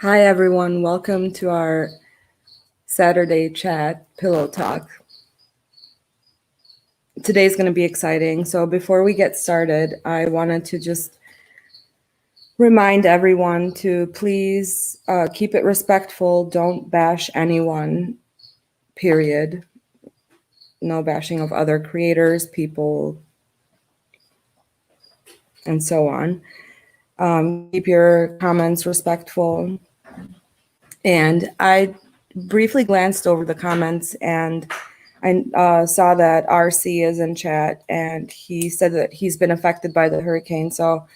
Hi, everyone. Welcome to our Saturday chat, Pillow Talk. Today's going to be exciting. So before we get started, I wanted to just remind everyone to please keep it respectful. Don't bash anyone, period. No bashing of other creators, people, and so on. Keep your comments respectful. And I briefly glanced over the comments and I saw that RC is in chat and he said that he's been affected by the hurricane. So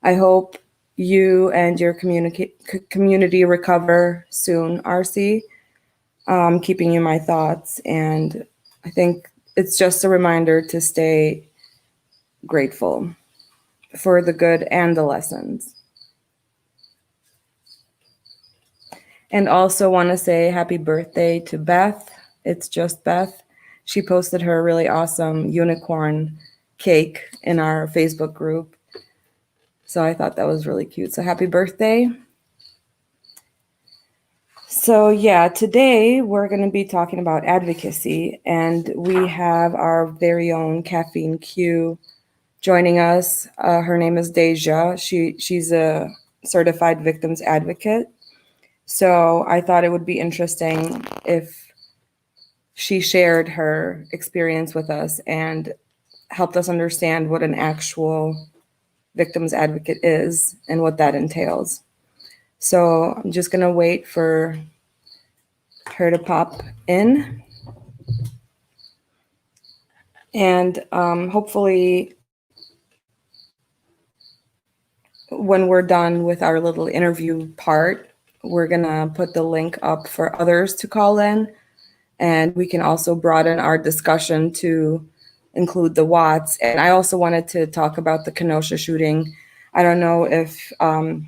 I hope you and your community recover soon, RC. Keeping you in my thoughts. And I think it's just a reminder to stay grateful for the good and the lessons. And also want to say happy birthday to Beth. It's just Beth. She posted her really awesome unicorn cake in our Facebook group. So I thought that was really cute. So happy birthday. So yeah, today we're going to be talking about advocacy, and we have our very own Caffeine Q joining us. Her name is Deja. She's a certified victims advocate. So I thought it would be interesting if she shared her experience with us and helped us understand what an actual victims advocate is and what that entails. So I'm just going to wait for her to pop in. And hopefully when we're done with our little interview part, we're going to put the link up for others to call in. And we can also broaden our discussion to include the Watts. And I also wanted to talk about the Kenosha shooting. I don't know if a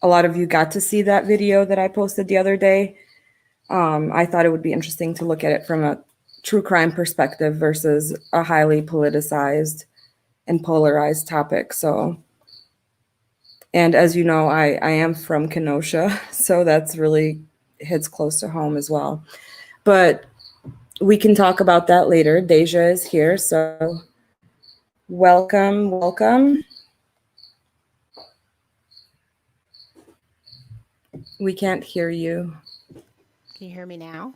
lot of you got to see that video that I posted the other day. I thought it would be interesting to look at it from a true crime perspective versus a highly politicized and polarized topic. So, and as you know, I am from Kenosha, so that's really hits close to home as well. But we can talk about that later. Deja is here, so welcome. We can't hear you. Can you hear me now?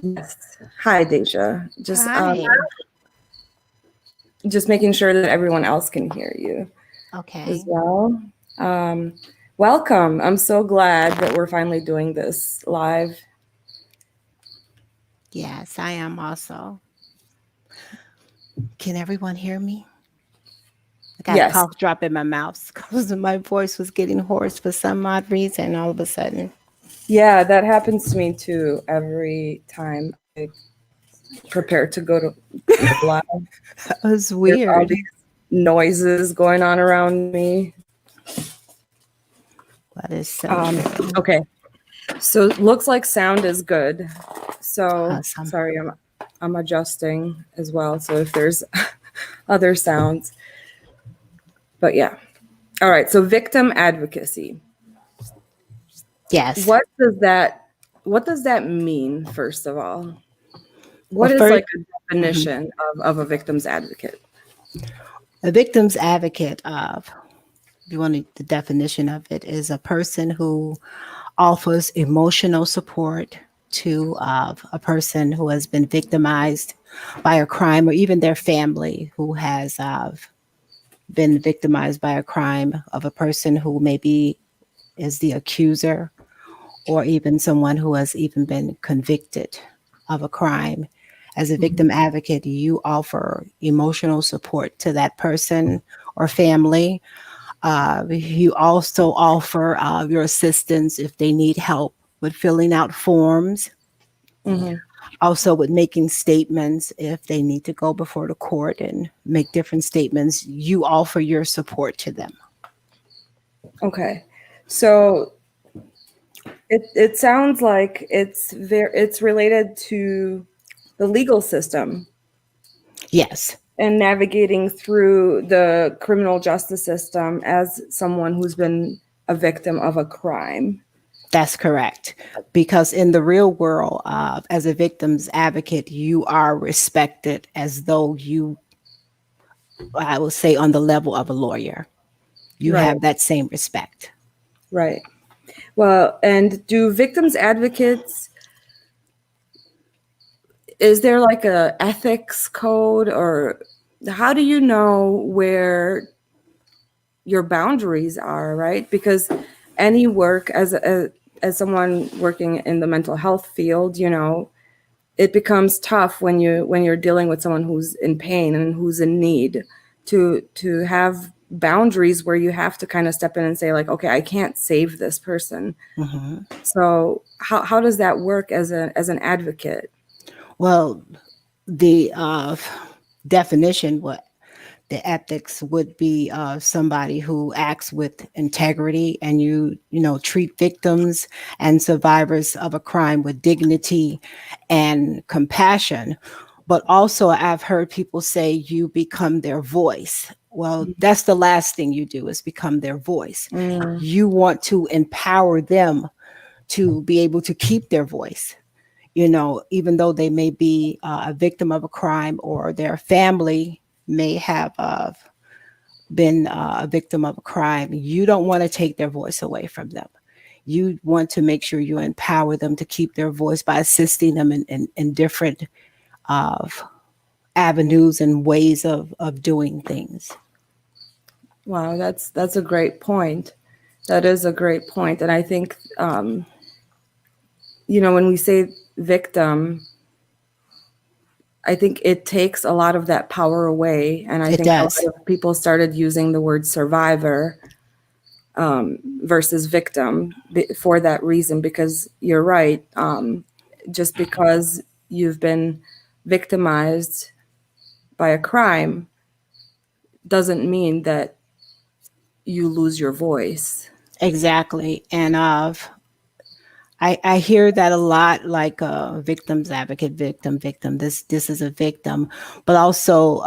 Yes. Hi, Deja. Hi. Just making sure that everyone else can hear you. Okay. As well. Welcome. I'm so glad that we're finally doing this live. Yes, I am also. Can everyone hear me? I got Yes. a cough drop in my mouth because my voice was getting hoarse for some odd reason all of a sudden. Yeah, that happens to me too every time I prepare to go to live. That was There's all weird. these noises going on around me. That is so true. Okay. So it looks like sound is good. So Awesome. sorry, I'm adjusting as well. So if there's other sounds. But yeah. All right. So victim advocacy. Yes. What does that mean, first of all? What Well, is first, like a definition of a victim's advocate? a victim's advocate of, if you want the definition of it, is a person who offers emotional support to a person who has been victimized by a crime, or even their family who has been victimized by a crime, of a person who maybe is the accuser, or even someone who has even been convicted of a crime. As a victim advocate, you offer emotional support to that person or family. You also offer your assistance if they need help with filling out forms. Also with making statements if they need to go before the court and make different statements. You offer your support to them. Okay. So it sounds like it's related to the legal system. Yes. And navigating through the criminal justice system as someone who's been a victim of a crime. That's correct. Because in the real world, as a victim's advocate, you are respected as though you, I would say, on the level of a lawyer. You Right, have that same respect. right. Well, and do victims advocates, is there like a ethics code, or how do you know where your boundaries are, right? Because any work as someone working in the mental health field, it becomes tough when you're dealing with someone who's in pain and who's in need to have boundaries where you have to kind of step in and say like, okay, I can't save this person. Hmm. So how does that work as an advocate? Well, the definition, what the ethics would be somebody who acts with integrity, and treat victims and survivors of a crime with dignity and compassion. But also, I've heard people say you become their voice. Well, that's the last thing you do, is become their voice. Mm, You want to empower them to be able to keep their voice, even though they may be a victim of a crime, or their family may have been a victim of a crime. You don't want to take their voice away from them. You want to make sure you empower them to keep their voice by assisting them in different uh, avenues and ways of doing things. wow, that's a great point. That is a great point. And I think when we say victim, I think it takes a lot of that power away. And I It think a does. lot of people started using the word survivor versus victim for that reason, because you're right. Just because you've been victimized by a crime doesn't mean that you lose your voice. Exactly. And I hear that a lot, like victims advocate, victim. This is a victim, but also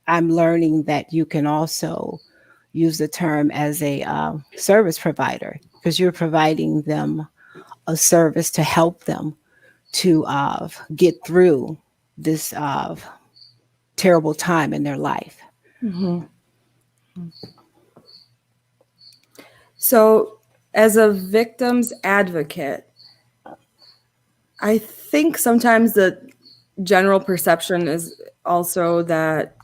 I'm learning that you can also use the term as a service provider, because you're providing them a service to help them to get through this terrible time in their life. Mhm. So, as a victim's advocate, I think sometimes the general perception is also that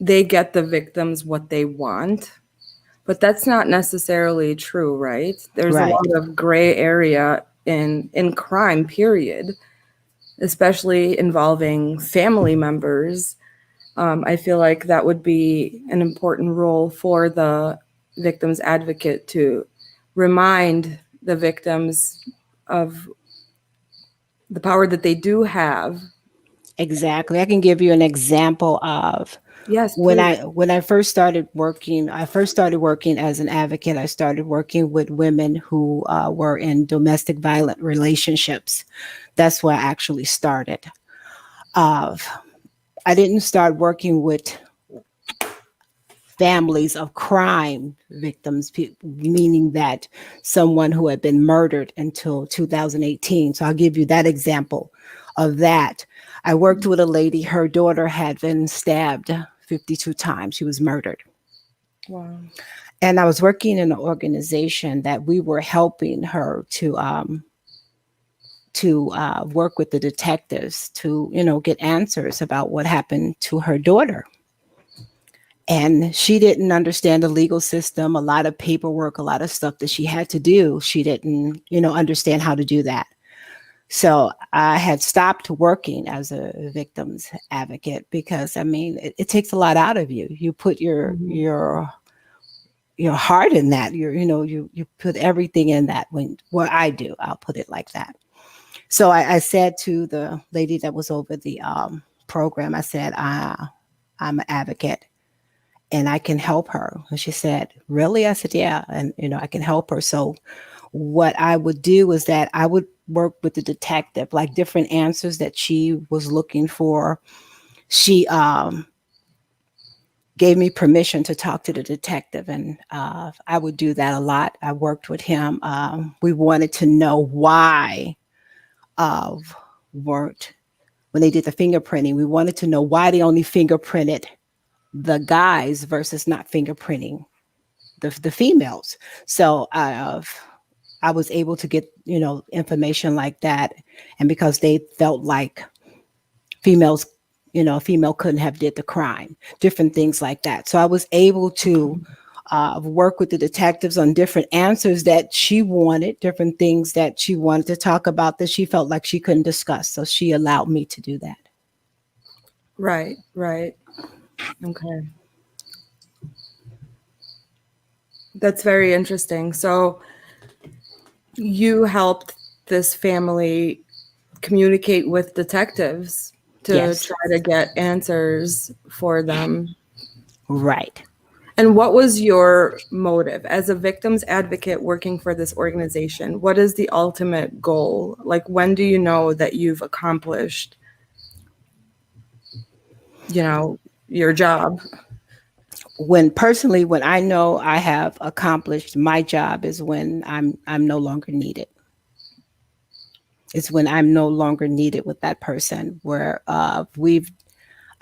they get the victims what they want, but that's not necessarily true, right? There's a Right. lot of gray area in crime, period, especially involving family members. I feel like that would be an important role for the victim's advocate to remind the victims of the power that they do have. Exactly. I can give you an example of Yes, when please. I first started working. I first started working as an advocate. I started working with women who were in domestic violent relationships. That's where I actually started. Uh, I didn't start working with families of crime victims, meaning that someone who had been murdered, until 2018. So I'll give you that example of that. I worked with a lady, her daughter had been stabbed 52 times. She was murdered. Wow. And I was working in an organization that we were helping her to work with the detectives to, get answers about what happened to her daughter. And she didn't understand the legal system, a lot of paperwork, a lot of stuff that she had to do. She didn't, understand how to do that. So I had stopped working as a victim's advocate, because I mean, it takes a lot out of you. You put Mhm. your heart in that. You put everything in that. I do, I'll put it like that. So I said to the lady that was over the program, I said, I'm an advocate and I can help her. And she said, really? I said, yeah. And, I can help her. So what I would do is that I would work with the detective, like different answers that she was looking for. She gave me permission to talk to the detective, and I would do that a lot. I worked with him. We wanted to know why of weren't when they did the fingerprinting. We wanted to know why they only fingerprinted the guys versus not fingerprinting the females. So I was able to get information like that, and because they felt like females, a female couldn't have did the crime, different things like that. So I was able to work with the detectives on different answers that she wanted, different things that she wanted to talk about that she felt like she couldn't discuss. So she allowed me to do that. Right, right. Okay. That's very interesting. So you helped this family communicate with detectives to Yes. try to get answers for them. Right. And what was your motive as a victim's advocate working for this organization? What is the ultimate goal? Like, when do you know that you've accomplished, your job? When I know I have accomplished my job is when I'm no longer needed. It's when I'm no longer needed with that person, where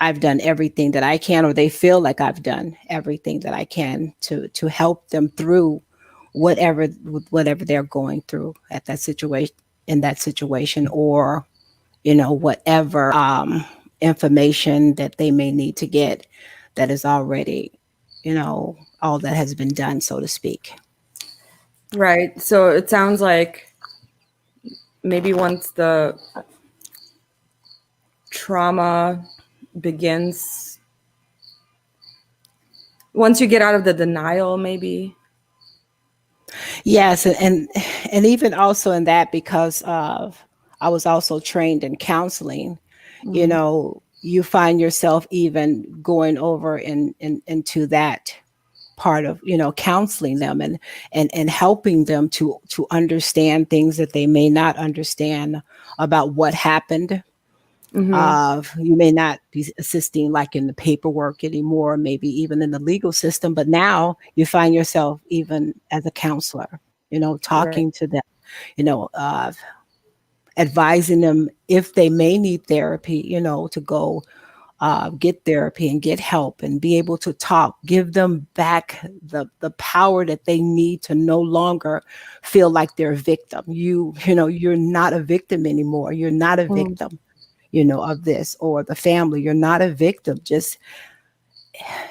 I've done everything that I can, or they feel like I've done everything that I can to help them through whatever they're going through at that situation, or whatever information that they may need to get, that is already, all that has been done, so to speak. Right. So it sounds like maybe once the trauma begins, once you get out of the denial, maybe. Yes, and even also in that, because of I was also trained in counseling. Mm-hmm. You find yourself even going over into that part of counseling them, and helping them to understand things that they may not understand about what happened. Mm-hmm. You may not be assisting like in the paperwork anymore, maybe even in the legal system, but now you find yourself even as a counselor, Right. talking to them, you know, uh, advising them if they may need therapy, to go get therapy and get help and be able to talk, give them back the power that they need to no longer feel like they're a victim. You're not a victim anymore. You're not a Mm. victim, of this or the family. You're not a victim. Just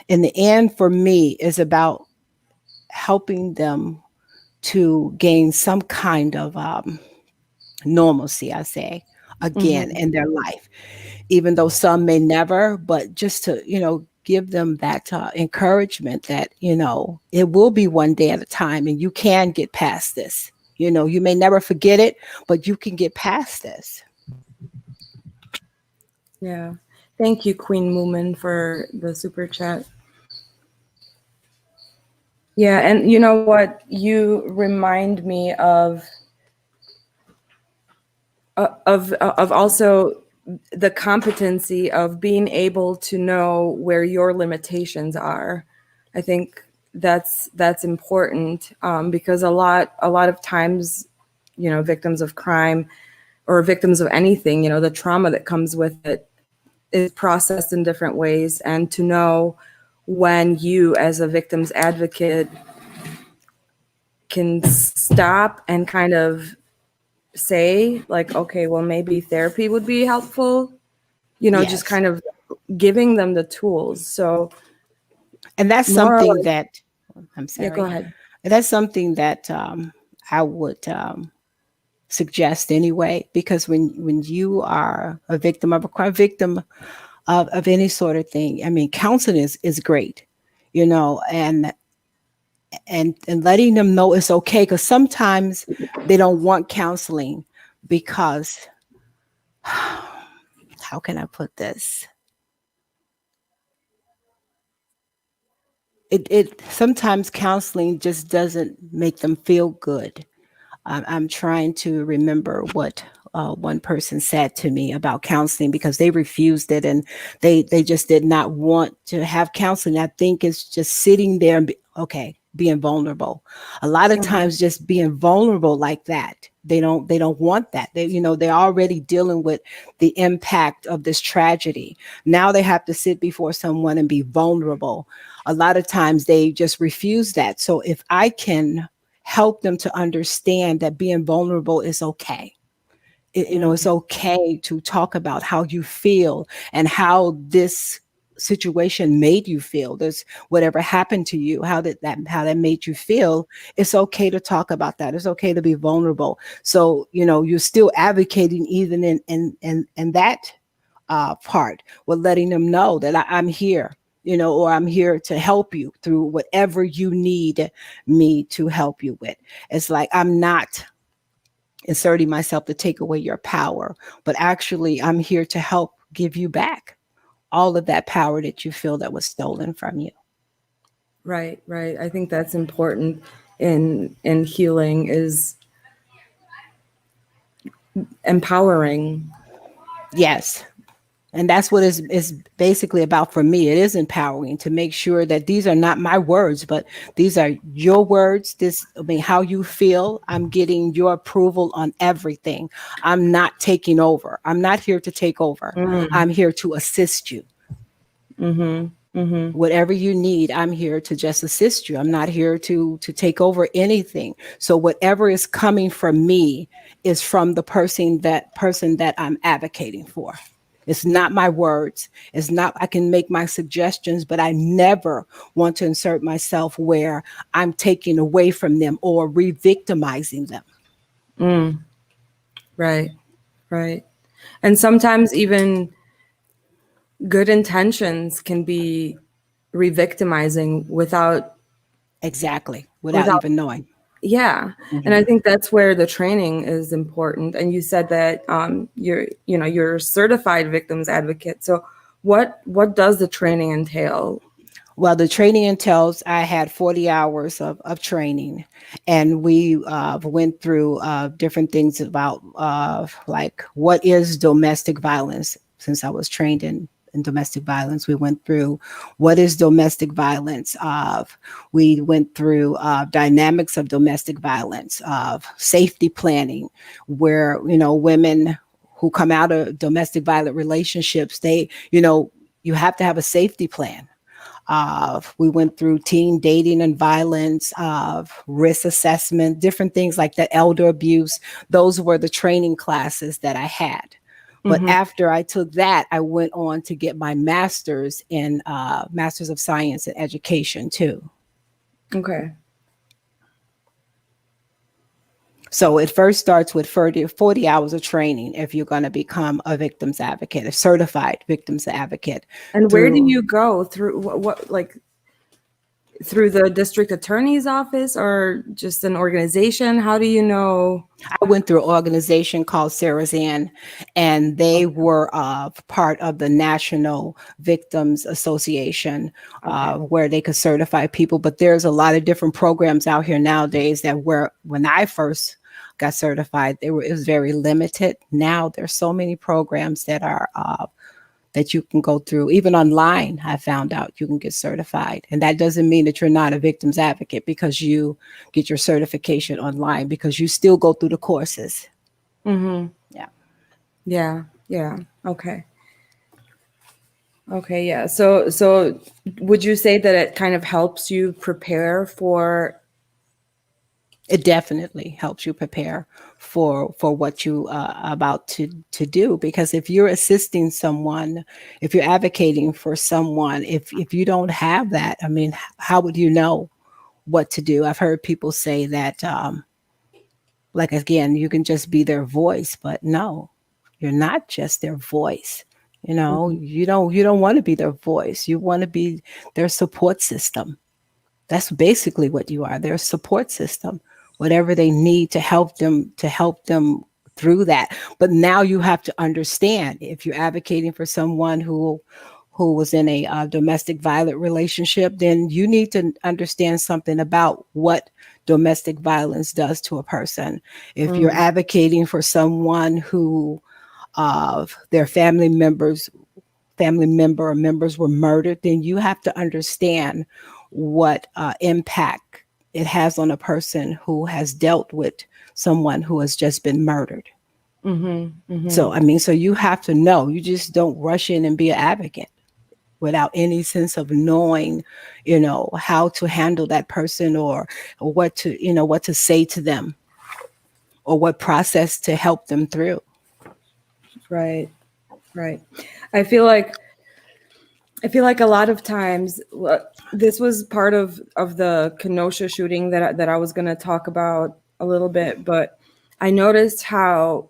in the end, for me, is about helping them to gain some kind of normalcy, I say, again Mm-hmm. in their life, even though some may never, but just to, give them that encouragement that, it will be one day at a time and you can get past this. You may never forget it, but you can get past this. Yeah. Thank you, Queen Moomin, for the super chat. Yeah, and you know what? You remind me of also the competency of being able to know where your limitations are. I think that's important, because a lot of times, victims of crime or victims of anything, the trauma that comes with it is processed in different ways, and to know when you as a victim's advocate can stop and kind of say like, okay, well, maybe therapy would be helpful, just Yes. kind of giving them the tools. So And that's more or something less, that, I'm yeah, go sorry, ahead. and that's something that I would suggest anyway, because when you are a victim of a crime, victim of any sort of thing, I mean, counseling is great, and letting them know it's okay, because sometimes they don't want counseling because how can I put this? It sometimes counseling just doesn't make them feel good. I'm trying to remember what one person said to me about counseling, because they refused it, and they just did not want to have counseling. I think it's just sitting there and being vulnerable. A lot of Mhm. times, just being vulnerable like that, they don't want that. They're already dealing with the impact of this tragedy. Now they have to sit before someone and be vulnerable. A lot of times they just refuse that. So if I can help them to understand that being vulnerable is okay. It's Mm. okay to talk about how you feel and how this situation made you feel. There's whatever happened to you, how that made you feel. It's okay to talk about that. It's okay to be vulnerable. So, you're still advocating even in that part, with letting them know that I'm here, or I'm here to help you through whatever you need me to help you with. It's like I'm not inserting myself to take away your power, but actually I'm here to help give you back all of that power that you feel that was stolen from you. Right, right. I think that's important in healing is empowering. Yes. And that's what is basically about for me. It is empowering to make sure that these are not my words, but these are your words. How you feel. I'm getting your approval on everything. I'm not taking over. I'm not here to take over. Mm. I'm here to assist you. Mhm. Mhm. Whatever you need, I'm here to just assist you. I'm not here to take over anything. So whatever is coming from me is from the person that I'm advocating for. It's not my words. It's not, I can make my suggestions, but I never want to insert myself where I'm taking away from them or re-victimizing them. Mm. Right. Right. And sometimes even good intentions can be re-victimizing Exactly. Without without even knowing. yeah. And I Mhm. think that's where the training is important. And you said that you're a certified victims advocate. So what does the training entail? Well, the training entails I had 40 hours of training, and we went through different things about like what is domestic violence. Since I was trained in domestic violence, we went through what is domestic violence. We went through dynamics of domestic violence, of safety planning, where women who come out of domestic violent relationships, you have to have a safety plan. We went through teen dating and violence, risk assessment, different things like that, elder abuse. Those were the training classes that I had. But Hmm. after I took that, I went on to get my master's in Master's of Science in Education too. Okay. So it first starts with 40 hours of training if you're going to become a victims advocate, a certified victims advocate And where do through. you go through what like through the district attorney's office or just an organization? How do you know? I went through an organization called Sarazan, and they were part of the National Victims Association, Okay. where they could certify people. But there's a lot of different programs out here nowadays that were when I first got certified, it was very limited. Now there's so many programs that you can go through. Even online, I found out you can get certified. And that doesn't mean that you're not a victim's advocate because you get your certification online, because you still go through the courses. Mm-hmm. Yeah. Yeah. Yeah. Okay. Okay. Yeah. So would you say that it kind of helps you prepare for? It definitely helps you prepare for what you are about to do, because if you're assisting someone, if you're advocating for someone, if you don't have that, I mean, how would you know what to do? I've heard people say that like, again, you can just be their voice, but no, you're not just their voice. Mhm. You don't want to be their voice. You want to be their support system. That's basically what you are, their support system. Whatever they need to help them through that. But now you have to understand, if you're advocating for someone who was in a domestic violent relationship, then you need to understand something about what domestic violence does to a person. If you're Mm, advocating for someone who of their family member or members were murdered, then you have to understand what impact it has on a person who has dealt with someone who has just been murdered. mhm, So, mhm. I mean, so you have to know, you just don't rush in and be an advocate without any sense of knowing, how to handle that person, or what to, what to say to them, or what process to help them through. Right, right. I feel like a lot of times this was part of the Kenosha shooting that I was going to talk about a little bit, but I noticed how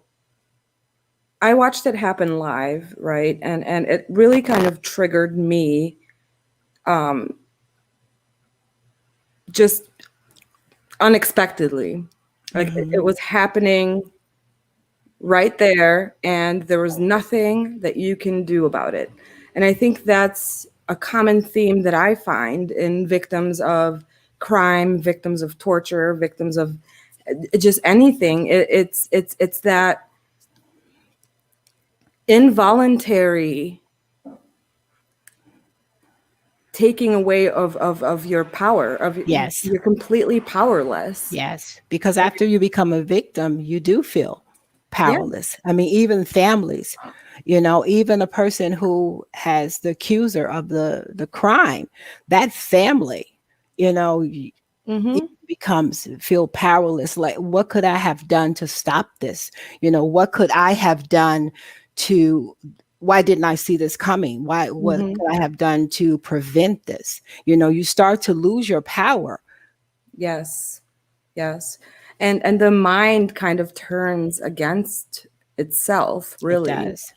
I watched it happen live, right? And it really kind of triggered me, um, just unexpectedly. Like it Hmm. was happening right there, and there was nothing that you can do about it. And I think that's a common theme that I find in victims of crime, victims of torture, victims of just anything. It's that involuntary taking away of your power, of Yes. you're completely powerless. Yes, because after you become a victim, you do feel Yeah. powerless. I mean, even families, even a person who has the accuser of the crime, that family, it Mm-hmm. becomes feel powerless. Like, what could I have done to stop this? What could I have done to? Why didn't I see this coming? What Mm-hmm. could I have done to prevent this? You start to lose your power. Yes. Yes. And the mind kind of turns against itself, It really. does.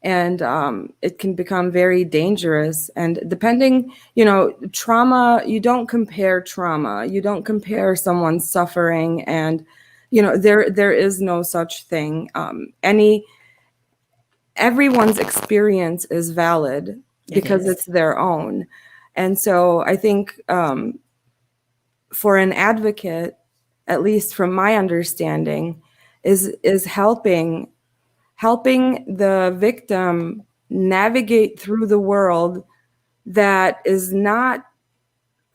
And it can become very dangerous. And depending, trauma, you don't compare trauma. You don't compare someone's suffering. And, there is no such thing. Everyone's experience is valid It because is. it's their own. And so I think for an advocate, at least from my understanding, is helping the victim navigate through the world that is not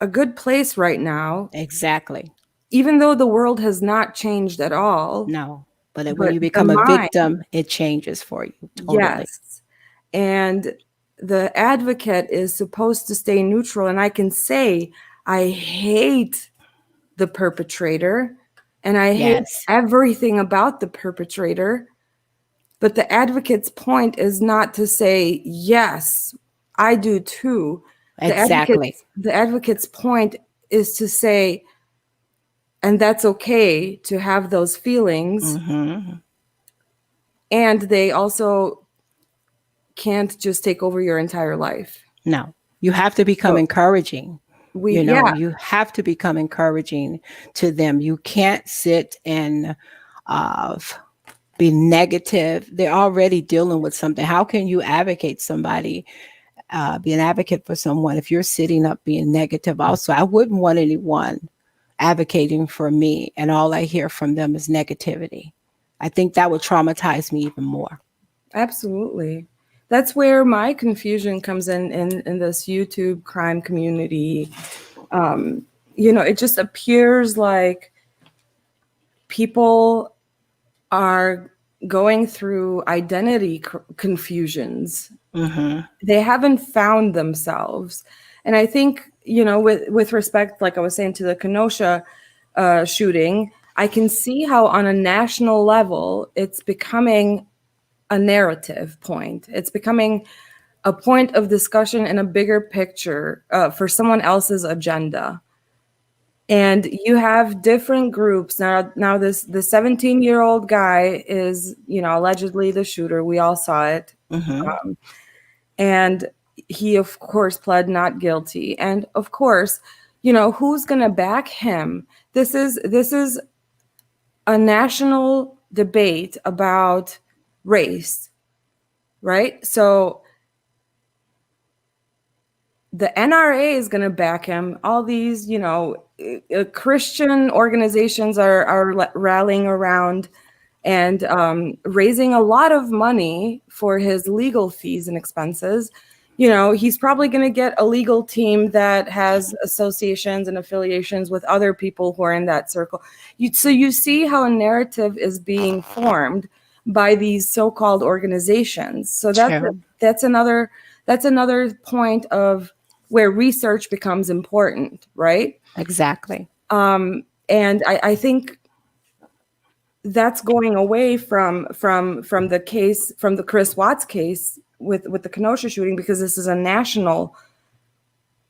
a good place right now, Exactly. even though the world has not changed at all. No. But when But you the become a mind, victim, it changes for you totally. yes. And the advocate is supposed to stay neutral. And I can say, I hate the perpetrator and I hate Yes, everything about the perpetrator. But the advocate's point is not to say, yes, I do too. The exactly. advocate's point is to say, and that's okay to have those feelings. Hmm. And they also can't just take over your entire life. No, you have to become So encouraging. yeah, You have to become encouraging to them. You can't sit and uh, be negative. They're already dealing with something. How can you advocate somebody, be an advocate for someone if you're sitting up being negative? Also, I wouldn't want anyone advocating for me and all I hear from them is negativity. I think that would traumatize me even more. absolutely. That's where my confusion comes in this YouTube crime community. It just appears like people are going through identity confusions. Hmm. They haven't found themselves. And I think, with respect, like I was saying, to the Kenosha shooting, I can see how on a national level it's becoming a narrative point. It's becoming a point of discussion in a bigger picture for someone else's agenda. And you have different groups now. The 17-year-old guy is, allegedly the shooter. We all saw it. Hmm. And he of course pled not guilty. And of course, who's going to back him? This is a national debate about race, right? So the NRA is going to back him. All these, Christian organizations are rallying around and raising a lot of money for his legal fees and expenses. You know, he's probably going to get a legal team that has associations and affiliations with other people who are in that circle. So you see how a narrative is being formed by these so-called organizations. So True. that's another point of where research becomes important, right? Exactly. And I think that's going away from the Chris Watts case with the Kenosha shooting, because this is a national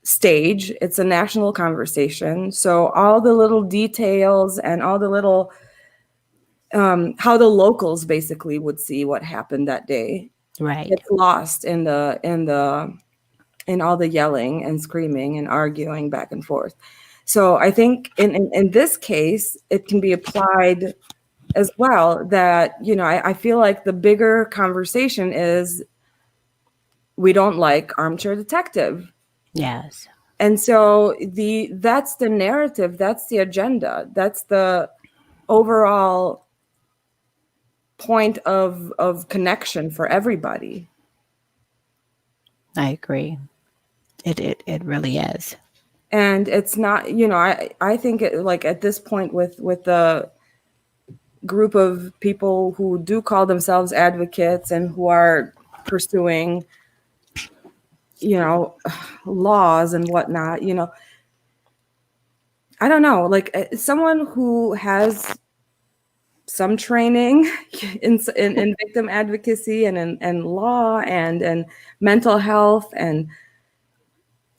stage. It's a national conversation. So all the little details and all the little how the locals basically would see what happened that day, Right. it's lost in all the yelling and screaming and arguing back and forth. So I think in this case, it can be applied as well, that, you know, I feel like the bigger conversation is we don't like armchair detective. Yes. And so that's the narrative, that's the agenda, that's the overall point of connection for everybody. I agree. It really is. And it's not, you know, I think like at this point with the group of people who do call themselves advocates and who are pursuing, you know, laws and whatnot, you know, I don't know, like someone who has some training in victim advocacy and in law and mental health and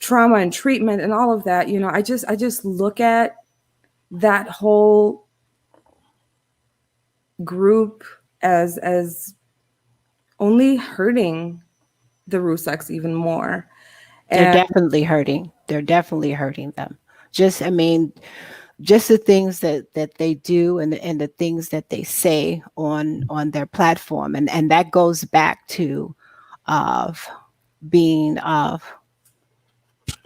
trauma and treatment and all of that, you know, I just look at that whole group as only hurting the Rusaks even more. They're And definitely hurting. They're definitely hurting them. Just, I mean, just the things that they do and the things that they say on their platform, and that goes back to of being of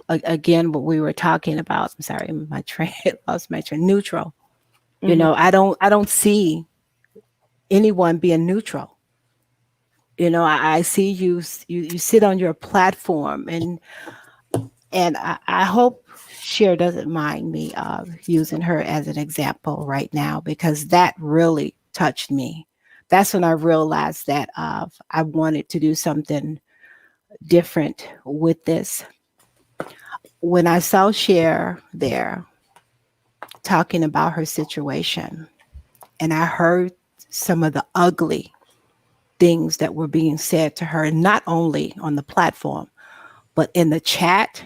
again what we were talking about. I'm sorry, my train lost my train. Neutral. You mhm, know, I don't see anyone being neutral. You know, I see you sit on your platform, and I hope Cher doesn't mind me using her as an example right now, because that really touched me. That's when I realized that I wanted to do something different with this. When I saw Cher there talking about her situation, and I heard some of the ugly things that were being said to her, not only on the platform, but in the chat,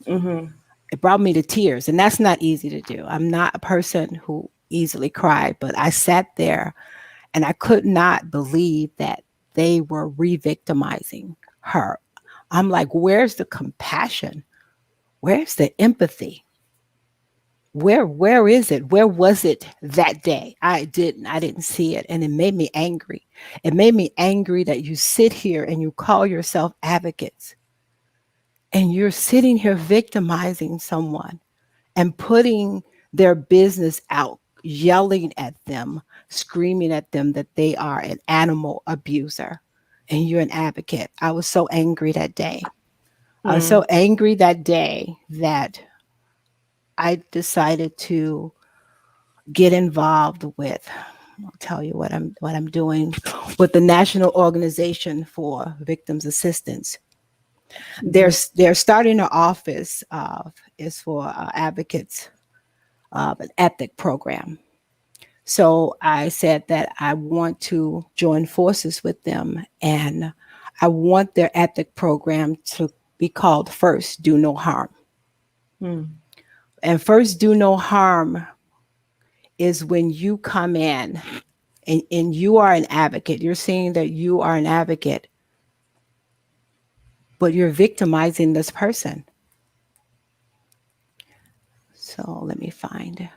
mhm, it brought me to tears. And that's not easy to do. I'm not a person who easily cried, but I sat there and I could not believe that they were re-victimizing her. I'm like, where's the compassion? Where's the empathy? Where is it? Where was it that day? I didn't see it, and it made me angry. It made me angry that you sit here and you call yourself advocates, and you're sitting here victimizing someone and putting their business out, yelling at them, screaming at them that they are an animal abuser, and you're an advocate. I was so angry that day. I was mm. so angry that day that I decided to get involved with. I'll tell you what I'm doing with the National Organization for Victims Assistance. They're Mhm. they're starting an office is for advocates of an ethic program. So I said that I want to join forces with them, and I want their ethic program to be called First Do No Harm. Mm. And First Do No Harm is when you come in and you are an advocate. You're saying that you are an advocate, but you're victimizing this person. So let me find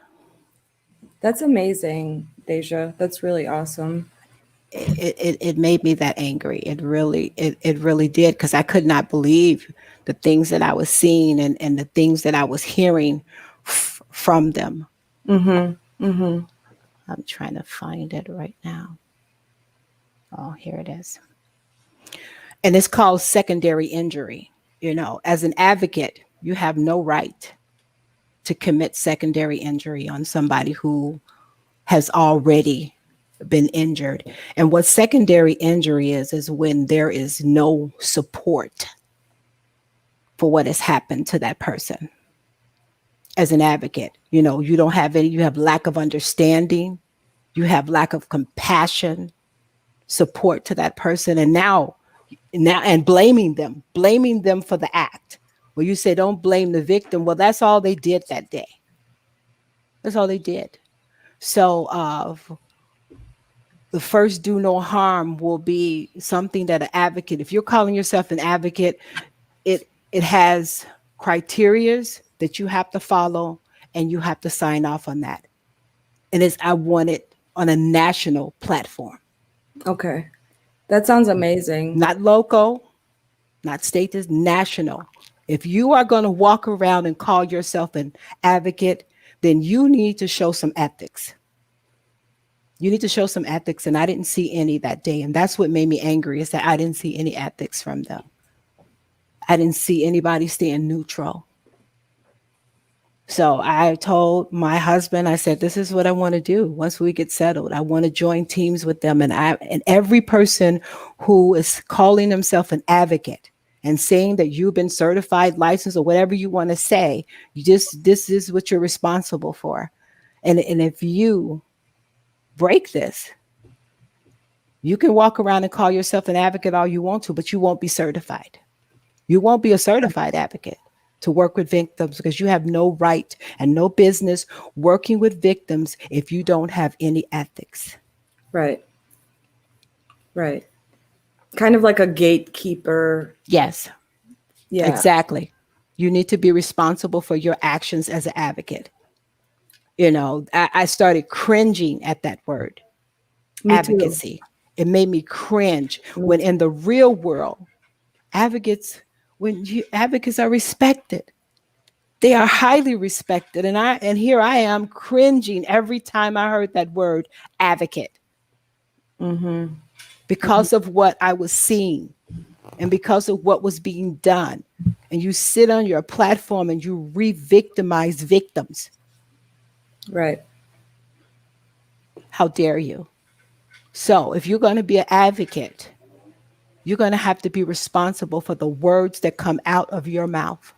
That's amazing, Deja. That's really awesome. it made me that angry. It really did, because I could not believe the things that I was seeing and the things that I was hearing from them. Mm-hmm. Mm-hmm. I'm trying to find it right now. Oh, here it is. And it's called secondary injury. As an advocate, you have no right to commit secondary injury on somebody who has already been injured. And what secondary injury is when there is no support for what has happened to that person. As an advocate, you don't have any, you have lack of understanding, you have lack of compassion, support to that person. And now and blaming them for the act. Well, you say don't blame the victim. Well, that's all they did that day. That's all they did. So the first do no harm will be something that an advocate, if you're calling yourself an advocate, it has criterias that you have to follow, and you have to sign off on that. And I want it on a national platform. Okay. That sounds amazing. Not local, not state, is national. If you are going to walk around and call yourself an advocate, then you need to show some ethics. You need to show some ethics, and I didn't see any that day. And that's what made me angry, is that I didn't see any ethics from them. I didn't see anybody staying neutral. So I told my husband, I said, this is what I want to do once we get settled. I want to join teams with them. And every person who is calling himself an advocate and saying that you've been certified, licensed, or whatever you want to say, this is what you're responsible for. And if you break this, you can walk around and call yourself an advocate all you want to, but you won't be certified. You won't be a certified advocate to work with victims, because you have no right and no business working with victims if you don't have any ethics. Right. Right. Kind of like a gatekeeper. Yes. Yeah. Exactly. You need to be responsible for your actions as an advocate. I started cringing at that word, Me advocacy. too. It made me cringe Me when too. in the real world, advocates are respected. They are highly respected. And here I am cringing every time I heard that word advocate, Mm-hmm. because of what I was seeing and because of what was being done. And you sit on your platform and you re-victimize victims. Right. How dare you? So if you're going to be an advocate, you're going to have to be responsible for the words that come out of your mouth.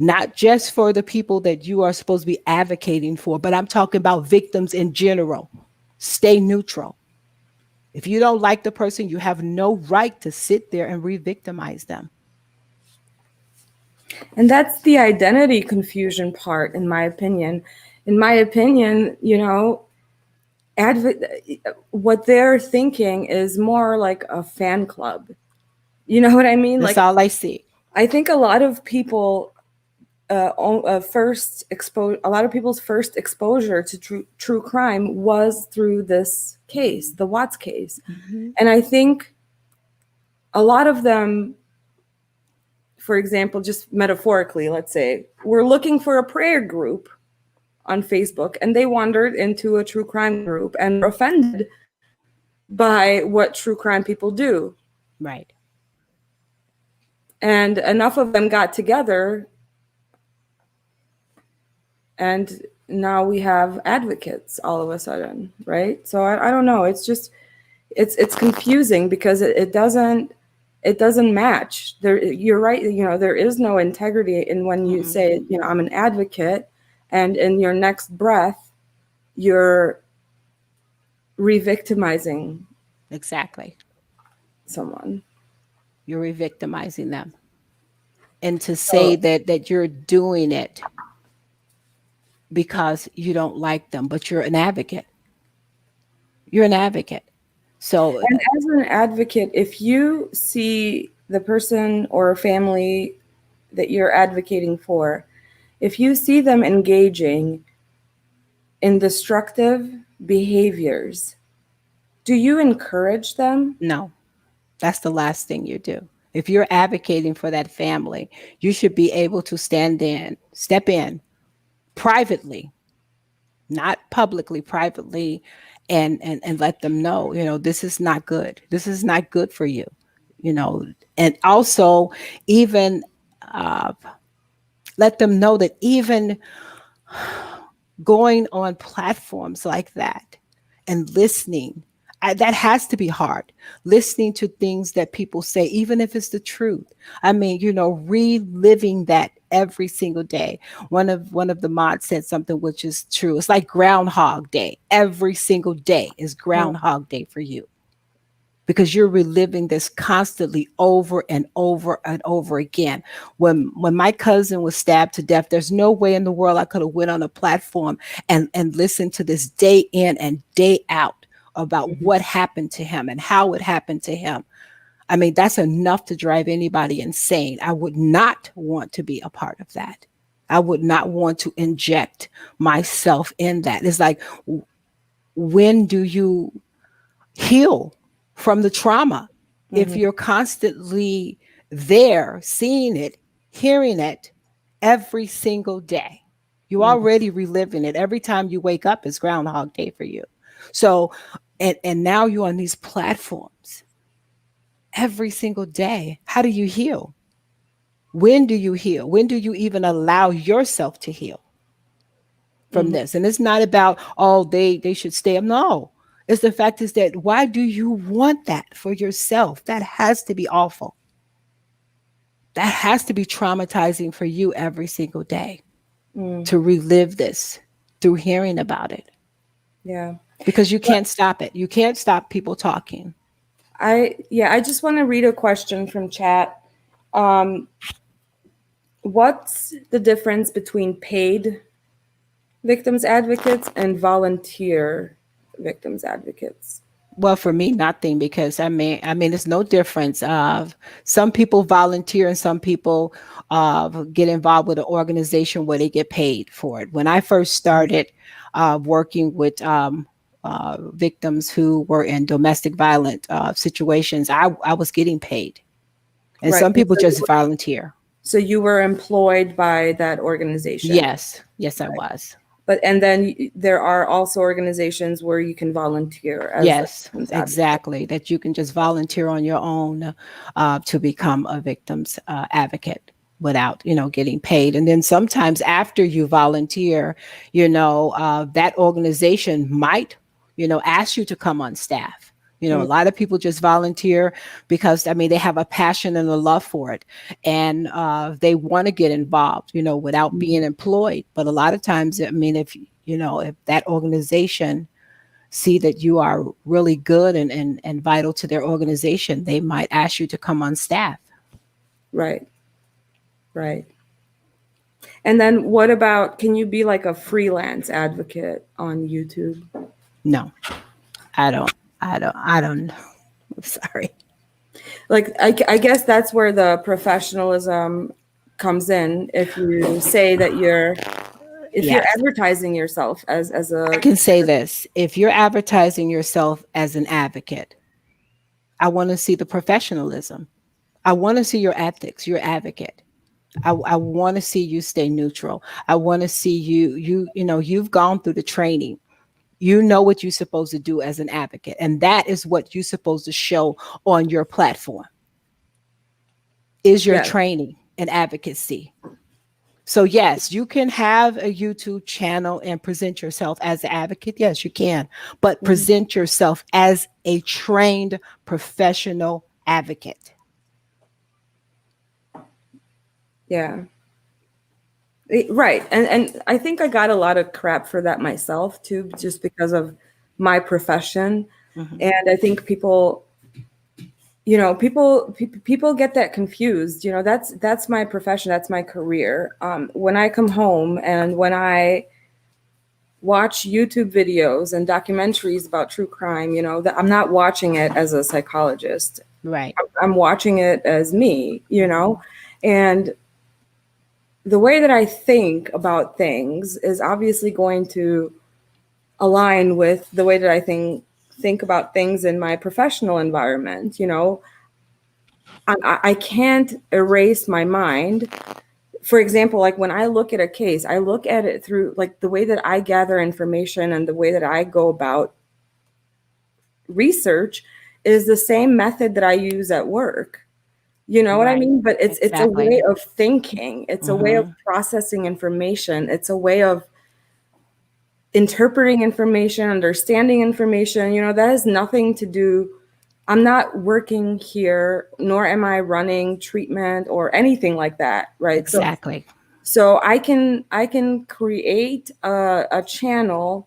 Not just for the people that you are supposed to be advocating for, but I'm talking about victims in general. Stay neutral. If you don't like the person, you have no right to sit there and re-victimize them. And that's the identity confusion part, in my opinion. In my opinion, what they're thinking is more like a fan club. You know what I mean? That's Like, all I see. I think a lot of people, a lot of people's first exposure to true crime was through this case, the Watts case. Mm-hmm. And I think a lot of them, for example, just metaphorically, let's say, were looking for a prayer group on Facebook, and they wandered into a true crime group and were offended by what true crime people do. Right. And enough of them got together, and now we have advocates all of a sudden, right? So I don't know. It's just it's confusing because it doesn't match. You're right. There is no integrity in when you say, I'm an advocate, and in your next breath, you're re-victimizing Exactly. someone. You're re-victimizing them. And to say that you're doing it because you don't like them, but you're an advocate. You're an advocate. So, and as an advocate, if you see the person or family that you're advocating for, if you see them engaging in destructive behaviors, do you encourage them? no, that's the last thing you do. If you're advocating for that family, you should be able to step in privately, not publicly, privately, and let them know, this is not good. This is not good for you, you know. And also, even uh, let them know that even going on platforms like that and listening, that has to be hard. Listening to things that people say, even if it's the truth. I mean, reliving that every single day. One of the mods said something which is true. It's like Groundhog Day. Every single day is Mm, Groundhog Day for you, because you're reliving this constantly over and over and over again. When my cousin was stabbed to death, there's no way in the world I could have went on a platform and listened to this day in and day out about mhm, what happened to him and how it happened to him. I mean, that's enough to drive anybody insane. I would not want to be a part of that. I would not want to inject myself in that. It's like, when do you heal from the trauma if mhm, you're constantly there, seeing it, hearing it every single day? You mhm, already reliving it. Every time you wake up is Groundhog Day for you. So, and now you're on these platforms every single day. How do you heal? When do you heal? When do you even allow yourself to heal from mhm, this? And it's not about, oh, they should stay up. No. It's the fact is that, why do you want that for yourself? That has to be awful. That has to be traumatizing for you every single day, mm, to relive this through hearing about it, yeah. because you But can't stop it. You can't stop people talking. I just want to read a question from chat. Um, what's the difference between paid victims advocates and volunteer victims advocates? Well, for me, nothing, because I mean, it's no difference. Of some people volunteer and some people get involved with an organization where they get paid for it. When I first started working with victims who were in domestic violent situations, I was getting paid, and Right. some And people just volunteer. so you were employed by that organization. Yes, yes, I was. But and then there are also organizations where you can volunteer as a Yes, victim's advocate. exactly. That you can just volunteer on your own to become a victim's advocate without, getting paid. And then sometimes after you volunteer, that organization might, ask you to come on staff. A Mm, lot of people just volunteer because, I mean, they have a passion and a love for it, and they want to get involved, without mm, being employed. But a lot of times, I mean, if that organization see that you are really good and vital to their organization, they might ask you to come on staff. right, right. And then what about, can you be like a freelance advocate on YouTube? No, I don't. I don't know. I'm sorry. Like, I guess that's where the professionalism comes in. If you say that if you're Yes. advertising yourself as I a, can say this. If you're advertising yourself as an advocate, I want to see the professionalism. I want to see your ethics, your advocate. I want to see you stay neutral. I want to see you've gone through the training. You know what you're supposed to do as an advocate, and that is what you're supposed to show on your platform, is your yes. training and advocacy. So yes, you can have a YouTube channel and present yourself as an advocate. Yes, you can, but Mhm. present yourself as a trained professional advocate. Yeah. Right. And I think I got a lot of crap for that myself too, just because of my profession. Mhm. And I think people get that confused. That's my profession, that's my career. When I come home and when I watch YouTube videos and documentaries about true crime, that I'm not watching it as a psychologist. Right. I'm watching it as me, Mhm. and the way that I think about things is obviously going to align with the way that I think about things in my professional environment. I can't erase my mind for example, like when I look at a case, I look at it through like the way that I gather information and the way that I go about research is the same method that I use at work. You know what I Right. mean? But it's a Exactly. way of thinking. It's a way of Mm-hmm. processing information. It's a way of interpreting information, understanding information. That has nothing to do. I'm not working here, nor am I running treatment or anything like that, right? Exactly. So I can create a channel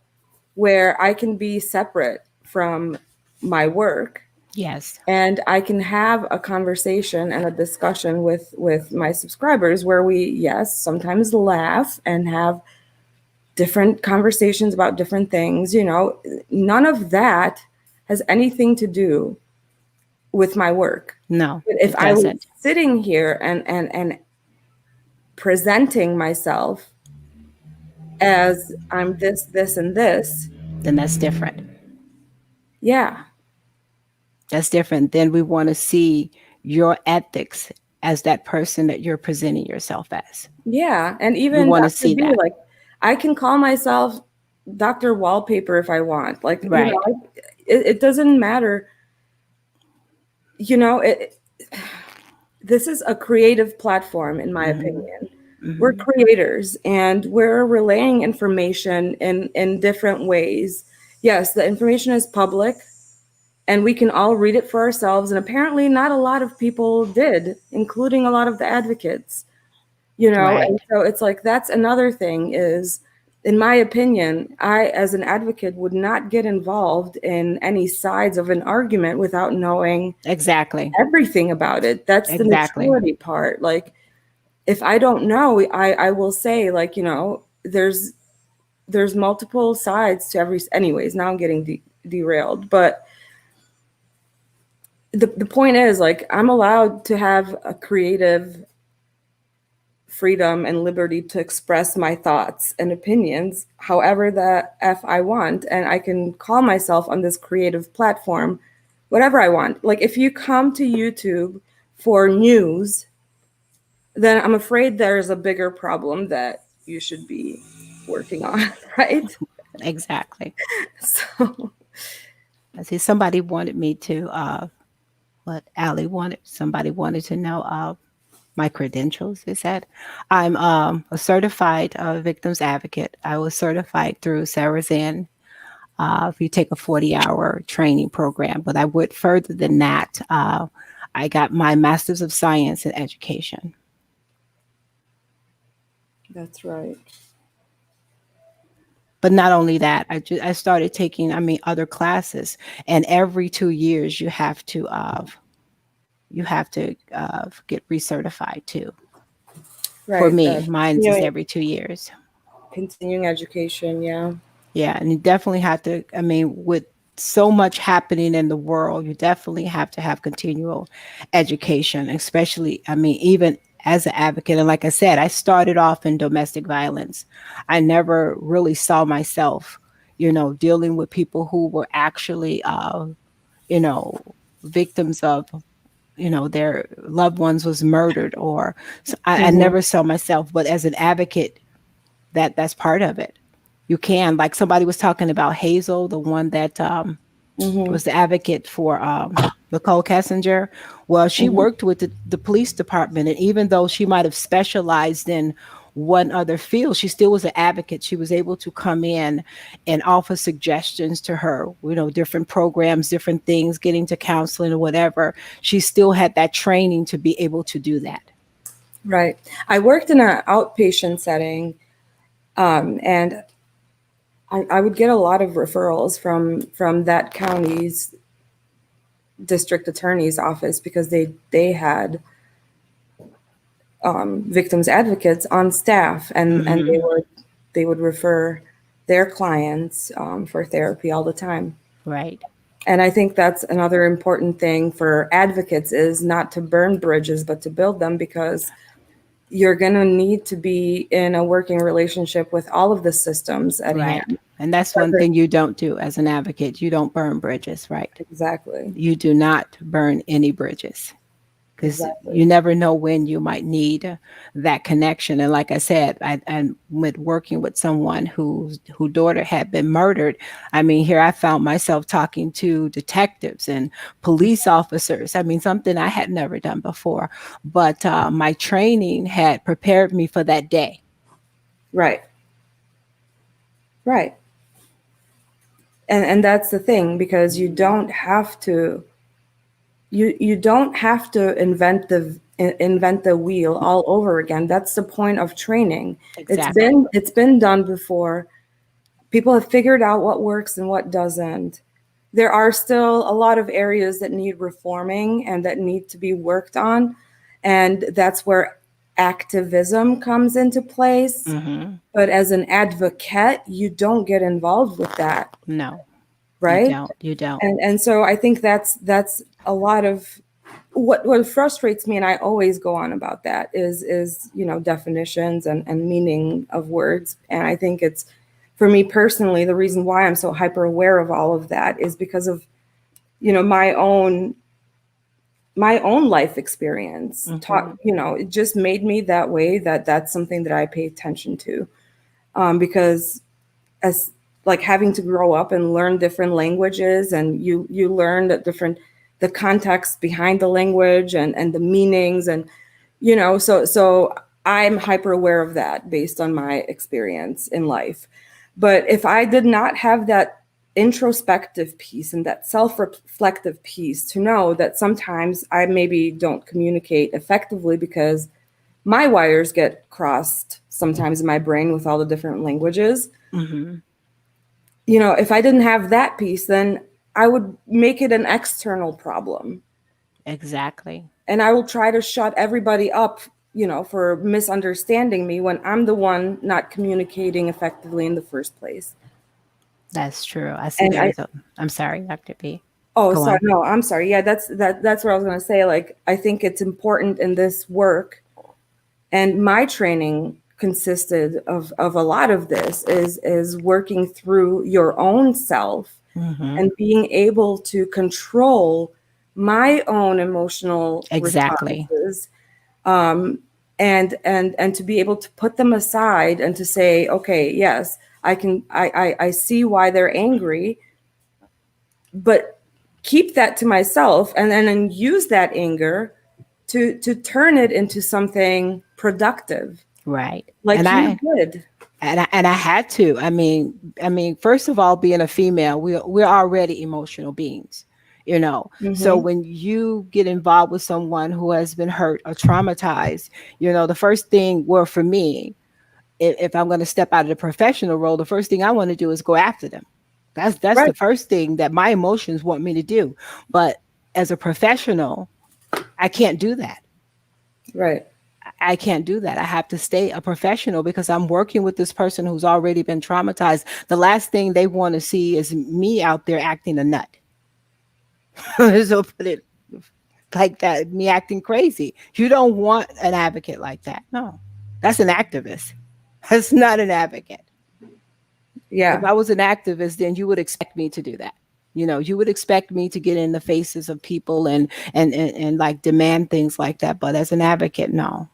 where I can be separate from my work, Yes. and I can have a conversation and a discussion with my subscribers where we, yes, sometimes laugh and have different conversations about different things. None of that has anything to do with my work. No, But if it I was doesn't. sitting here and presenting myself as I'm this, this, and this, Then that's different. yeah, That's different. Then we want to see your ethics as that person that you're presenting yourself as. yeah. And We even want to Dr. see B, that. like I can call myself Dr. Wallpaper if I want. Like, Right. it doesn't matter. It this is a creative platform, in my Mm-hmm. opinion. We're Mm-hmm. creators and we're relaying information in different ways. Yes, the information is public and we can all read it for ourselves. And apparently, not a lot of people did, including a lot of the advocates. And Right. so it's like that's another thing is, in my opinion, I, as an advocate, would not get involved in any sides of an argument without knowing Exactly. everything about it. That's the Exactly. neutrality part. Like, if I don't know, I will say, like, there's multiple sides to every. Anyways, now I'm getting derailed, but the point is, like, I'm allowed to have a creative freedom and liberty to express my thoughts and opinions however the F I want. And I can call myself on this creative platform whatever I want. Like, if you come to YouTube for news, then I'm afraid there's a bigger problem that you should be working on, right? Exactly. So, I see somebody wanted me to what Allie wanted somebody wanted to know my credentials is that I'm a certified victims advocate. I was certified through Sarazan. If you take a 40-hour training program, but I went further than that. I got my master's of science in education. that's right. But not only that, I started taking other classes, and every 2 years you have to get recertified too. For Right. me, mine is every 2 years. Continuing education. Yeah. Yeah, and you definitely have to. With so much happening in the world, you definitely have to have continual education, especially, even as an advocate. And like I said, I started off in domestic violence. I never really saw myself, dealing with people who were actually, you know, victims of, their loved ones was murdered or so I Hmm. never saw myself, but as an advocate, that's part of it. You can, like somebody was talking about Hazel, the one that Hmm. was the advocate for Nicole Kessinger. Well, she Hmm. worked with the police department, and even though she might have specialized in one other field, she still was an advocate. She was able to come in and offer suggestions to her, different programs, different things, getting to counseling or whatever. She still had that training to be able to do that. Right. I worked in an outpatient setting, and I would get a lot of referrals from that county's district attorney's office because they had victims advocates on staff, and Hmm. they would refer their clients for therapy all the time. Right. And I think that's another important thing for advocates is not to burn bridges, but to build them, because you're going to need to be in a working relationship with all of the systems at Right. hand. And that's one thing you don't do as an advocate. You don't burn bridges, right? Exactly. You do not burn any bridges. because Exactly. you never know when you might need that connection. And like I said, I with working with someone whose daughter had been murdered. I mean, here I found myself talking to detectives and police officers. I mean, something I had never done before, but my training had prepared me for that day. Right. Right. And that's the thing, because you don't have to invent the wheel all over again. That's the point of training. Exactly. It's been done before. People have figured out what works and what doesn't. There are still a lot of areas that need reforming and that need to be worked on, and that's where activism comes into place. Hmm. But as an advocate, you don't get involved with that, No, you right? don't. You don't. And so I think that's a lot of what frustrates me, and I always go on about that, is definitions and meaning of words. And I think it's, for me personally, the reason why I'm so hyper aware of all of that is because of my own life experience. Hmm. It just made me that way, that's something that I pay attention to, because as like having to grow up and learn different languages, and you learn the context behind the language and the meanings, and so I'm hyper aware of that based on my experience in life. But if I did not have that introspective piece and that self-reflective piece to know that sometimes I maybe don't communicate effectively because my wires get crossed sometimes in my brain with all the different languages, Hmm. if I didn't have that piece, then I would make it an external problem. Exactly. And I will try to shut everybody up, for misunderstanding me when I'm the one not communicating effectively in the first place. That's true. I see And there is a. I'm sorry, Dr. B. oh, Go sorry, on. no, I'm sorry. Yeah, that's what I was going to say. Like, I think it's important in this work, and my training consisted of a lot of this is working through your own self Hmm. and being able to control my own emotional Exactly. responses, and to be able to put them aside and to say, okay, yes, I see why they're angry, but keep that to myself, and then use that anger to turn it into something productive, Right. like you did. And I had to. I mean, first of all, being a female, we're already emotional beings, you know. So Hmm. when you get involved with someone who has been hurt or traumatized, the first thing, well, for me, if I'm going to step out of the professional role, the first thing I want to do is go after them. That's Right. the first thing that my emotions want me to do. But as a professional, I can't do that. Right. I can't do that. I have to stay a professional because I'm working with this person who's already been traumatized. The last thing they want to see is me out there acting a nut. So put it like that, me acting crazy. You don't want an advocate like that. No, that's an activist. That's not an advocate. If Yeah. I was an activist, then you would expect me to do that. You would expect me to get in the faces of people and like demand things like that. But as an advocate, no.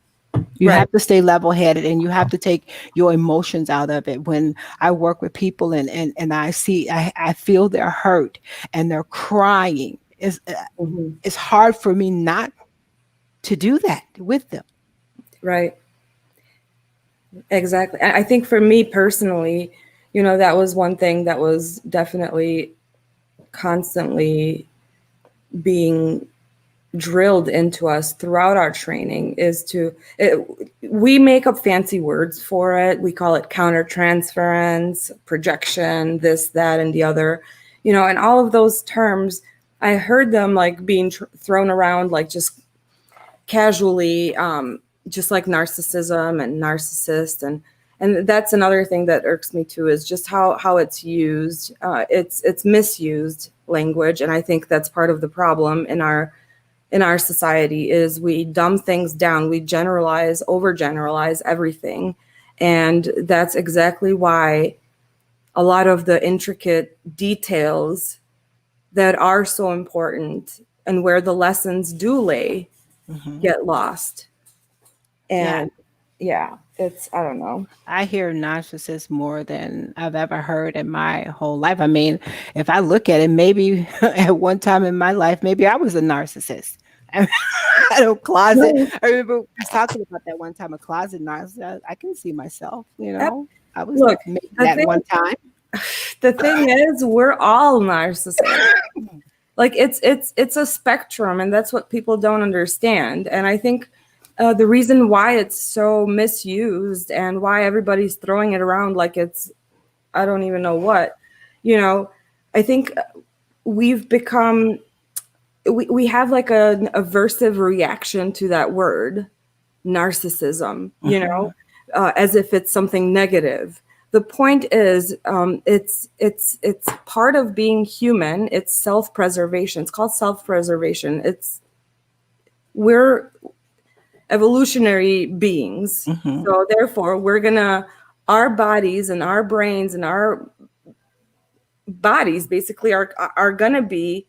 You Right. have to stay level headed and you have to take your emotions out of it. When I work with people and I feel they're hurt and they're crying, Hmm. it's hard for me not to do that with them. Right. Exactly. I think for me personally, that was one thing that was definitely constantly being drilled into us throughout our training, we make up fancy words for it. We call it countertransference, projection, this, that, and the other, and all of those terms, I heard them like being thrown around like just casually, just like narcissism and narcissist, and that's another thing that irks me too, is just how it's used. It's misused language, and I think that's part of the problem in our society, is we dumb things down, we generalize, overgeneralize everything, and that's exactly why a lot of the intricate details that are so important and where the lessons do lay get lost. Yeah, And yeah, it's, I don't know. I hear narcissists more than I've ever heard in my whole life. I mean, if I look at it, maybe at one time in my life, maybe I was a narcissist. I don't closet. No, I remember we was talking about that one time, a closet narcissist. I can see myself, ep- I was look, maybe the that thing one time. the thing is, we're all narcissists. Like it's a spectrum, and that's what people don't understand. And I think the reason why it's so misused and why everybody's throwing it around like it's, I don't even know what, you know, I think we've become, we have like an aversive reaction to that word narcissism, as if it's something negative. The point is, it's part of being human. It's self-preservation. It's called self-preservation. We're evolutionary beings, so therefore we're gonna, our bodies and our brains and our bodies basically are gonna be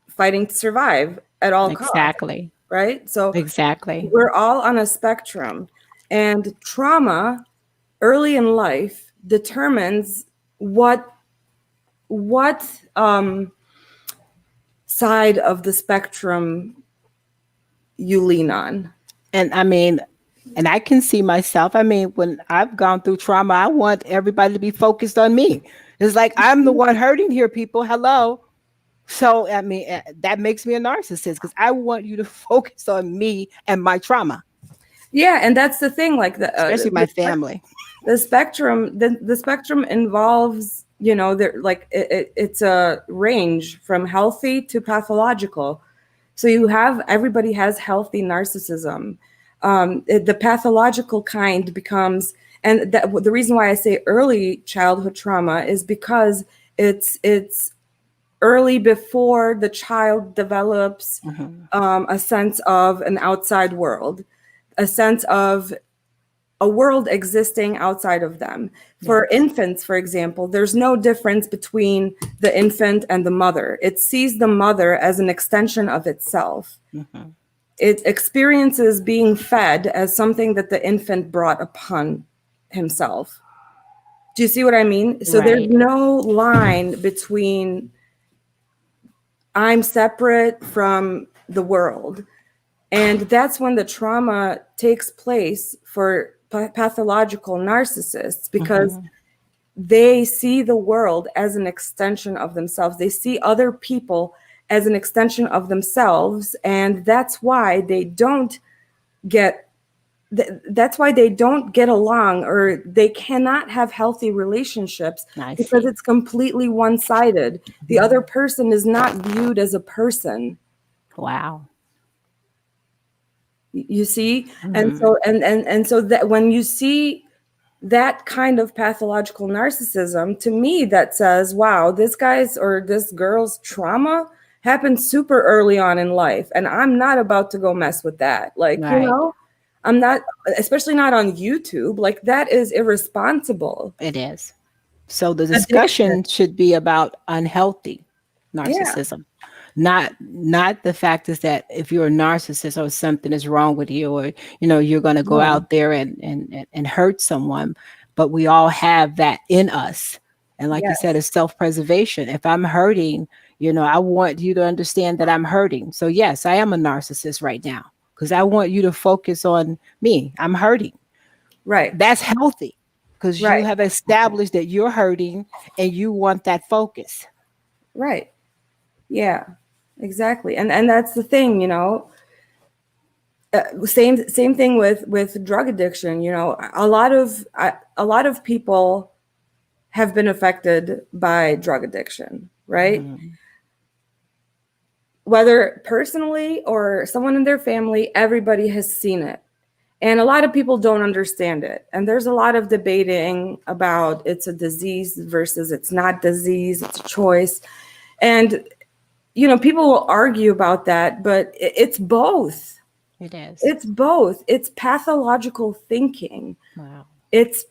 fighting to survive at all costs, Exactly. right? So Exactly. we're all on a spectrum, and trauma early in life determines what side of the spectrum you lean on. And I mean, and I can see myself. I mean, when I've gone through trauma, I want everybody to be focused on me. It's like I'm the one hurting here, people. Hello. So, I mean, that makes me a narcissist because I want you to focus on me and my trauma, Yeah, and that's the thing. Like especially my family. the spectrum involves, there, like it's a range from healthy to pathological. So you have, everybody has healthy narcissism. The pathological kind becomes, and the reason why I say early childhood trauma is because it's early before the child develops a sense of an outside world, a sense of a world existing outside of them. For Yes. infants, for example, there's no difference between the infant and the mother. It sees the mother as an extension of itself. It experiences being fed as something that the infant brought upon himself. Do you see what I mean? So there's Right. no line between I'm separate from the world. And that's when the trauma takes place for pathological narcissists, because they see the world as an extension of themselves. They see other people as an extension of themselves. And that's why they don't get that's why they don't get along, or they cannot have healthy relationships, I because see. it's completely one-sided. The other person is not viewed as a person. Wow. You see? And so and so that when you see that kind of pathological narcissism, to me that says, wow, this guy's or this girl's trauma happened super early on in life, and I'm not about to go mess with that. Like, Right. I'm not, especially not on YouTube. Like, that is irresponsible. It is. So the Addiction. discussion should be about unhealthy Yeah. narcissism. Not the fact is that if you're a narcissist or something is wrong with you, or you're going to go No. out there and hurt someone, but we all have that in us. And like you said, Yes. it's self-preservation. If I'm hurting, I want you to understand that I'm hurting. So yes, I am a narcissist right now because I want you to focus on me. I'm hurting. Right. That's healthy because you Right. have established that you're hurting and you want that focus. Right. Yeah. Exactly. And that's the thing, same thing with drug addiction. A lot of people have been affected by drug addiction, right? Mhm. Whether personally or someone in their family, everybody has seen it. And a lot of people don't understand it. And there's a lot of debating about it's a disease versus it's not disease, it's a choice. And people will argue about that, but it's both. It is. It's both. It's pathological thinking. Wow. It's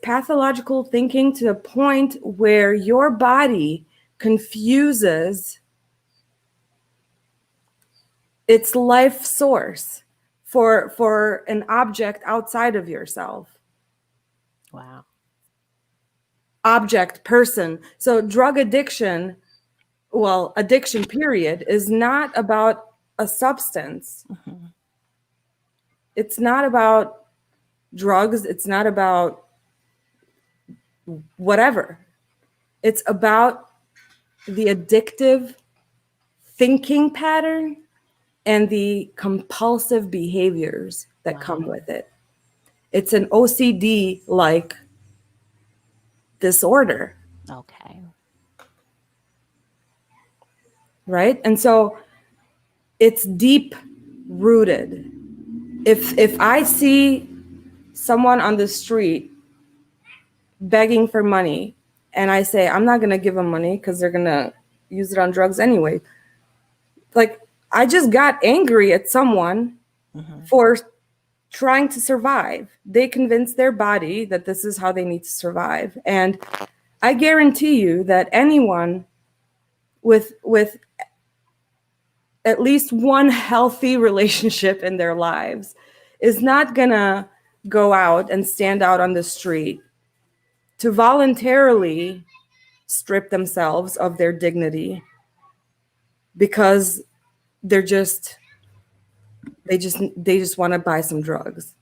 pathological thinking to the point where your body confuses It's life source for an object outside of yourself. Wow. Object, person. So drug addiction, well, addiction period, is not about a substance. Mm-hmm. It's not about drugs. It's not about whatever. It's about the addictive thinking pattern and the compulsive behaviors that come with it. It's an OCD like disorder. Okay. Right? And so it's deep rooted. If I see someone on the street begging for money and I say, I'm not going to give them money because they're going to use it on drugs anyway. Like, I just got angry at someone for trying to survive. They convinced their body that this is how they need to survive. And I guarantee you that anyone with at least one healthy relationship in their lives is not gonna go out and stand out on the street to voluntarily strip themselves of their dignity because they just want to buy some drugs.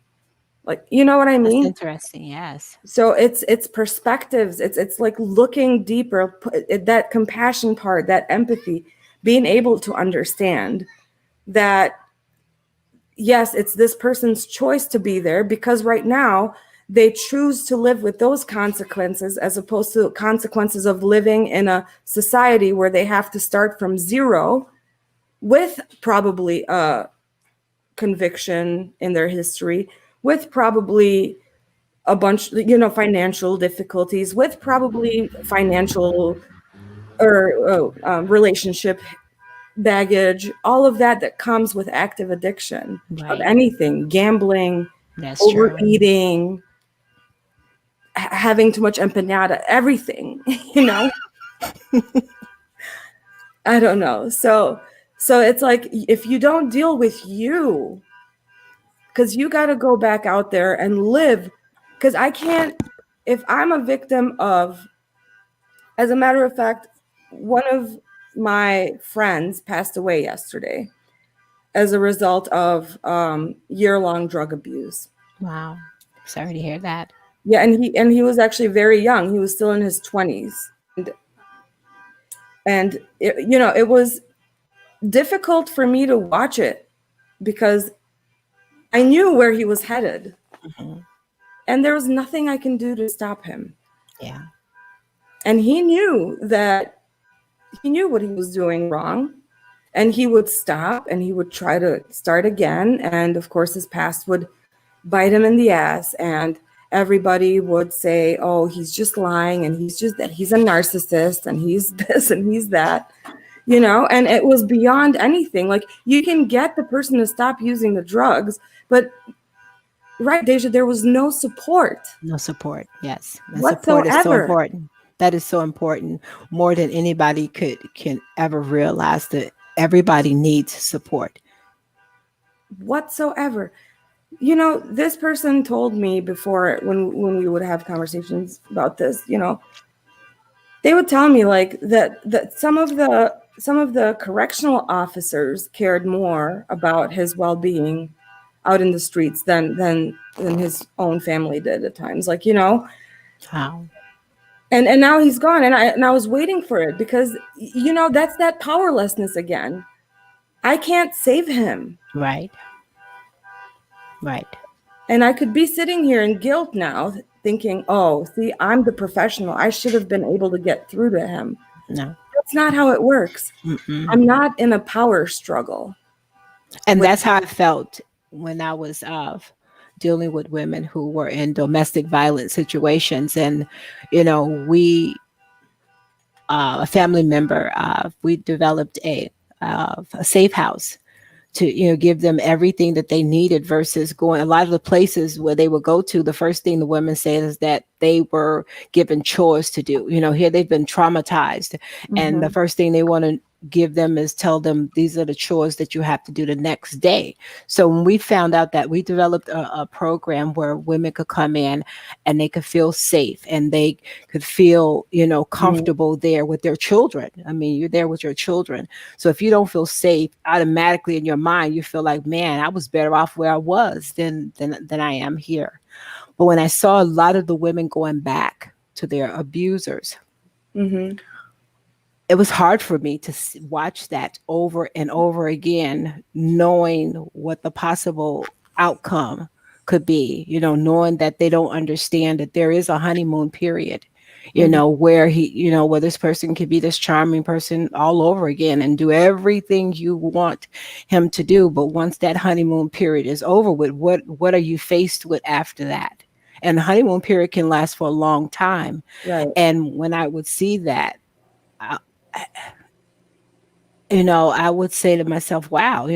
Like, you know what I mean? That's interesting. Yes. So it's perspectives. It's like looking deeper, that compassion part, that empathy, being able to understand that, yes, it's this person's choice to be there because right now they choose to live with those consequences as opposed to consequences of living in a society where they have to start from zero with probably a conviction in their history, with probably a bunch, financial difficulties, with probably financial or relationship baggage, all of that comes with active addiction of anything, gambling, That's overeating, having too much empanada, everything, I don't know. So it's like, if you don't deal with you, because you got to go back out there and live, because I can't, if I'm a victim of, as a matter of fact, one of my friends passed away yesterday as a result of year-long drug abuse. Wow. Sorry to hear that. Yeah, and he was actually very young. He was still in his 20s. And it was difficult for me to watch it because I knew where he was headed. And there was nothing I can do to stop him. Yeah. And he knew what he was doing wrong. And he would stop and he would try to start again. And of course, his past would bite him in the ass. And everybody would say, oh, he's just lying. And he's just that he's a narcissist and he's this and he's that, and it was beyond anything. Like, you can get the person to stop using the drugs, but right, Deja, there was no support. No support. Yes. That support is so important. That is so important, more than anybody can ever realize, that everybody needs support. Whatsoever. This person told me before, when we would have conversations about this, they would tell me like that some of the correctional officers cared more about his well-being out in the streets than his own family did at times. Like, Wow. And now he's gone, and I was waiting for it because that's that powerlessness again. I can't save him. Right. And I could be sitting here in guilt now, thinking, oh, see, I'm the professional. I should have been able to get through to him. No. That's not how it works. Mm-mm. I'm not in a power struggle. And that's how I felt when I was dealing with women who were in domestic violence situations. And, we, a family member, we developed a safe house to, give them everything that they needed, versus going a lot of the places where they would go to. The first thing the women said is that they were given chores to do. Here they've been traumatized. Mm-hmm. And the first thing they want to give them is tell them these are the chores that you have to do the next day. So when we found out that, we developed a program where women could come in and they could feel safe and they could feel, Mhm. comfortable there with their children. I mean, you're there with your children. So if you don't feel safe, automatically in your mind, you feel like, man, I was better off where I was than I am here. But when I saw a lot of the women going back to their abusers, Mhm. it was hard for me to watch that over and over again, knowing what the possible outcome could be, knowing that they don't understand that there is a honeymoon period, Mhm. where where this person could be this charming person all over again and do everything you want him to do. But once that honeymoon period is over with, what are you faced with after that? And the honeymoon period can last for a long time. Right. And when I would see that, I, I would say to myself, wow,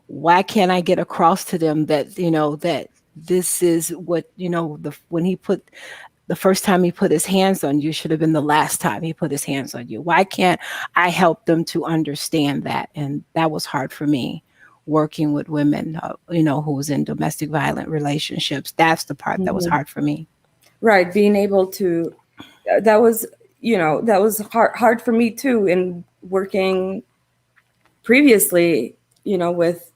why can't I get across to them that, that this is what, when he put the first time he put his hands on you should have been the last time he put his hands on you. Why can't I help them to understand that? And that was hard for me, working with women, who was in domestic violent relationships. That's the part that was Mhm. hard for me. Right. Being able to, that was, that was hard for me too in working previously, with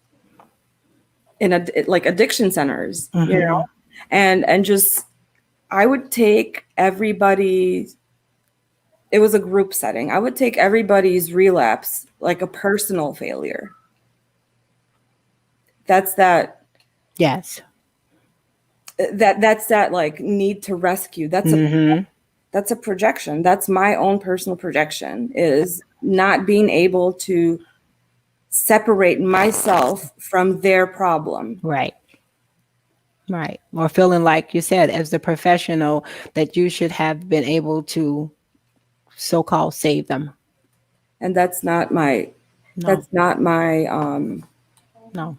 in a like addiction centers, Hmm. and just I would take everybody. It was a group setting. I would take everybody's relapse like a personal failure. That's Yes. that like need to rescue. Hmm. That's a projection. That's my own personal projection, is not being able to separate myself from their problem. Right. Right. Or feeling like you said, as the professional, that you should have been able to so called save them. And that's not my No, that's not my no.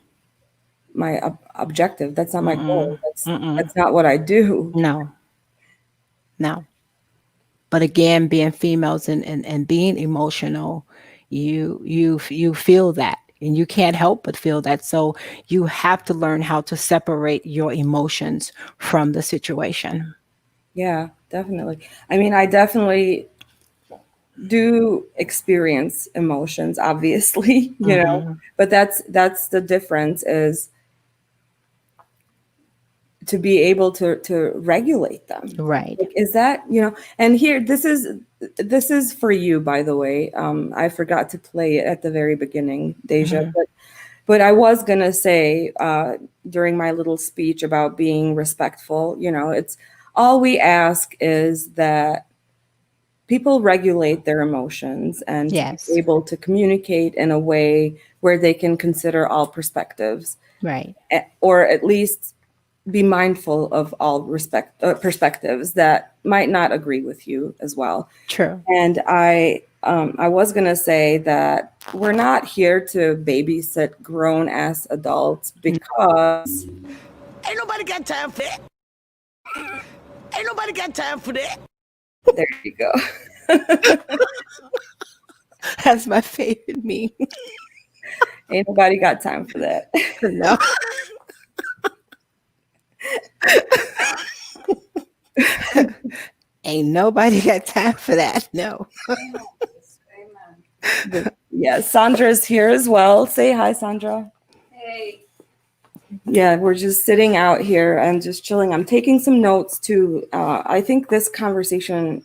objective. That's not my Mm-mm. goal. That's Mm-mm. not what I do. No, no. But again, being females and being emotional, you feel that. And you can't help but feel that. So you have to learn how to separate your emotions from the situation. Yeah, definitely. I mean, I definitely do experience emotions, obviously, Hmm. but that's the difference, is to be able to regulate them. Right. Like, is that, and here, this is for you, by the way. I forgot to play it at the very beginning, Deja, Hmm. but I was gonna say, during my little speech about being respectful, it's all we ask is that people regulate their emotions and to be Yes. able to communicate in a way where they can consider all perspectives, Right. or at least be mindful of all perspectives that might not agree with you as well. True. And I was gonna say that we're not here to babysit grown ass adults, because Ain't nobody got time for that. Ain't nobody got time for that. there you go. That's my favorite meme. Ain't nobody got time for that. No. Ain't nobody got time for that. No. But, yeah, Sandra's here as well. Say hi, Sandra. Yeah, we're just sitting out here and just chilling. I'm taking some notes too. I think this conversation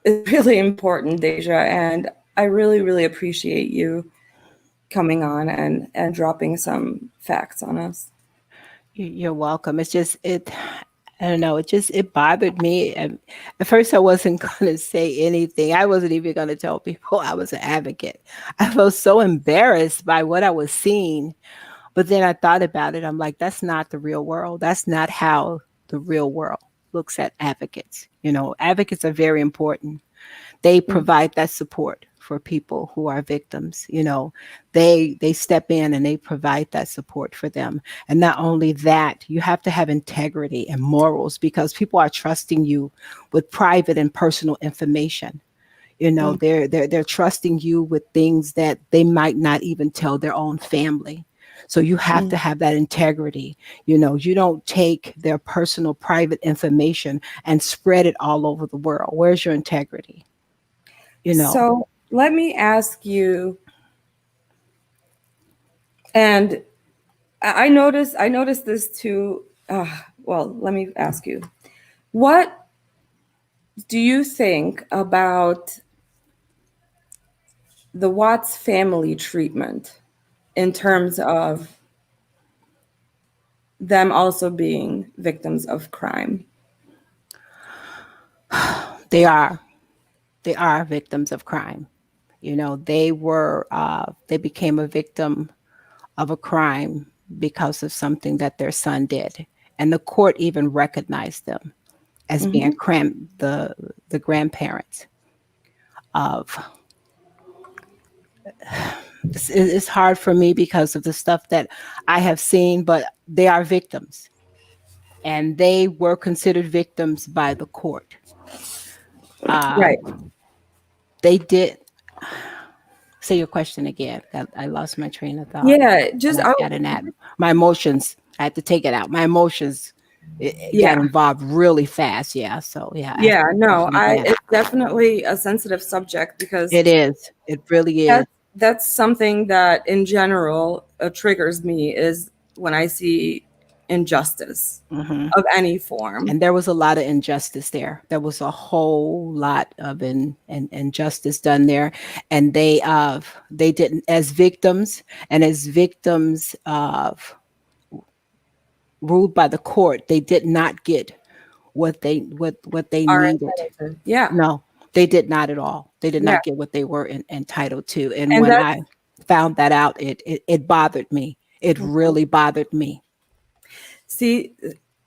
is really important, Deja, and I really, really appreciate you coming on and dropping some facts on us. You're welcome. It's just I don't know. It bothered me. And at first, I wasn't going to say anything. I wasn't even going to tell people I was an advocate. I felt so embarrassed by what I was seeing. But then I thought about it. I'm like, that's not the real world. That's not how the real world looks at advocates. Advocates are very important. They provide that support for people who are victims. They step in and they provide that support for them. And not only that, you have to have integrity and morals, because people are trusting you with private and personal information. You know, Mm. they're trusting you with things that they might not even tell their own family. So you have to Mm. have that integrity. You know, you don't take their personal private information and spread it all over the world. Where's your integrity? You know, So let me ask you, and I noticed this too. Well, let me ask you, what do you think about the Watts family treatment in terms of them also being victims of crime? they are they are victims of crime. You know, they became a victim of a crime because of something that their son did, and the court even recognized them as being Hmm. the grandparents of. It's hard for me because of the stuff that I have seen, but they are victims, and they were considered victims by the court. Uh, Right. they did. Say your question again. I lost my train of thought Yeah. when Just I got in that. My emotions. I had to take it out. My emotions. It got yeah. involved really fast. Yeah. So yeah. Ask Yeah. me the No. question I. again. It's definitely a sensitive subject because It is. It really is. that's something that in general triggers me is when I see injustice Hmm. of any form. And there was a lot of injustice there. There was a whole lot of injustice done there, and they didn't, as victims, and as victims of ruled by the court, they did not get what they Are needed. entitled to. Yeah. No, they did not at all. They did Yeah. not get what they were entitled to. And And when that's I found that out, it bothered me. It really bothered me. see,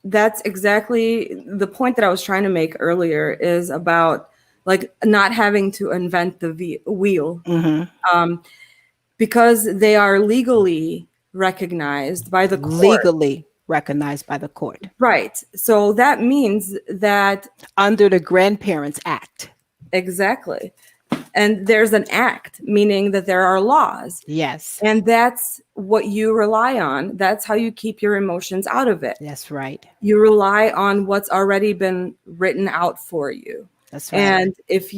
that's exactly the point that I was trying to make earlier is about like not having to invent the wheel Hmm. because they are legally recognized by the court. Legally recognized by the court Right. So that means that under the Grandparents Act. exactly. And there's an act, meaning that there are laws. Yes, And that's what you rely on. That's how you keep your emotions out of it. that's right. You rely on what's already been written out for you. That's right. And if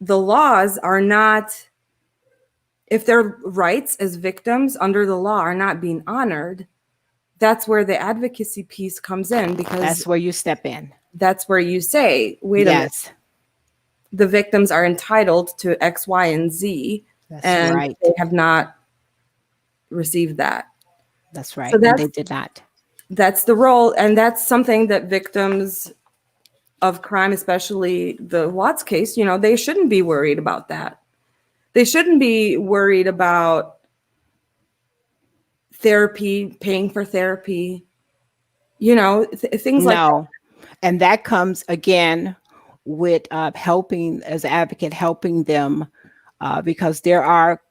the laws are not, if their rights as victims under the law are not being honored, that's where the advocacy piece comes in, because That's where you step in. that's where you say, wait a minute, Yes, the victims are entitled to X, Y, and Z, that's and right. they have not received that. That's So right. And they that's did not. that's the role, and that's something that victims of crime, especially the Watts case, they shouldn't be worried about that. They shouldn't be worried about therapy, paying for therapy, things like that. No. And that comes again with helping as an advocate, helping them because there are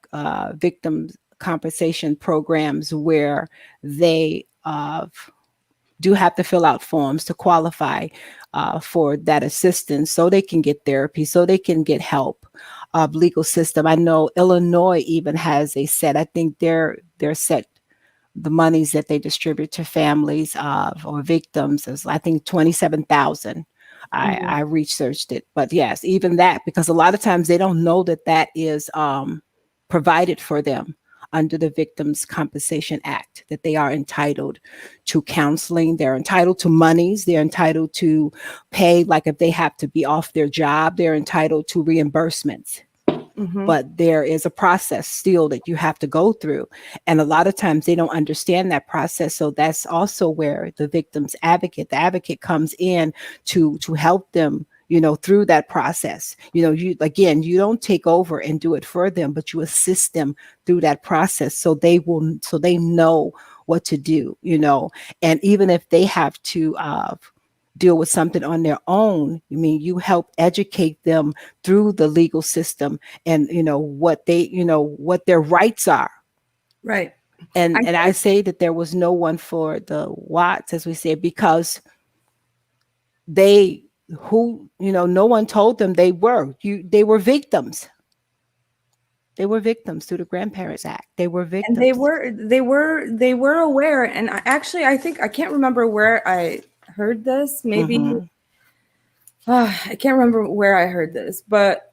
victim compensation programs where they do have to fill out forms to qualify for that assistance so they can get therapy, so they can get help. Legal system. I know Illinois even has a set. I think they're set the monies that they distribute to families of or victims is I think 27,000. Mhm. I researched it, but yes, even that because a lot of times they don't know that that is provided for them under the Victims Compensation Act, that they are entitled to counseling, they're entitled to monies, they're entitled to pay, like if they have to be off their job, they're entitled to reimbursements. Mhm. But there is a process still that you have to go through. And a lot of times they don't understand that process. So that's also where the advocate comes in to help them, through that process. You don't take over and do it for them, but you assist them through that process so they know what to do, and even if they have to deal with something on their own, you help educate them through the legal system and what their rights are. Right. I And I say that there was no one for the Watts, as we say, because they who, no one told them they were victims. They were victims through the Grandparents Act. They were And victims. they were aware. And I think I can't remember where I heard this. Maybe I can't remember where I heard this, but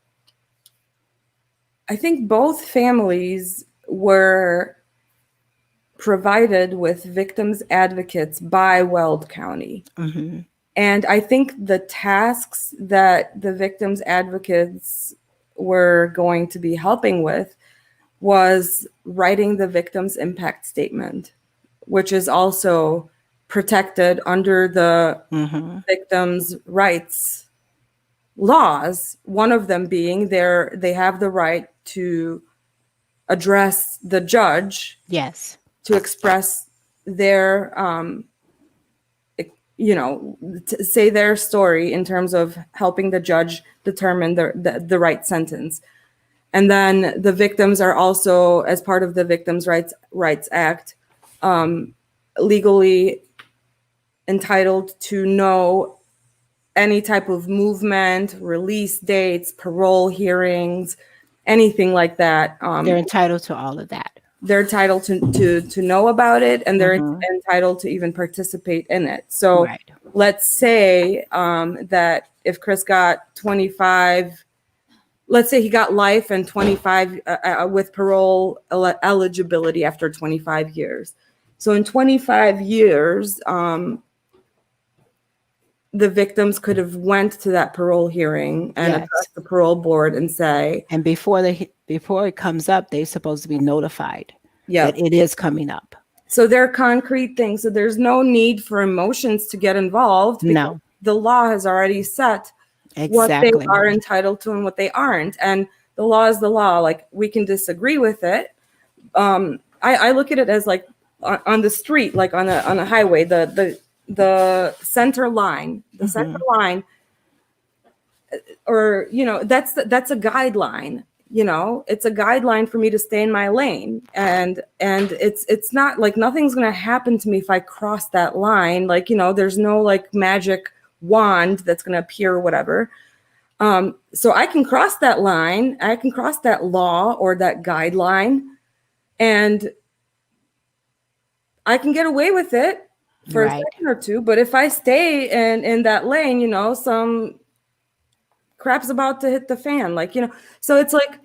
I think both families were provided with victims advocates by Weld County. And I think the tasks that the victims advocates were going to be helping with was writing the victim's impact statement, which is also protected under the victims' rights laws. One of them being they have the right to address the judge. Yes. To express their, to say their story in terms of helping the judge determine the right sentence. And then the victims are also, as part of the Victims' Rights Act, legally entitled to know any type of movement, release dates, parole hearings, anything like that. They're entitled to all of that. They're entitled to know about it, and they're entitled to even participate in it. So let's say that if Chris got 25, let's say he got life and 25 with parole eligibility after 25 years. So in 25 years, the victims could have went to that parole hearing and addressed the parole board and say, and before it comes up, they're supposed to be notified that it is coming up. So they're concrete things. So there's no need for emotions to get involved. No, the law has already set what they are entitled to and what they aren't. And the law is the law. Like, we can disagree with it. I look at it as like on the street, like on a highway, the center line, center line, or, that's a guideline. It's a guideline for me to stay in my lane, and it's not like nothing's going to happen to me if I cross that line. Like, there's no like magic wand that's going to appear or whatever. So I can cross that line, I can cross that law or that guideline, and I can get away with it for a second or two. But if I stay in that lane, some crap's about to hit the fan. Like, so it's like,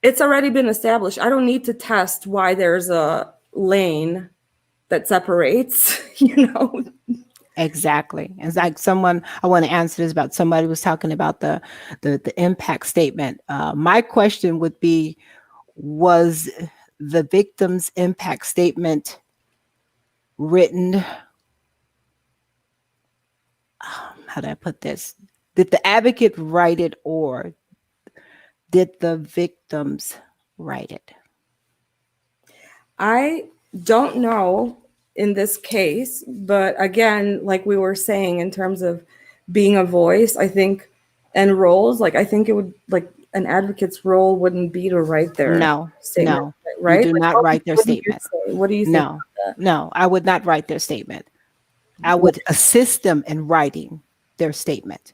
it's already been established. I don't need to test why there's a lane that separates, Exactly. It's like I want to answer this about somebody was talking about the impact statement. My question would be, was the victim's impact statement written? How do I put this? Did the advocate write it, or did the victims write it? I don't know in this case, but again, like we were saying, in terms of being a voice, I think, and roles, like I think it would, like, an advocate's role wouldn't be to write their statement, right? You do not write their statement. What do you think? No, I would not write their statement. I would assist them in writing their statement.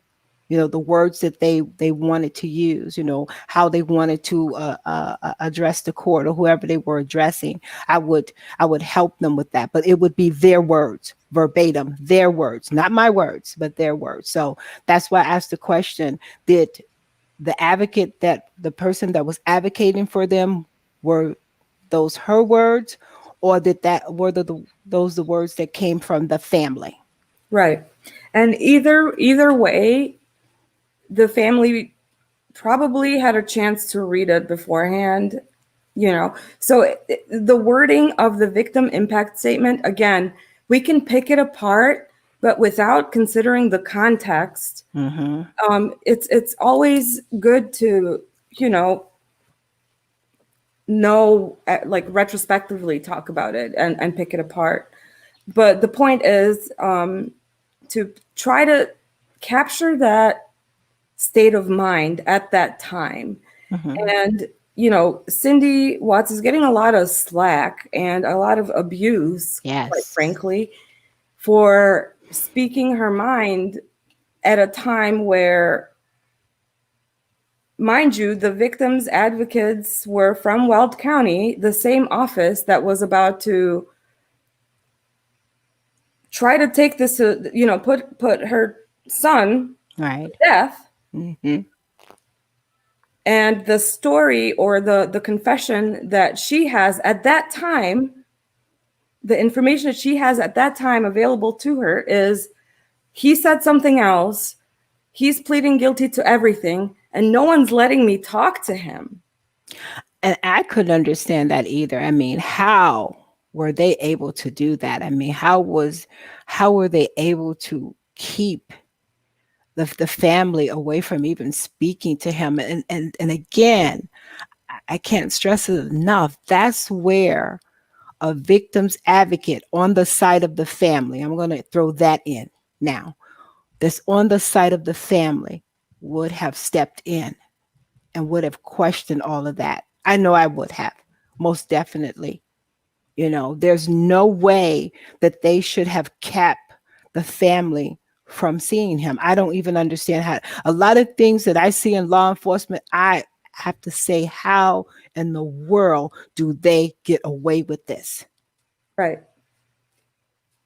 The words that they wanted to use, how they wanted to address the court or whoever they were addressing. I would help them with that, but it would be their words, verbatim, their words, not my words, but their words. So that's why I asked the question: did the advocate, that the person that was advocating for them, were those her words, or were those the words that came from the family? Right. And either way, the family probably had a chance to read it beforehand, So the wording of the victim impact statement, again, we can pick it apart, but without considering the context. It's always good to, know, like, retrospectively talk about it and pick it apart. But the point is to try to capture that state of mind at that time. And, Cindy Watts is getting a lot of slack and a lot of abuse, quite frankly, for speaking her mind at a time where, mind you, the victims' advocates were from Weld County, the same office that was about to try to take this, put her son Right. to death. Hmm. And the story or the confession that she has at that time, the information that she has at that time available to her is, he said something else. He's pleading guilty to everything, and no one's letting me talk to him. And I couldn't understand that either. I mean, how were they able to do that? I mean, how were they able to keep the family away from even speaking to him? And again, I can't stress it enough. That's where a victim's advocate on the side of the family, I'm going to throw that in now, that's on the side of the family would have stepped in and would have questioned all of that. I know I would have, most definitely. There's no way that they should have kept the family from seeing him. I don't even understand how a lot of things that I see in law enforcement, I have to say, how in the world do they get away with this? Right.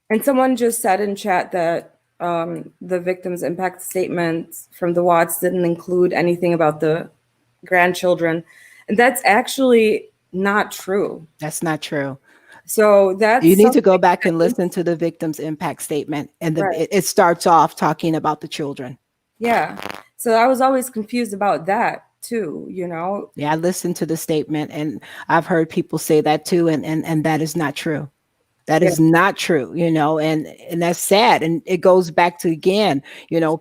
And someone just said in chat that the victim's impact statements from the Watts didn't include anything about the grandchildren. And that's actually not true. That's not true. So that's You need to go something back and that- listen to the victim's impact statement. And Right. it starts off talking about the children. Yeah. So I was always confused about that too, Yeah, I listened to the statement and I've heard people say that too. And that is not true. That is not true, and that's sad. And it goes back to, again,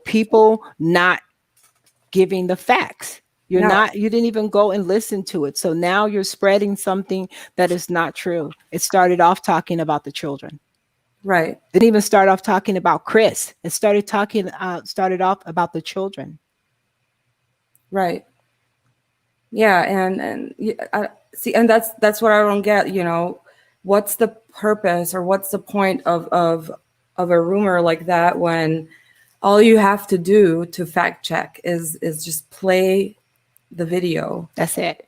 people not giving the facts. You didn't even go and listen to it. So now you're spreading something that is not true. It started off talking about the children. Right. Didn't even start off talking about Chris. It started off about the children. Right. Yeah, and see, and that's what I don't get. What's the purpose or what's the point of a rumor like that when all you have to do to fact check is just play the video That's it.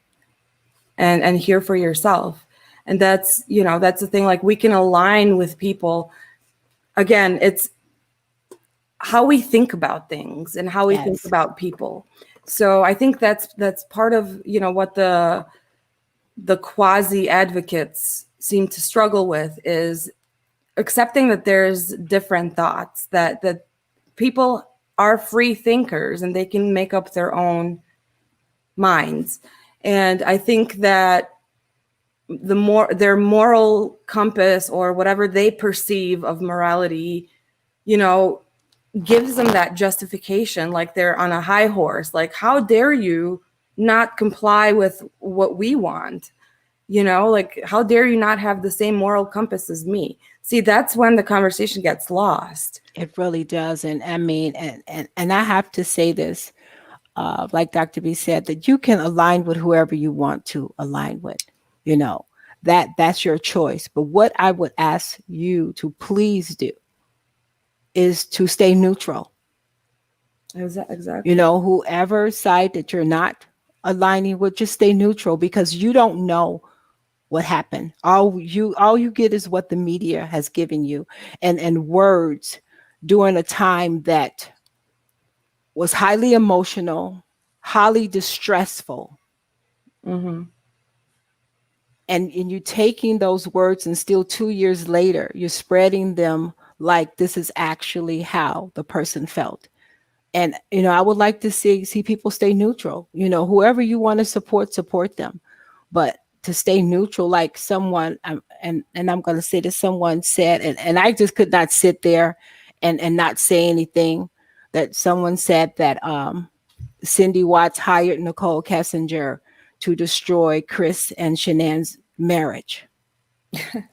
and hear for yourself. And that's the thing. Like, we can align with people. Again, it's how we think about things and how we think Yes. about people. So I think that's part of what the quasi advocates seem to struggle with, is accepting that there's different thoughts, that people are free thinkers and they can make up their own minds. And I think that their moral compass or whatever they perceive of morality, gives them that justification, like they're on a high horse. Like, how dare you not comply with what we want? Like, how dare you not have the same moral compass as me? See, that's when the conversation gets lost. It really does. And I mean, and I have to say this, like Dr. B said, that you can align with whoever you want to align with, that's your choice. But what I would ask you to please do is to stay neutral. Exactly. Whoever side that you're not aligning with, just stay neutral, because you don't know what happened. All you get is what the media has given you, and words during a time that was highly emotional, highly distressful. Mm-hmm. And you taking those words, and still 2 years later, you're spreading them like this is actually how the person felt. And, I would like to see people stay neutral. Whoever you want to support them. But to stay neutral, like someone, and I'm going to say that someone said, and I just could not sit there and not say anything, that someone said that Cindy Watts hired Nicole Kessinger to destroy Chris and Shanann's marriage.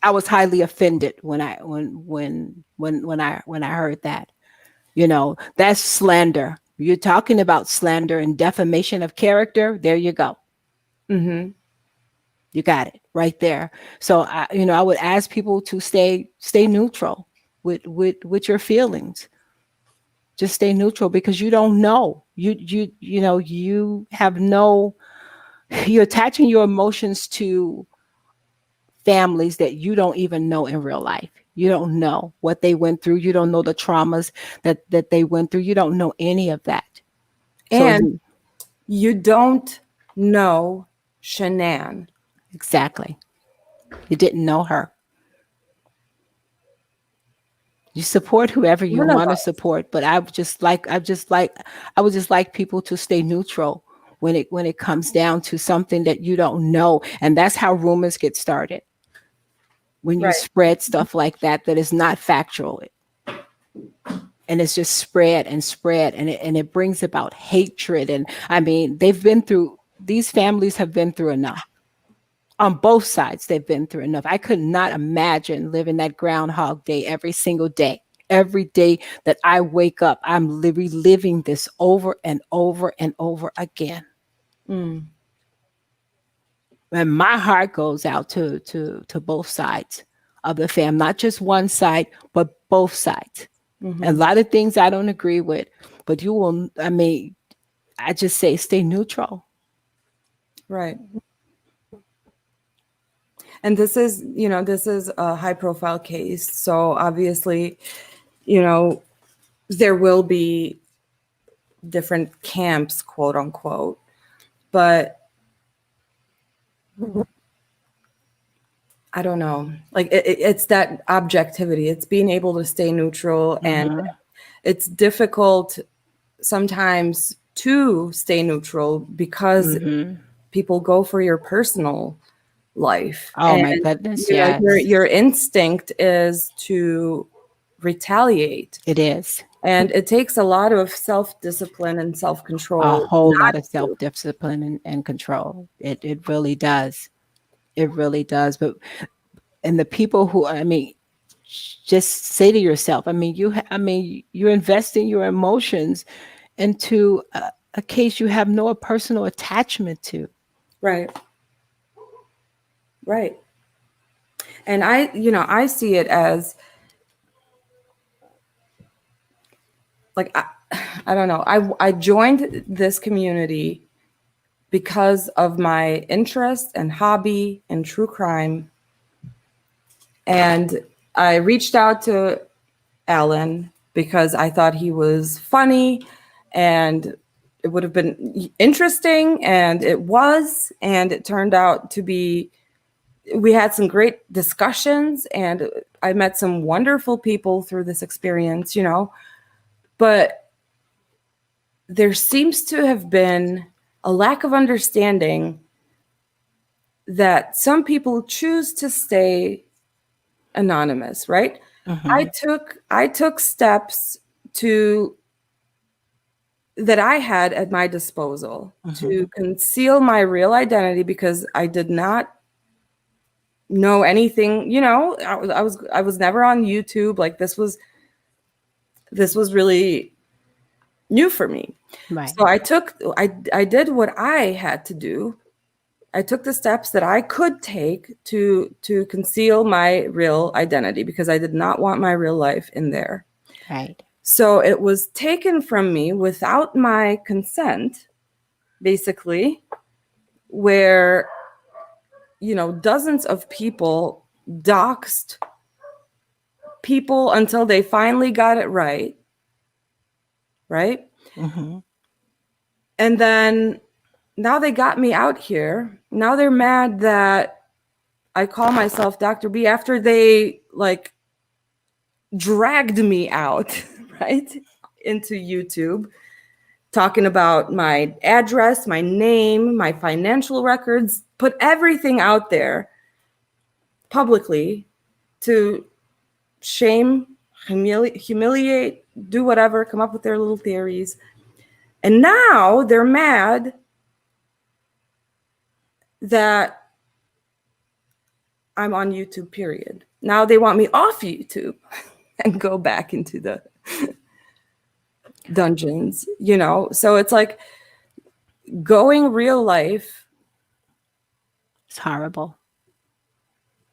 I was highly offended when I heard that. That's slander. You're talking about slander and defamation of character. There you go. Mm-hmm. You got it right there. So I would ask people to stay neutral with your feelings. Just stay neutral, because you don't know. You know, you have no, you're attaching your emotions to families that you don't even know in real life. You don't know what they went through. You don't know the traumas that they went through. You don't know any of that. So And you don't know Shanann. exactly. You didn't know her. You support whoever you None of want to us. support, but I would just like people to stay neutral when it comes down to something that you don't know. And that's how rumors get started. When you Right. spread stuff like that is not factual, and it's just spread and spread, and it brings about hatred. And I mean, these families have been through enough. On both sides, they've been through enough. I could not imagine living that Groundhog Day every single day. Every day that I wake up, I'm reliving this over and over and over again. Mm. And my heart goes out to both sides of the family, not just one side, but both sides. A lot of things I don't agree with, but I just say stay neutral. Right. And this is a high profile case. So obviously, there will be different camps, quote unquote. But I don't know. Like it's that objectivity. It's being able to stay neutral, and it's difficult sometimes to stay neutral because people go for your personal life. Oh my And goodness, your yes. your instinct is to retaliate. It is. And it takes a lot of self-discipline and A self-control whole not lot of to. self-discipline and control. It really does. It really does. And the people who, just say to yourself, you're investing your emotions into a case you have no personal attachment to. Right. Right. And I see it as like I don't know. I joined this community because of my interest and hobby in true crime. And I reached out to Alan because I thought he was funny and it would have been interesting, and it was, and it turned out to be, we had some great discussions, and I met some wonderful people through this experience, but there seems to have been a lack of understanding that some people choose to stay anonymous, right? I took steps to that I had at my disposal to conceal my real identity because I did not know anything. I was never on YouTube. Like this was really new for me. Right. So I did what I had to do. I took the steps that I could take to conceal my real identity because I did not want my real life in there. Right. So it was taken from me without my consent, basically, where, dozens of people doxed people until they finally got it right. Right. And then now they got me out here. Now they're mad that I call myself Dr. B after they dragged me out, right, into YouTube, talking about my address, my name, my financial records, put everything out there publicly to shame, humiliate, do whatever, come up with their little theories. And now they're mad that I'm on YouTube, period. Now they want me off YouTube and go back into the dungeons, So it's like going real life. It's horrible.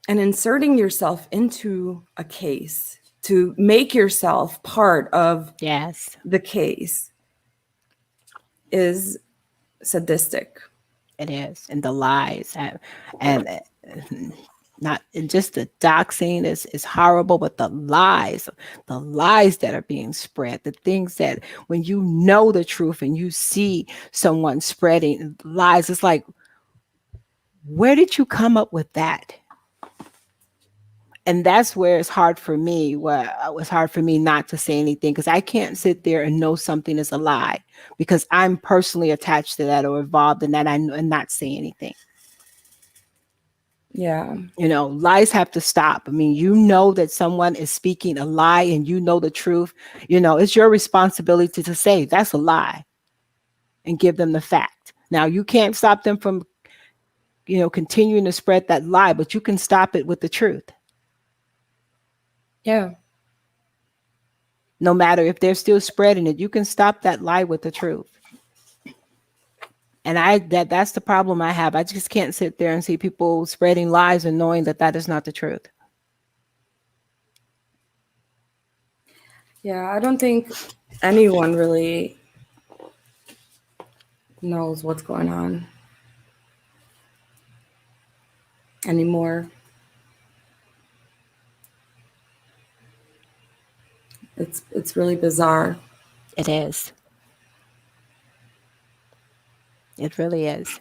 And inserting yourself into a case to make yourself part of Yes, the case is sadistic. it is. And the lies and not and just the doxing is horrible, but the lies that are being spread, the things that when you know the truth and you see someone spreading lies, it's like, where did you come up with that? And that's where it's hard for me, where it was hard for me not to say anything, because I can't sit there and know something is a lie because I'm personally attached to that or involved in that, and not say anything. Yeah. Lies have to stop. I mean, you know that someone is speaking a lie and you know the truth. It's your responsibility to say that's a lie and give them the fact. Now, you can't stop them from, continuing to spread that lie, but you can stop it with the truth. Yeah. No matter if they're still spreading it, you can stop that lie with the truth. And that's the problem I have. I just can't sit there and see people spreading lies and knowing that that is not the truth. Yeah, I don't think anyone really knows what's going on anymore. It's really bizarre. It is. It really is.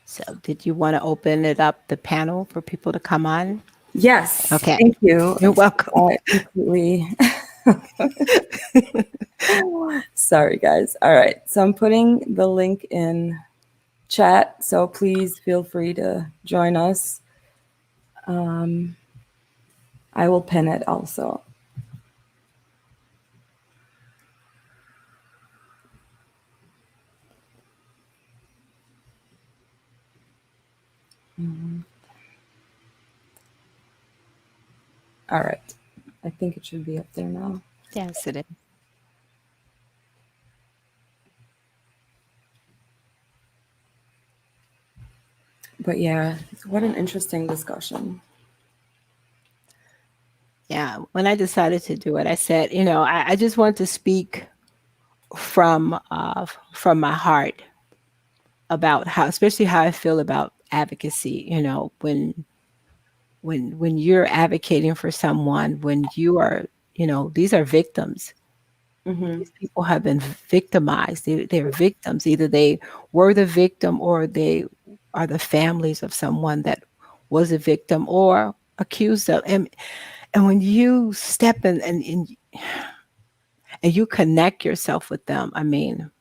So, did you want to open it up the panel for people to come on? Yes. Okay. Thank you. You're welcome. Completely. Sorry, guys. All right. So I'm putting the link in chat. So please feel free to join us. I will pin it also. All right. I think it should be up there now. Yes, it is. But yeah, what an interesting discussion. Yeah. When I decided to do it, I said, I just want to speak from my heart about especially how I feel about advocacy. When you're advocating for someone, when you are, these are victims. Mm-hmm. These people have been victimized. They're victims. Either they were the victim or they are the families of someone that was a victim or accused of. And when you step in and you connect yourself with them, I mean,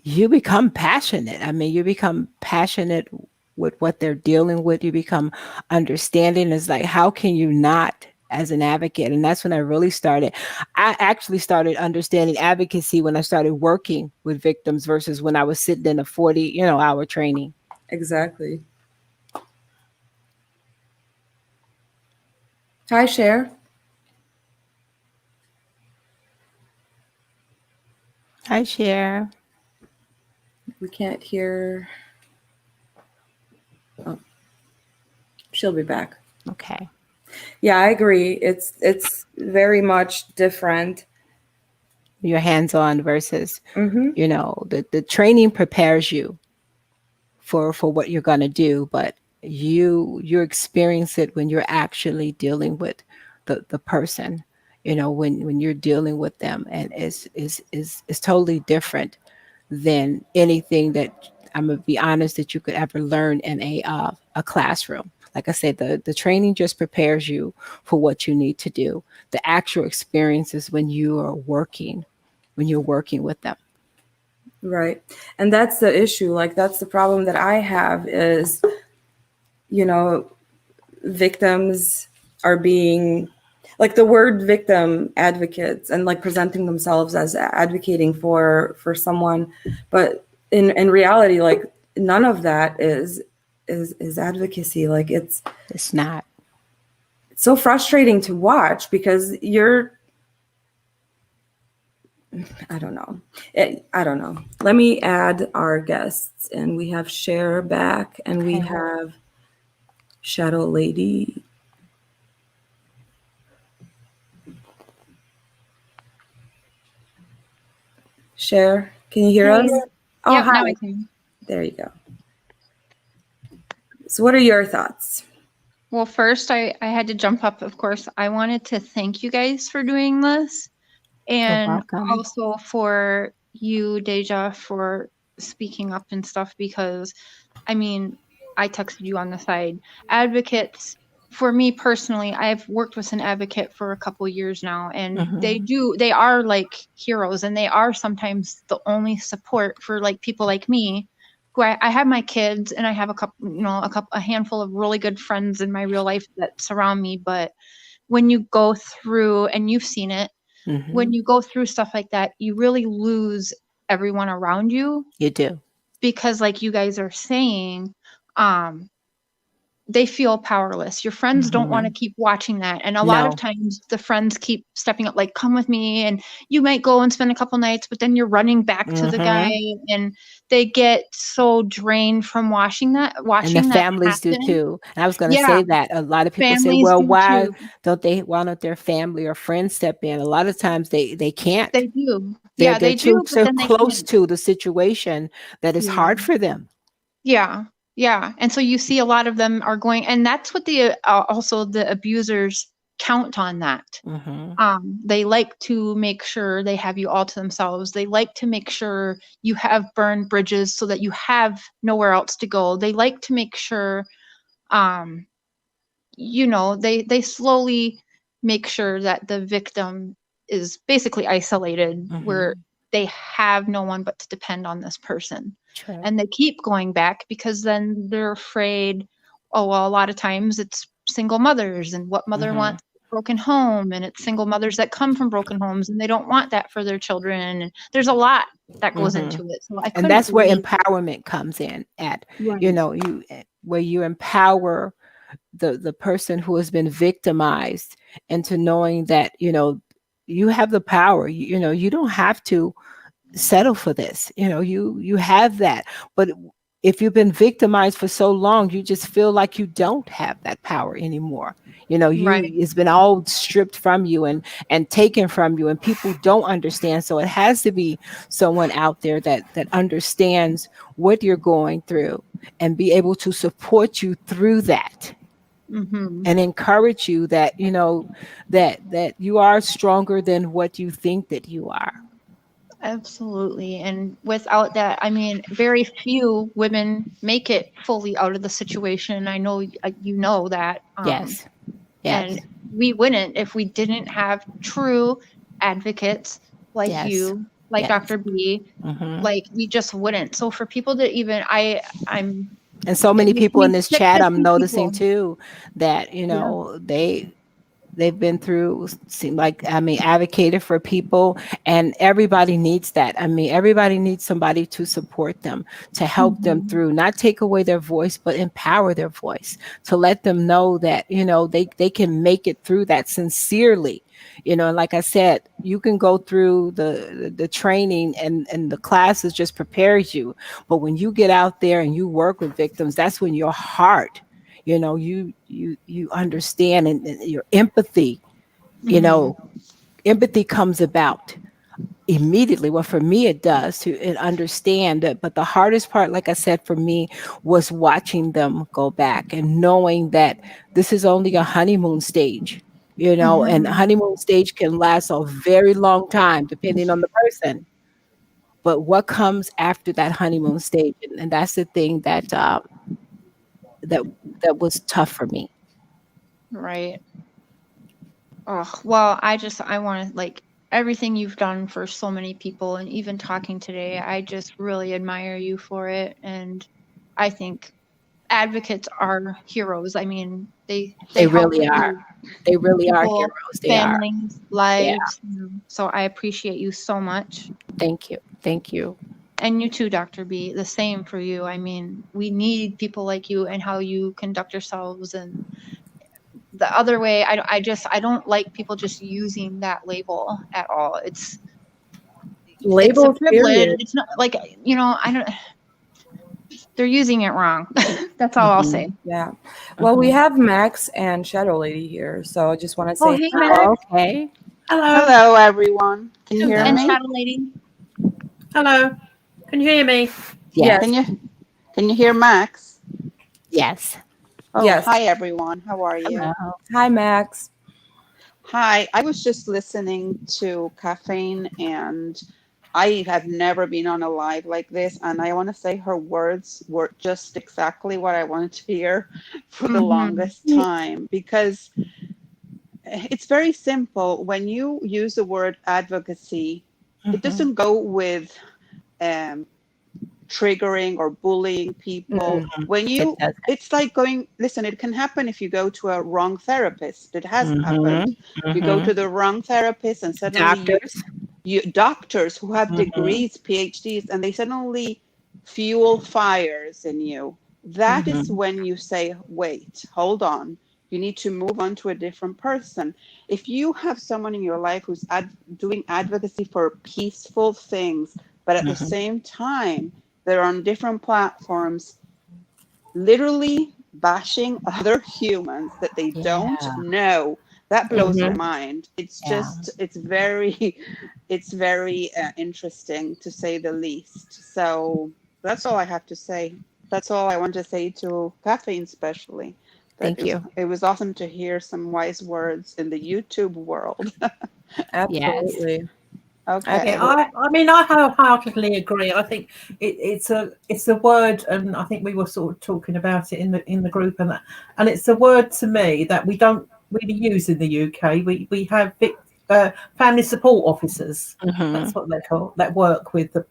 you become passionate. I mean, you become passionate with what they're dealing with. You become understanding. It's like, how can you not as an advocate? And that's when I really started. I actually started understanding advocacy when I started working with victims versus when I was sitting in a 40-hour training. Exactly. Hi, Cher. Hi, Cher. We can't hear. Oh, she'll be back. Okay. Yeah, I agree. It's very much different. You're hands-on versus, Mm-hmm. the training prepares you for what you're going to do, but you experience it when you're actually dealing with the person, when you're dealing with them, and is totally different than anything that, I'm gonna be honest, that you could ever learn in a classroom. Like I said, the training just prepares you for what you need to do. The actual experience is when you're working with them. Right. And that's the issue. Like, that's the problem that I have is, victims are being, like, the word victim advocates and like presenting themselves as advocating for someone. But in reality, like, none of that is advocacy. Like, it's Not. so frustrating to watch because I don't know. I don't know. Let me add our guests, and we have Cher back, and we Okay. have Shadow Lady. Cher, can you hear Hey. us? Oh, Yep, hi. now I can. There you go. So what are your thoughts? Well, first, I had to jump up, of course. I wanted to thank you guys for doing this, You're and welcome. also for you, Deja, for speaking up and stuff, because, I mean, I texted you on the side. Advocates, for me personally, I've worked with an advocate for a couple years now, and they are like heroes, and they are sometimes the only support for like people like me, who I have my kids, and I have a couple, a handful of really good friends in my real life that surround me. But when you go through, and you've seen it, when you go through stuff like that, you really lose everyone around you, You do. because like you guys are saying, they feel powerless. Your friends don't want to keep watching that. And a lot of No. times the friends keep stepping up, like, come with me. And you might go and spend a couple nights, but then you're running back to the guy, and they get so drained from watching And the that families do happen. too. And I was going to Yeah, say that a lot of people say, families well, do too. why don't their family or friends step in? A lot of times they can't. They do. They're Yeah, they too do, but so then they close can't. to the situation that it's Yeah. hard for them. Yeah. Yeah. And so you see a lot of them are going, and that's what the also the abusers count on that. They like to make sure they have you all to themselves. They like to make sure you have burned bridges so that you have nowhere else to go. They like to make sure, they slowly make sure that the victim is basically isolated, where they have no one but to depend on this person. True. And they keep going back because then they're afraid, oh, well, a lot of times it's single mothers, and what mother wants a broken home, and it's single mothers that come from broken homes, and they don't want that for their children. And there's a lot that goes into it. So I And that's where believe empowerment comes in at, Right. where you empower the person who has been victimized into knowing that, you have the power. You don't have to settle for this. You have that. But if you've been victimized for so long, you just feel like you don't have that power anymore. Right. It's been all stripped from you and taken from you, and people don't understand. So it has to be someone out there that understands what you're going through and be able to support you through that and encourage you that, that you are stronger than what you think that you are. Absolutely. And without that, I mean, very few women make it fully out of the situation. I know you know that. Yes. And we wouldn't if we didn't have true advocates like Yes. you, like Yes. Dr. B. Like, we just wouldn't. So for people to even, I'm. And so many it makes people me in this sick chat, to I'm see noticing people. too, that, they've been through, seem like, advocated for people, and everybody needs that. Everybody needs somebody to support them, to help them through, not take away their voice, but empower their voice, to let them know that, they can make it through that sincerely. And like I said, you can go through the training and the classes just prepares you. But when you get out there and you work with victims, that's when your heart, you understand, and your empathy, empathy comes about immediately. Well, for me, it does, to understand that. But the hardest part, like I said, for me, was watching them go back and knowing that this is only a honeymoon stage, and the honeymoon stage can last a very long time, depending on the person. But what comes after that honeymoon stage? And that's the thing that that was tough for me. Right. Oh, well, I want to, like, everything you've done for so many people, and even talking today, I just really admire you for it. And I think advocates are heroes. I mean, they They help really are. save They really are people, heroes. They are. families, Yeah. lives. So I appreciate you so much. Thank you. Thank you. And you too, Dr. B. The same for you. I mean, we need people like you and how you conduct yourselves. And the other way, I don't like people just using that label at all. It's a Labels, privilege. period. It's not like, I don't, they're using it wrong. That's all I'll say. Yeah. Well, we have Max and Shadow Lady here, so I just want to Oh, say hey, hi. Max. Okay. Hello. Hello, everyone. Can you hear And me? Shadow Lady. Hello. Can you hear me? Yes. Can you hear Max? Yes. Oh, Yes. hi everyone. How are you? Hello. Hi, Max. Hi. I was just listening to Caffeine, and I have never been on a live like this, and I want to say her words were just exactly what I wanted to hear for the longest time, because it's very simple. When you use the word advocacy, it doesn't go with triggering or bullying people. It does. It's like listen, it can happen if you go to a wrong therapist. It has happened. You go to the wrong therapist and suddenly Doctors. you doctors who have degrees, PhDs, and they suddenly fuel fires in you. That is when you say, wait, hold on. You need to move on to a different person. If you have someone in your life who's doing advocacy for peaceful things, but at the same time, they're on different platforms, literally bashing other humans that they don't know. That blows my mind. It's just, it's very interesting, to say the least. So that's all I have to say. That's all I want to say to Caffeine, especially. Thank you. It was awesome to hear some wise words in the YouTube world. Absolutely. Okay. Yeah, I mean, I wholeheartedly agree. I think it's a word, and I think we were sort of talking about it in the group, and it's a word to me that we don't really use in the UK. We have family support officers. That's what they call, that work with the.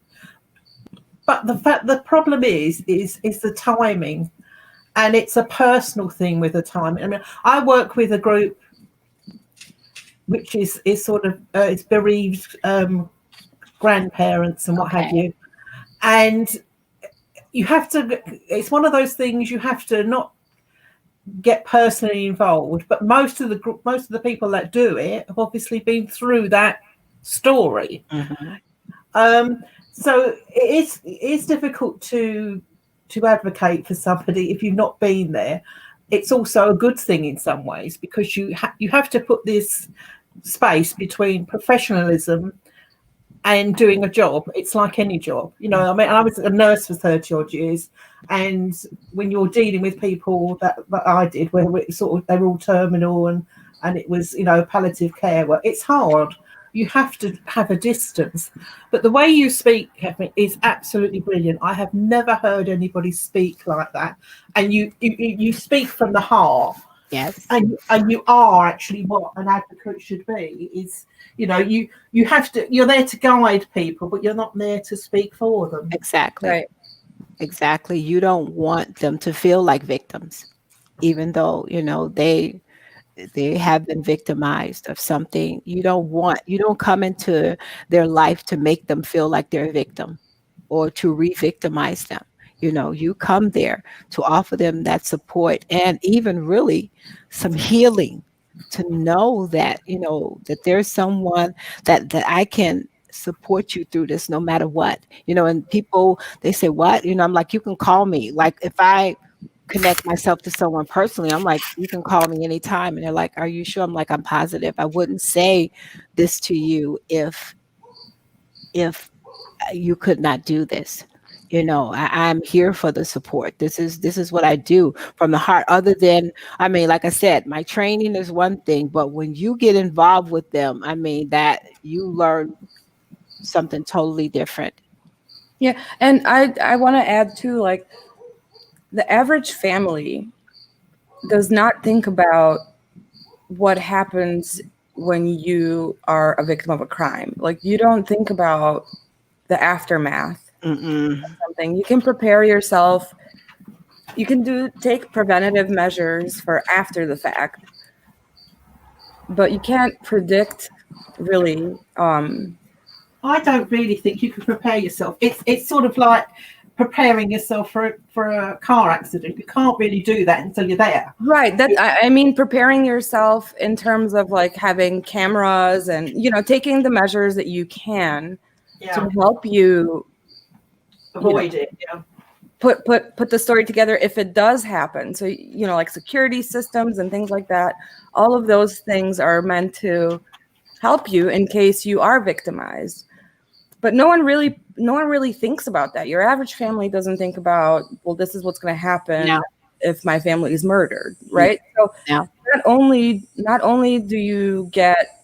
But the problem is the timing, and it's a personal thing with the time. I mean, I work with a group which is sort of it's bereaved grandparents and what have you, and you have to. It's one of those things you have to not get personally involved, but most of the people that do it have obviously been through that story. So it is difficult to advocate for somebody if you've not been there. It's also a good thing in some ways, because you have to put this space between professionalism and doing a job. It's like any job, I mean, I was a nurse for 30 odd years, and when you're dealing with people that I did, where they were all terminal and it was palliative care work, it's hard. You have to have a distance, but the way you speak, Kevin, is absolutely brilliant. I have never heard anybody speak like that, and you speak from the heart. Yes. And you are actually what an advocate should be. Is you have to. You're there to guide people, but you're not there to speak for them. Exactly. Right. Exactly. You don't want them to feel like victims, even though they have been victimized of something. You don't come into their life to make them feel like they're a victim or to re-victimize them. You come there to offer them that support and even really some healing, to know that that there's someone that I can support you through this no matter what. And people, they say, what? I'm like, you can call me. Like, if I connect myself to someone personally, I'm like, you can call me anytime. And they're like, are you sure? I'm like, I'm positive. I wouldn't say this to you if you could not do this. I'm here for the support. This is what I do from the heart. Other than, I mean, like I said, my training is one thing, but when you get involved with them, I mean, that you learn something totally different. Yeah, and I want to add too, like, the average family does not think about what happens when you are a victim of a crime. Like, you don't think about the aftermath of something. You can prepare yourself. You can take preventative measures for after the fact, but you can't predict really. I don't really think you can prepare yourself. It's sort of like preparing yourself for a car accident. You can't really do that until you're there. Right. I mean, preparing yourself in terms of like having cameras and, taking the measures that you can to help you Avoid it. Yeah. put the story together if it does happen. So, you know, like security systems and things like that, all of those things are meant to help you in case you are victimized. But no one really thinks about that. Your average family doesn't think about, well, this is what's going to happen if my family is murdered, right? So not only do you get,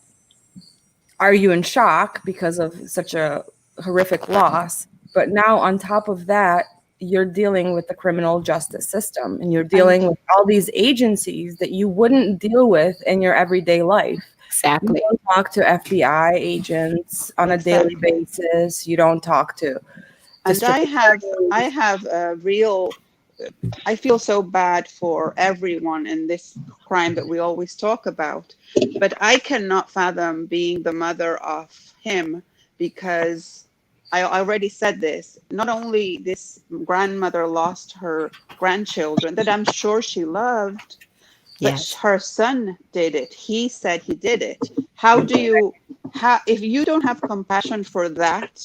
are you in shock because of such a horrific loss, but now on top of that, you're dealing with the criminal justice system, and you're dealing with all these agencies that you wouldn't deal with in your everyday life. Exactly. You don't talk to FBI agents on a daily basis. You don't talk to. And I have a real, I feel so bad for everyone in this crime that we always talk about, but I cannot fathom being the mother of him, because I already said this. Not only this grandmother lost her grandchildren that I'm sure she loved, but her son did it. He said he did it. If you don't have compassion for that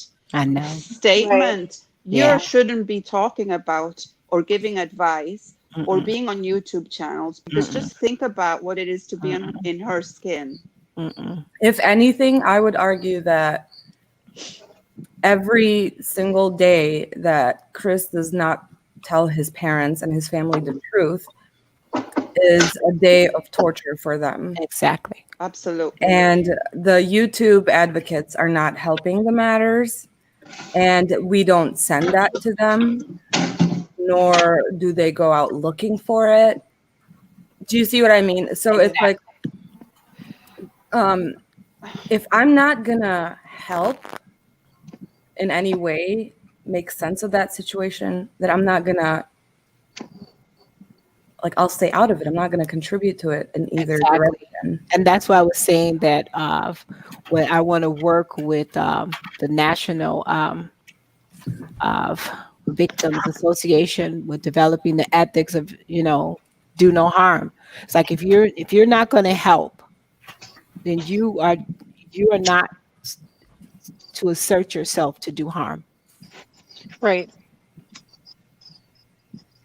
statement, you shouldn't be talking about or giving advice or being on YouTube channels, because just think about what it is to be in her skin. If anything, I would argue that every single day that Chris does not tell his parents and his family the truth is a day of torture for them. Exactly. Absolutely. And the YouTube advocates are not helping the matters, and we don't send that to them, nor do they go out looking for it. Do you see what I mean? So it's like, if I'm not gonna help in any way make sense of that situation, that I'm not gonna, like, I'll stay out of it. I'm not going to contribute to it in either direction. And that's why I was saying that when I want to work with the National Victims Association with developing the ethics of, you know, do no harm. It's like, if you're not going to help, then you are not to assert yourself to do harm. Right.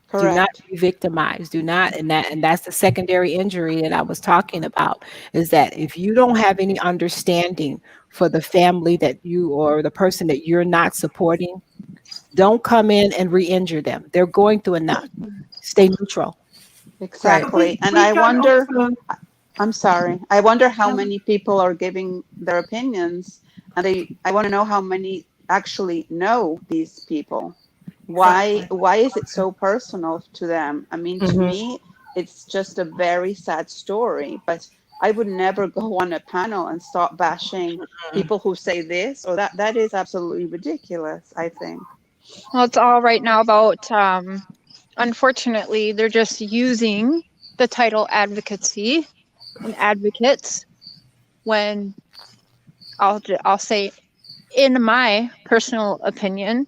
Correct. Do not be victimized. Do not, and that's the secondary injury that I was talking about, is that if you don't have any understanding for the family that you, or the person that you're not supporting, don't come in and re-injure them. They're going through enough. Stay neutral. Exactly. Right. And I wonder, I'm sorry, I wonder how many people are giving their opinions, and I want to know how many actually know these people. Why is it so personal to them? I mean, to me, it's just a very sad story, but I would never go on a panel and start bashing people who say this or that. That is absolutely ridiculous, I think. Well, it's all right now about, unfortunately, they're just using the title advocacy and advocates, when I'll say, in my personal opinion,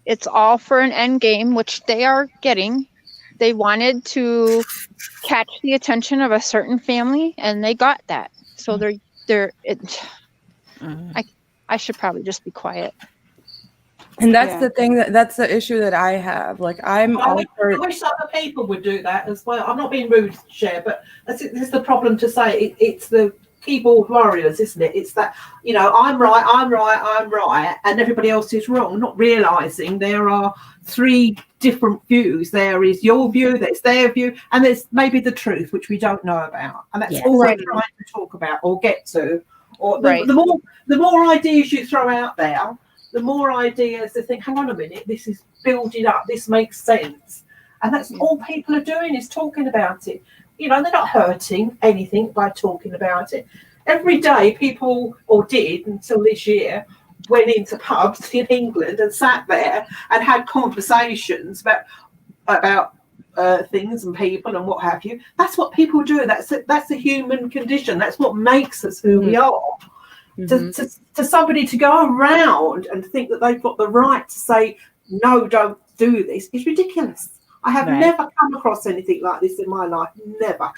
it's all for an end game, which they are getting. They wanted to catch the attention of a certain family, and they got that. So I should probably just be quiet. And that's the thing, that's the issue that I have. Like, I wish other people would do that as well. I'm not being rude, Cher, but this is the problem to say. It's the keyboard warriors, isn't it? It's that, you know, I'm right, and everybody else is wrong, not realizing there are three different views. There is your view, there's their view, and there's maybe the truth, which we don't know about, and that's all we're trying to talk about or get to. Or the more ideas you throw out there, the more ideas they think, hang on a minute, this is building up, this makes sense, and that's all people are doing, is talking about it. You know, they're not hurting anything by talking about it. Every day people, or did until this year, went into pubs in England and sat there and had conversations about things and people and what have you. That's what people do. That's the human condition. That's what makes us who we are. To somebody to go around and think that they've got the right to say, no, don't do this, is ridiculous. I have never come across anything like this in my life. Never.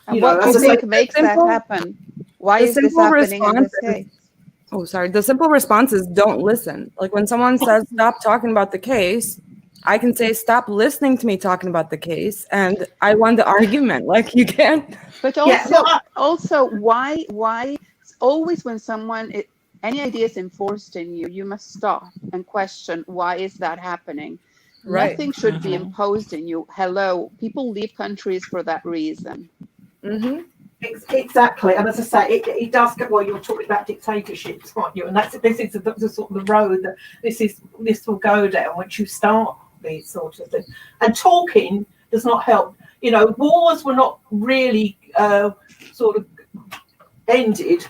And what do you think makes that happen? Why is this happening in this case? Oh, sorry. The simple response is don't listen. Like, when someone says, stop talking about the case, I can say, stop listening to me talking about the case, and I won the argument. Like, you can't. But also, why always when any idea is enforced in you, you must stop and question, why is that happening? Right. Nothing should be imposed in you. Hello, people leave countries for that reason. Exactly, and as I say, it does get. Well, you're talking about dictatorships, aren't you? And this is the sort of the road that this will go down once you start these sort of things. And talking does not help. You know, wars were not really sort of ended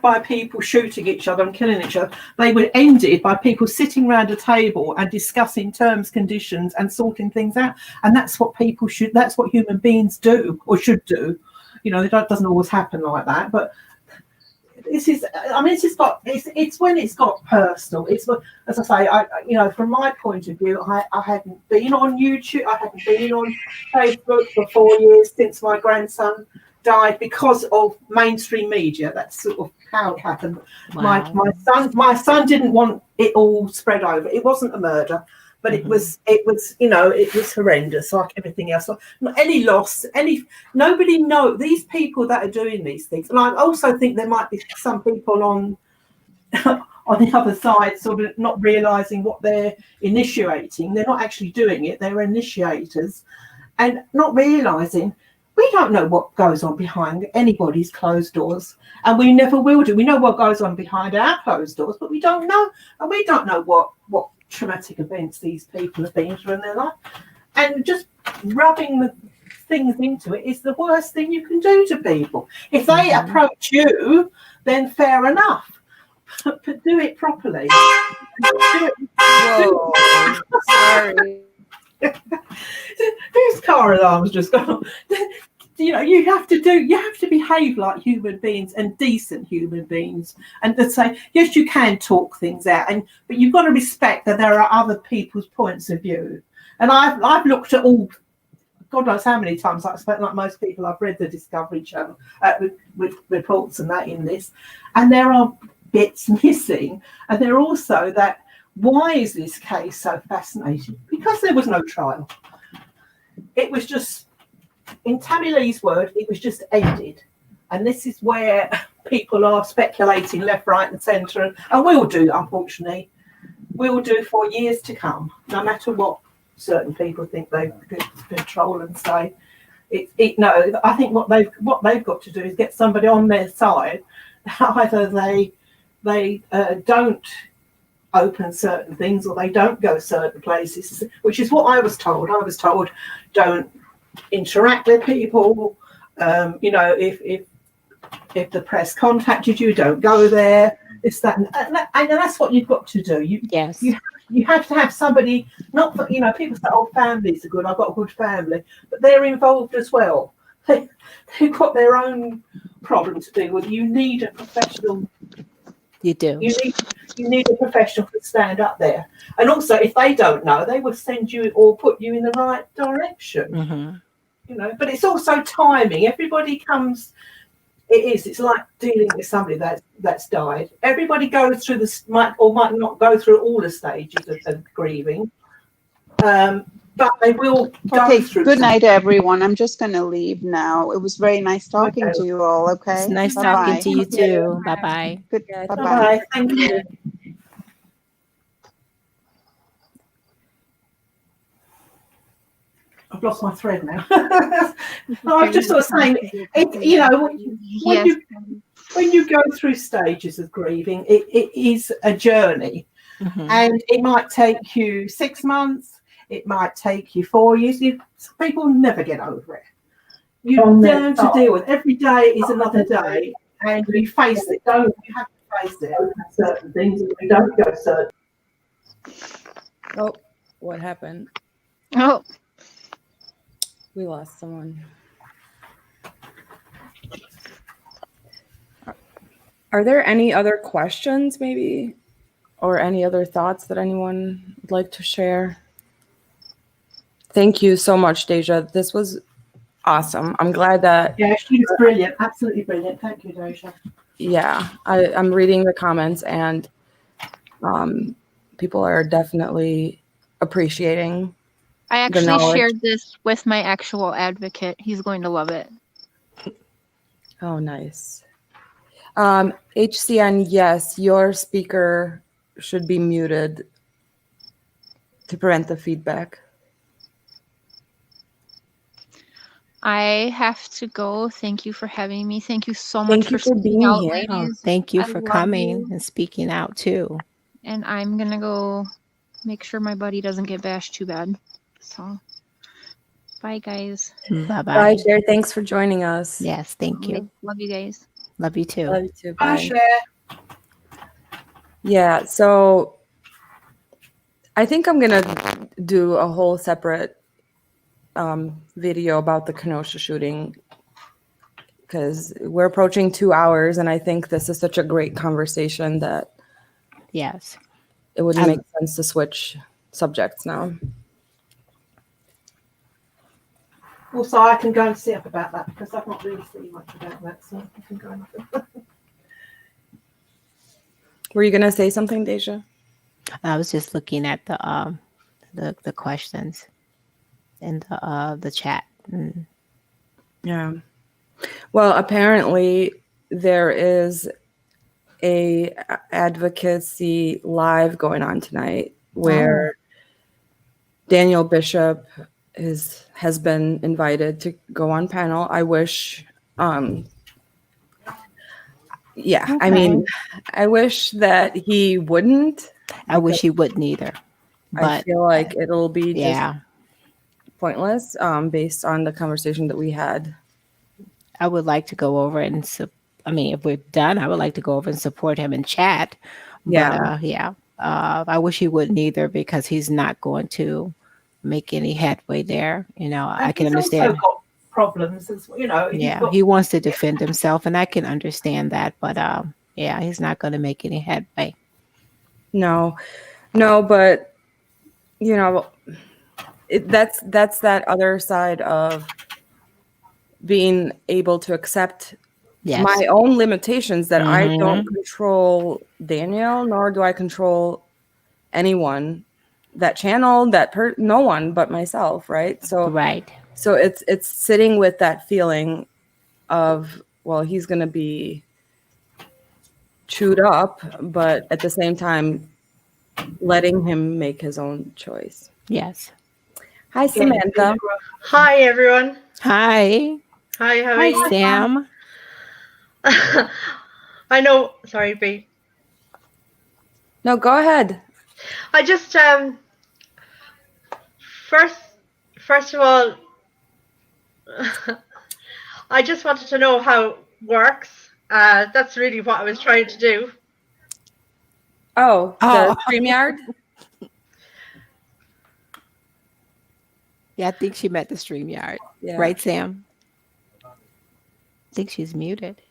by people shooting each other and killing each other. They were ended by people sitting around a table and discussing terms, conditions, and sorting things out. And that's what that's what human beings do or should do. You know, it doesn't always happen like that, but it's when it's got personal. It's, as I say, you know, from my point of view, I hadn't been on YouTube, I hadn't been on Facebook for 4 years since my grandson died because of mainstream media. That's sort of how it happened. Wow. My son didn't want it all spread over. It wasn't a murder, but it was, you know, it was horrendous, like everything else. Any loss, nobody know these people that are doing these things. And I also think there might be some people on the other side sort of not realizing what they're initiating. They're not actually doing it. They're initiators and not realizing we don't know what goes on behind anybody's closed doors, and we never will do. We know what goes on behind our closed doors, but we don't know, and we don't know what traumatic events these people have been through in their life. And just rubbing the things into it is the worst thing you can do to people. If they approach you, then fair enough, but do it properly. Whoa, sorry. Whose car alarm's just gone? You know, you have to behave like human beings and decent human beings, and to say yes, you can talk things out, but you've got to respect that there are other people's points of view. And I've looked at all, God knows how many times, I expect like most people, I've read the Discovery Channel with reports and that in this, and there are bits missing, and there are also that. Why is this case so fascinating? Because there was no trial. It was just, in Tammy Lee's word, it was just ended. And this is where people are speculating left, right, and centre, and will do, unfortunately. Will do for years to come, no matter what certain people think they could control and say. No, I think what they've got to do is get somebody on their side. Either they don't open certain things or they don't go certain places, which is what I was told. I was told don't interact with people. You know, if the press contacted you, don't go there. It's that, and that's what you've got to do. You have to have somebody. Not for, you know, people say, "Oh, families are good. I've got a good family," but they're involved as well. They've got their own problem to deal with. You need a professional. You do. You need a professional to stand up there. And also, if they don't know, they will send you or put you in the right direction. You know, but it's also timing. Everybody comes. It's like dealing with somebody that's died. Everybody goes through might not go through all the stages of grieving. But they will go through. Good night, everyone. I'm just going to leave now. It was very nice talking to you all. Okay. It's nice talking to you too. Bye-bye. Good. Yeah, Bye-bye. Thank you. I've lost my thread now. I was just sort of saying, you know, when you go through stages of grieving, it is a journey, and it might take you 6 months. It might take you 4 years. People never get over it. You learn to deal with it. Every day is another day, and you face it. You have to face it. Certain things, and you don't go certain. Oh, what happened? Oh, We lost someone. Are there any other questions, maybe, or any other thoughts that anyone would like to share? Thank you so much, Deja. This was awesome. I'm glad that. Yeah, she was brilliant. Absolutely brilliant. Thank you, Deja. Yeah, I'm reading the comments, and people are definitely appreciating I the actually knowledge. shared this with my actual advocate. He's going to love it. Oh, nice. HCN, yes, your speaker should be muted to prevent the feedback. I have to go. Thank you for having me. Thank you so much Thank you for for speaking being out, here. Oh, ladies. thank you I for love coming you. and speaking out too. And I'm going to go make sure my buddy doesn't get bashed too bad. So, bye, guys. Bye bye. Bye, Cher. Thanks for joining us. Yes, thank you. Love you guys. Love you too. Love you too. Bye, Bye. Cher. Yeah, so I think I'm gonna do a whole separate video about the Kenosha shooting because we're approaching 2 hours, and I think this is such a great conversation that Yes. it wouldn't make sense to switch subjects now. Also, I can go and see up about that because I've not really seen much about that, so I can go and Were you gonna say something, Deja? I was just looking at the questions in the chat. Mm. Yeah. Well, apparently there is a advocacy live going on tonight where Daniel Bishop has been invited to go on panel. I wish I mean, I wish that he wouldn't. I wish he wouldn't either. I But feel like it'll be just yeah, pointless based on the conversation that we had. I would like to go over and I mean, if we're done, I would like to go over and support him in chat. But I wish he wouldn't either because he's not going to make any headway there. You know, I can understand. Also got problems, as you know. Yeah, he wants to defend himself, and I can understand that. But yeah, he's not going to make any headway. No, but you know, that's that other side of being able to accept my own limitations that I don't control Daniel, nor do I control anyone, that channel, no one but myself, right? So it's sitting with that feeling of, well, he's going to be chewed up, but at the same time letting him make his own choice. Yes. Hi, Samantha. Hi, everyone. Hi. Hi, how are you? Sam. I know. Sorry, B. No, go ahead. I just first of all, I just wanted to know how it works. That's really what I was trying to do. Oh, the StreamYard? Yeah, I think she meant the StreamYard. Yeah. Right, Sam? I think she's muted.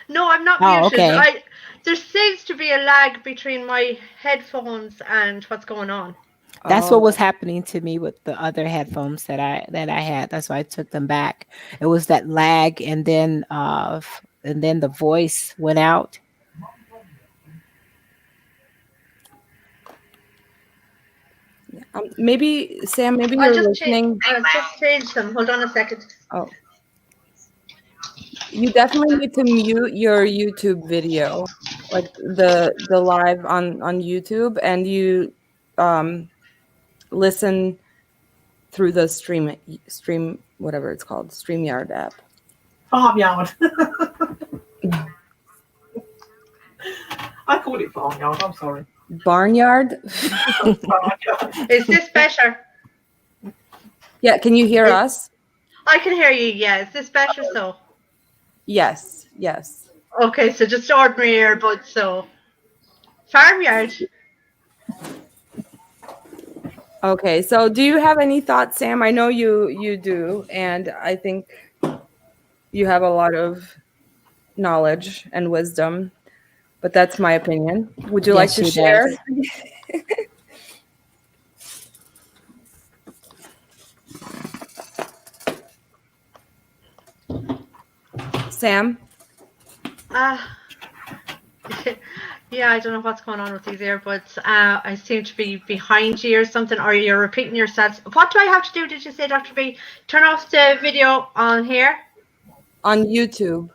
No, I'm not Oh, muted. okay. There seems to be a lag between my headphones and what's going on. That's what was happening to me with the other headphones that I had. That's why I took them back. It was that lag, and then the voice went out. Maybe, Sam, maybe you're listening. I just changed them. Hold on a second. Oh. You definitely need to mute your YouTube video, like the live on YouTube, and you listen through the stream whatever it's called, StreamYard app. Farmyard. I called it farmyard. I'm sorry. Barnyard. Is this better? Yeah, can you hear us? I can hear you. Yeah, is this better? So. Yes. Okay, so just ordinary earbuds. So, farmyard. Okay, so do you have any thoughts, Sam? I know you do, and I think you have a lot of knowledge and wisdom, but that's my opinion. Would you like to share? Sam? Yeah, I don't know what's going on with these earbuds. I seem to be behind you or something, or you're repeating yourselves. What do I have to do, did you say, Dr. B? Turn off the video on here? On YouTube.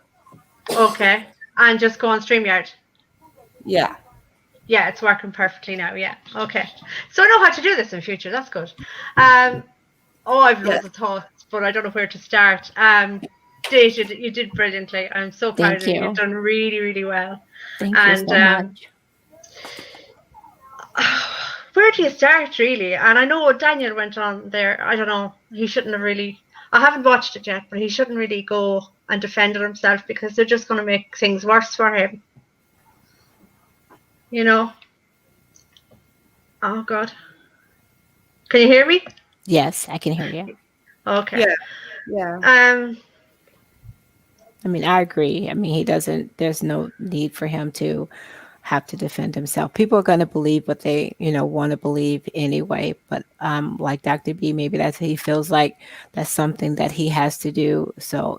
Okay. And just go on StreamYard? Yeah. Yeah, it's working perfectly now, yeah. Okay. So I know how to do this in future, that's good. I've loads of thoughts, but I don't know where to start. Deja, you did brilliantly. I'm so proud Thank of you. you. You've done really, really well. Thank you so much. Where do you start, really? And I know Daniel went on there. I don't know. He shouldn't have really. I haven't watched it yet, but he shouldn't really go and defend himself because they're just going to make things worse for him. You know? Oh, God. Can you hear me? Yes, I can hear you. Okay. Yeah. I mean, I agree. I mean, there's no need for him to have to defend himself. People are going to believe what they, want to believe anyway. But like Dr. B, maybe he feels like that's something that he has to do. So,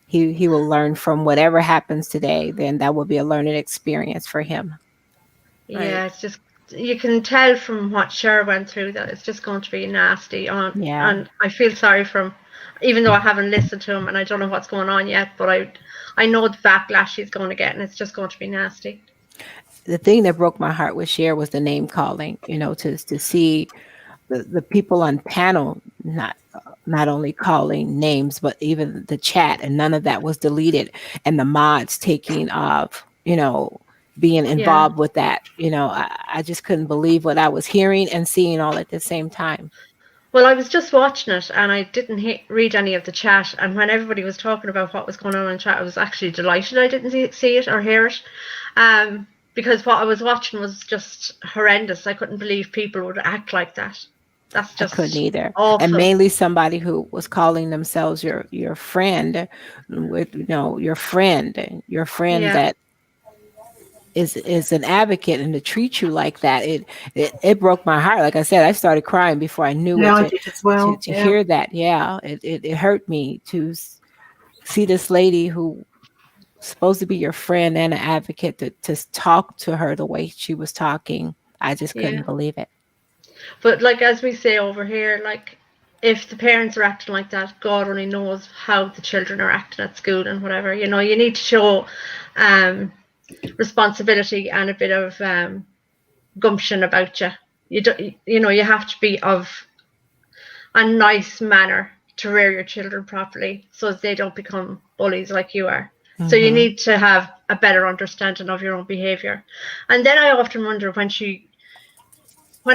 he will learn from whatever happens today. Then that will be a learning experience for him. Yeah, it's just, you can tell from what Cher went through that it's just going to be nasty. And I feel sorry for him, even though I haven't listened to him and I don't know what's going on yet, but I know the backlash he's going to get, and it's just going to be nasty. The thing that broke my heart with Cher was the name calling, to see the people on panel not only calling names, but even the chat, and none of that was deleted, and the mods taking off, being involved with that. I just couldn't believe what I was hearing and seeing all at the same time. Well, I was just watching it and I didn't read any of the chat, and when everybody was talking about what was going on in chat, I was actually delighted I didn't see it or hear it, because what I was watching was just horrendous. I couldn't believe people would act like that. That's just I couldn't either. awful. And mainly somebody who was calling themselves your friend, with your friend that is an advocate, and to treat you like that, it broke my heart. Like I said, I started crying before I knew it. I did as well. To hear that, it hurt me to see this lady who supposed to be your friend and an advocate to talk to her the way she was talking. I just couldn't believe it. But like, as we say over here, like, if the parents are acting like that, God only knows how the children are acting at school and whatever. You need to show responsibility and a bit of gumption about you. You have to be of a nice manner to rear your children properly, so that they don't become bullies like you are. So you need to have a better understanding of your own behavior. And then I often wonder when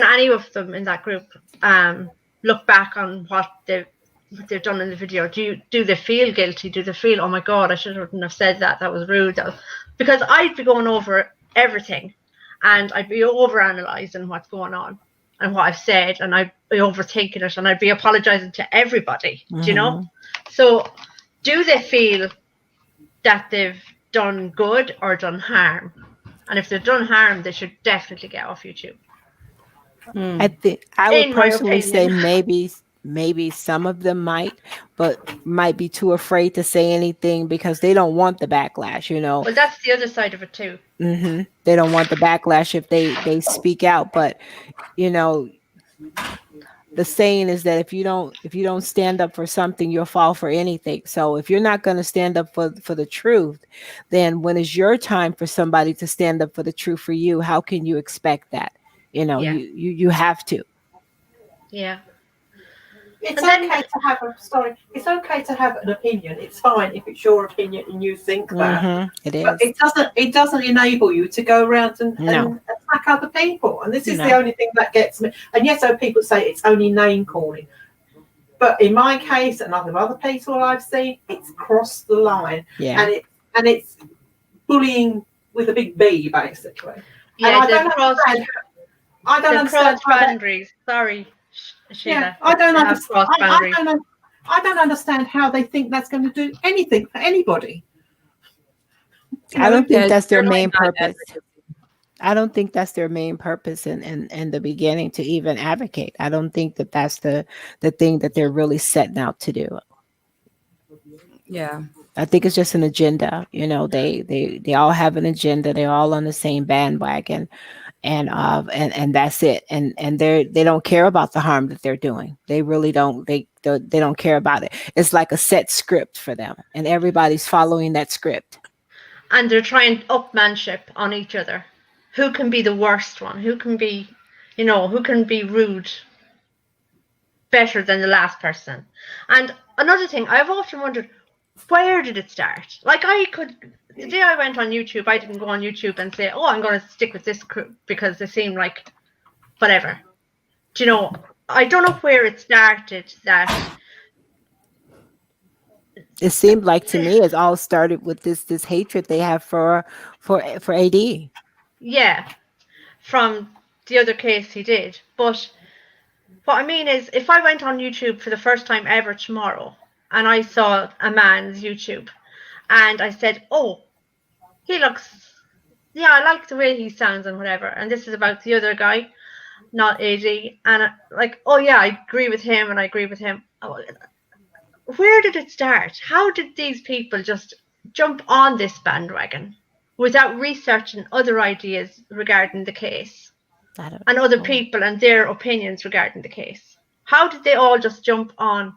any of them in that group look back on what they've done in the video, do they feel guilty? Do they feel, oh my God, I shouldn't have said that, that was rude? Because I'd be going over everything and I'd be over analysing what's going on and what I've said, and I'd be overthinking it, and I'd be apologising to everybody. Do you know? So do they feel that they've done good or done harm? And if they've done harm, they should definitely get off YouTube. I think I would personally say maybe some of them might, but might be too afraid to say anything because they don't want the backlash, Well, that's the other side of it too. They don't want the backlash if they speak out. But the saying is that if you don't stand up for something, you'll fall for anything. So if you're not going to stand up for the truth, then when is your time for somebody to stand up for the truth for you? How can you expect that? You have to. Yeah. It's okay to have It's okay to have an opinion. It's fine if it's your opinion and you think that. It is. But it doesn't enable you to go around and attack other people. And this is the only thing that gets me. And yes, so people say it's only name calling. But in my case and other people I've seen, it's crossed the line. Yeah. And it's bullying with a big B, basically. Yeah, and I don't understand boundaries. Sorry, Sheila. Yeah, I don't understand. I don't understand how they think that's going to do anything for anybody. I don't think that's their main purpose. I don't think that's their main purpose in the beginning, to even advocate. I don't think that's the thing that they're really setting out to do. Yeah. I think it's just an agenda. You know, they all have an agenda. They're all on the same bandwagon, and that's it. And they don't care about the harm that they're doing. They really don't. They don't care about it. It's like a set script for them, and everybody's following that script. And they're trying upmanship on each other. Who can be the worst one? Who can be, who can be rude better than the last person? And another thing, I've often wondered, where did it start? Like the day I went on YouTube, I didn't go on YouTube and say, oh, I'm going to stick with this group because they seem like whatever. Do you know, I don't know where it started that. It seemed like to me it all started with this hatred they have for AD. Yeah, from the other case he did. But what I mean is, if I went on YouTube for the first time ever tomorrow and I saw a man's YouTube and I said, oh, he looks, yeah, I like the way he sounds and whatever, and this is about the other guy, not AD, and like, oh yeah, I agree with him and I agree with him. Oh, where did it start? How did these people just jump on this bandwagon without researching other ideas regarding the case and other people and their opinions regarding the case? How did they all just jump on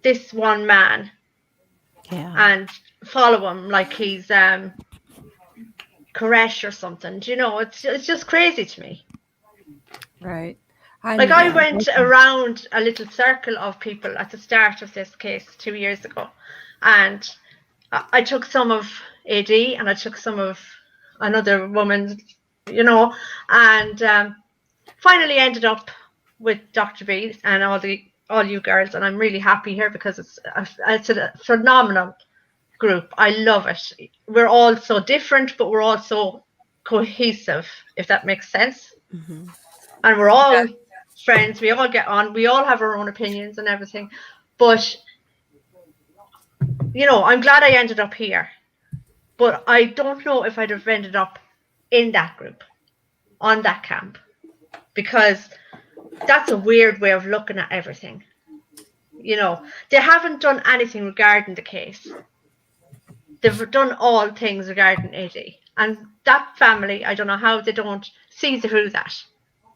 this one man and follow him like he's Koresh or something? Do you know, it's just crazy to me. Right. I went around a little circle of people at the start of this case 2 years ago, and I took some of AD and I took some of another woman, and finally ended up with Dr. B and all you girls, and I'm really happy here because it's a phenomenal group. I love it. We're all so different, but we're all so cohesive, if that makes sense. Mm-hmm. And we're all friends. We all get on. We all have our own opinions and everything. But, I'm glad I ended up here. But I don't know if I'd have ended up in that group, on that camp, because that's a weird way of looking at everything. They haven't done anything regarding the case. They've done all things regarding AD. And that family, I don't know how they don't see through that.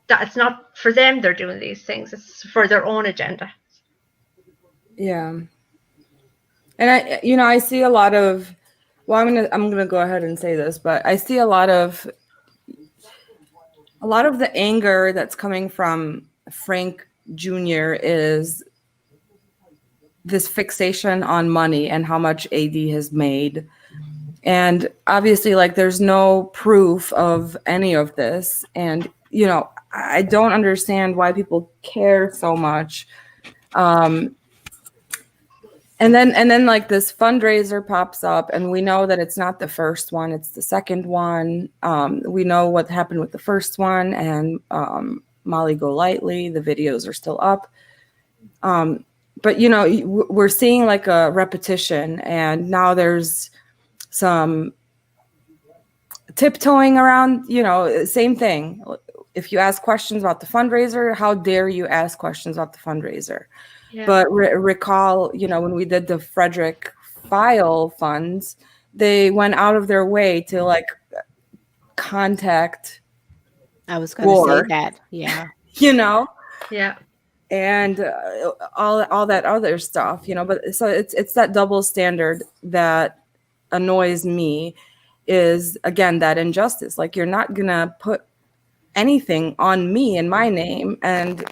That it's not for them they're doing these things. It's for their own agenda. Yeah. And I see a lot of, well, I'm gonna go ahead and say this, but I see a lot of the anger that's coming from Frank Jr. is this fixation on money and how much AD has made. And obviously, like, there's no proof of any of this. And, I don't understand why people care so much. And then like this fundraiser pops up, and we know that it's not the first one, it's the second one. We know what happened with the first one, and Molly Golightly, the videos are still up. But, we're seeing like a repetition, and now there's some tiptoeing around, same thing. If you ask questions about the fundraiser, how dare you ask questions about the fundraiser? Yeah. But recall, when we did the Frederick File funds, they went out of their way to like contact. I was going to say that. Yeah. Yeah. And all that other stuff, but so it's that double standard that annoys me, is again that injustice. Like, you're not gonna put anything on me in my name and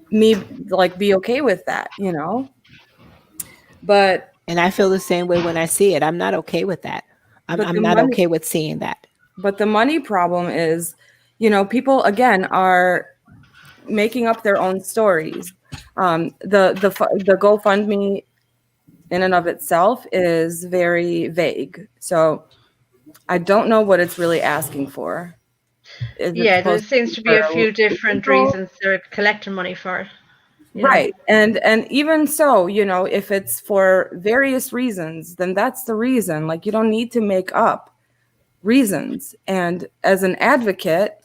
me like be okay with that, but and I feel the same way when I see it. I'm not okay with that. I'm not okay with seeing that. But the money problem is, people again are making up their own stories. The GoFundMe in and of itself is very vague, so I don't know what it's really asking for. There seems to be a few different reasons they're collecting money for. Right. And even so, if it's for various reasons, then that's the reason. Like, you don't need to make up reasons. And as an advocate,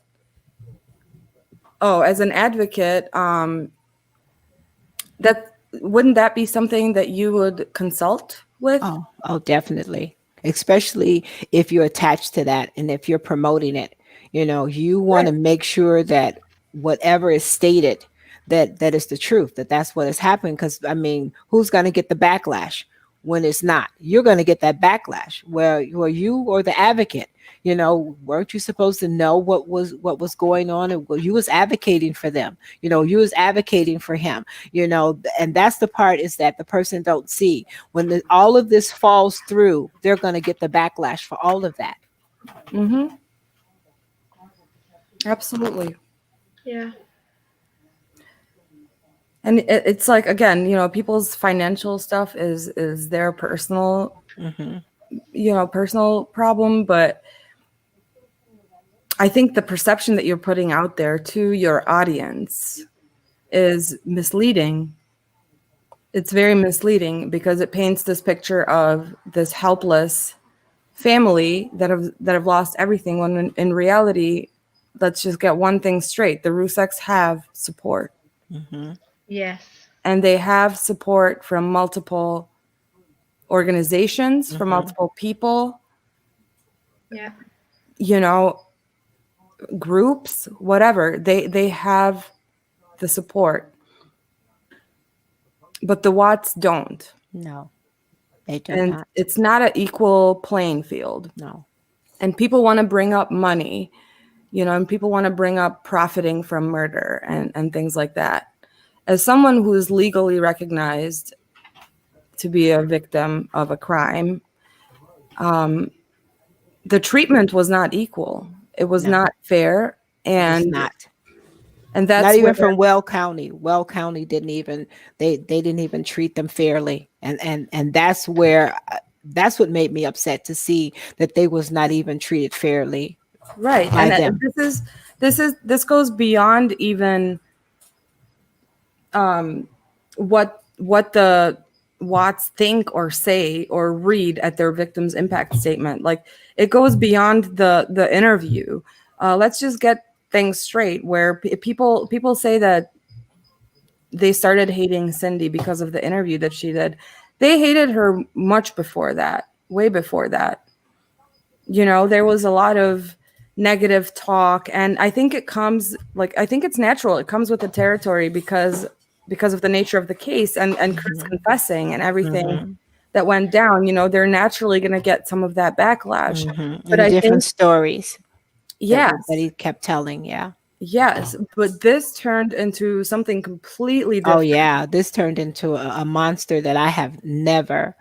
wouldn't that be something that you would consult with? Oh, definitely. Especially if you're attached to that and if you're promoting it. You want to Right. make sure that whatever is stated, that is the truth, that's what has happened. Because I mean, who's going to get the backlash when it's not? You're going to get that backlash. Where you or the advocate, weren't you supposed to know what was going on? And well, you was advocating for them. You was advocating for him. And that's the part, is that the person don't see when all of this falls through, they're going to get the backlash for all of that. Mm-hmm. Absolutely. Yeah. And it's like, again, people's financial stuff is their personal, personal problem. But I think the perception that you're putting out there to your audience is misleading. It's very misleading because it paints this picture of this helpless family that have lost everything, when in reality, let's just get one thing straight. The Ruseks have support. Yes. And they have support from multiple organizations, from multiple people, Yeah. Groups, whatever. They have the support. But the Watts don't. No, they do And not. it's not an equal playing field. No. And people want to bring up money, and people want to bring up profiting from murder and things like that. As someone who is legally recognized to be a victim of a crime, the treatment was not equal. It was not fair. And It's not. And that's not even where, from Well County. Well County didn't even they didn't even treat them fairly, and that's where that's what made me upset, to see that they was not even treated fairly. right. By And them. this goes beyond even what the Watts think or say or read at their victim's impact statement. Like, it goes beyond the interview. Let's just get things straight. Where people say that they started hating Cindy because of the interview that she did. They hated her much before that, way before that. There was a lot of negative talk, and I think I think it's natural. It comes with the territory because of the nature of the case and Chris confessing and everything that went down. They're naturally going to get some of that backlash. But And I different think, stories yes, that he kept telling. yes, but this turned into something completely different. Oh yeah, this turned into a monster that I have never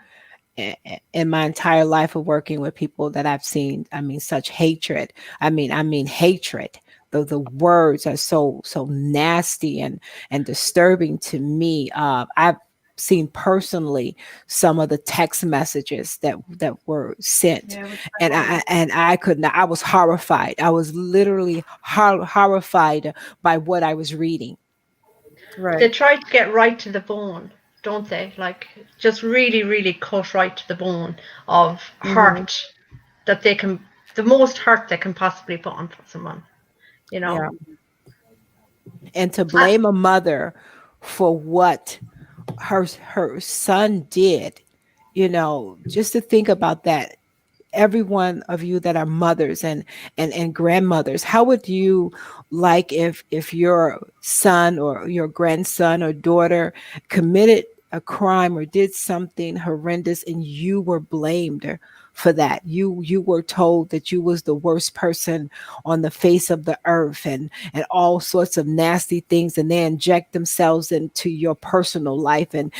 in my entire life of working with people that I've seen. I mean, such hatred. I mean hatred. The words are so nasty and disturbing to me. I've seen personally some of the text messages that were sent, and I could not. I was horrified. I was literally horrified by what I was reading. Right. They try to get right to the bone, don't they? Like, just really, really cut right to the bone of hurt that they can, the most hurt they can possibly put on someone, Yeah. And to blame a mother for what her son did, just to think about that. Every one of you that are mothers and grandmothers, how would you like if your son or your grandson or daughter committed a crime or did something horrendous and you were blamed for that? You were told that you was the worst person on the face of the earth and all sorts of nasty things, and they inject themselves into your personal life and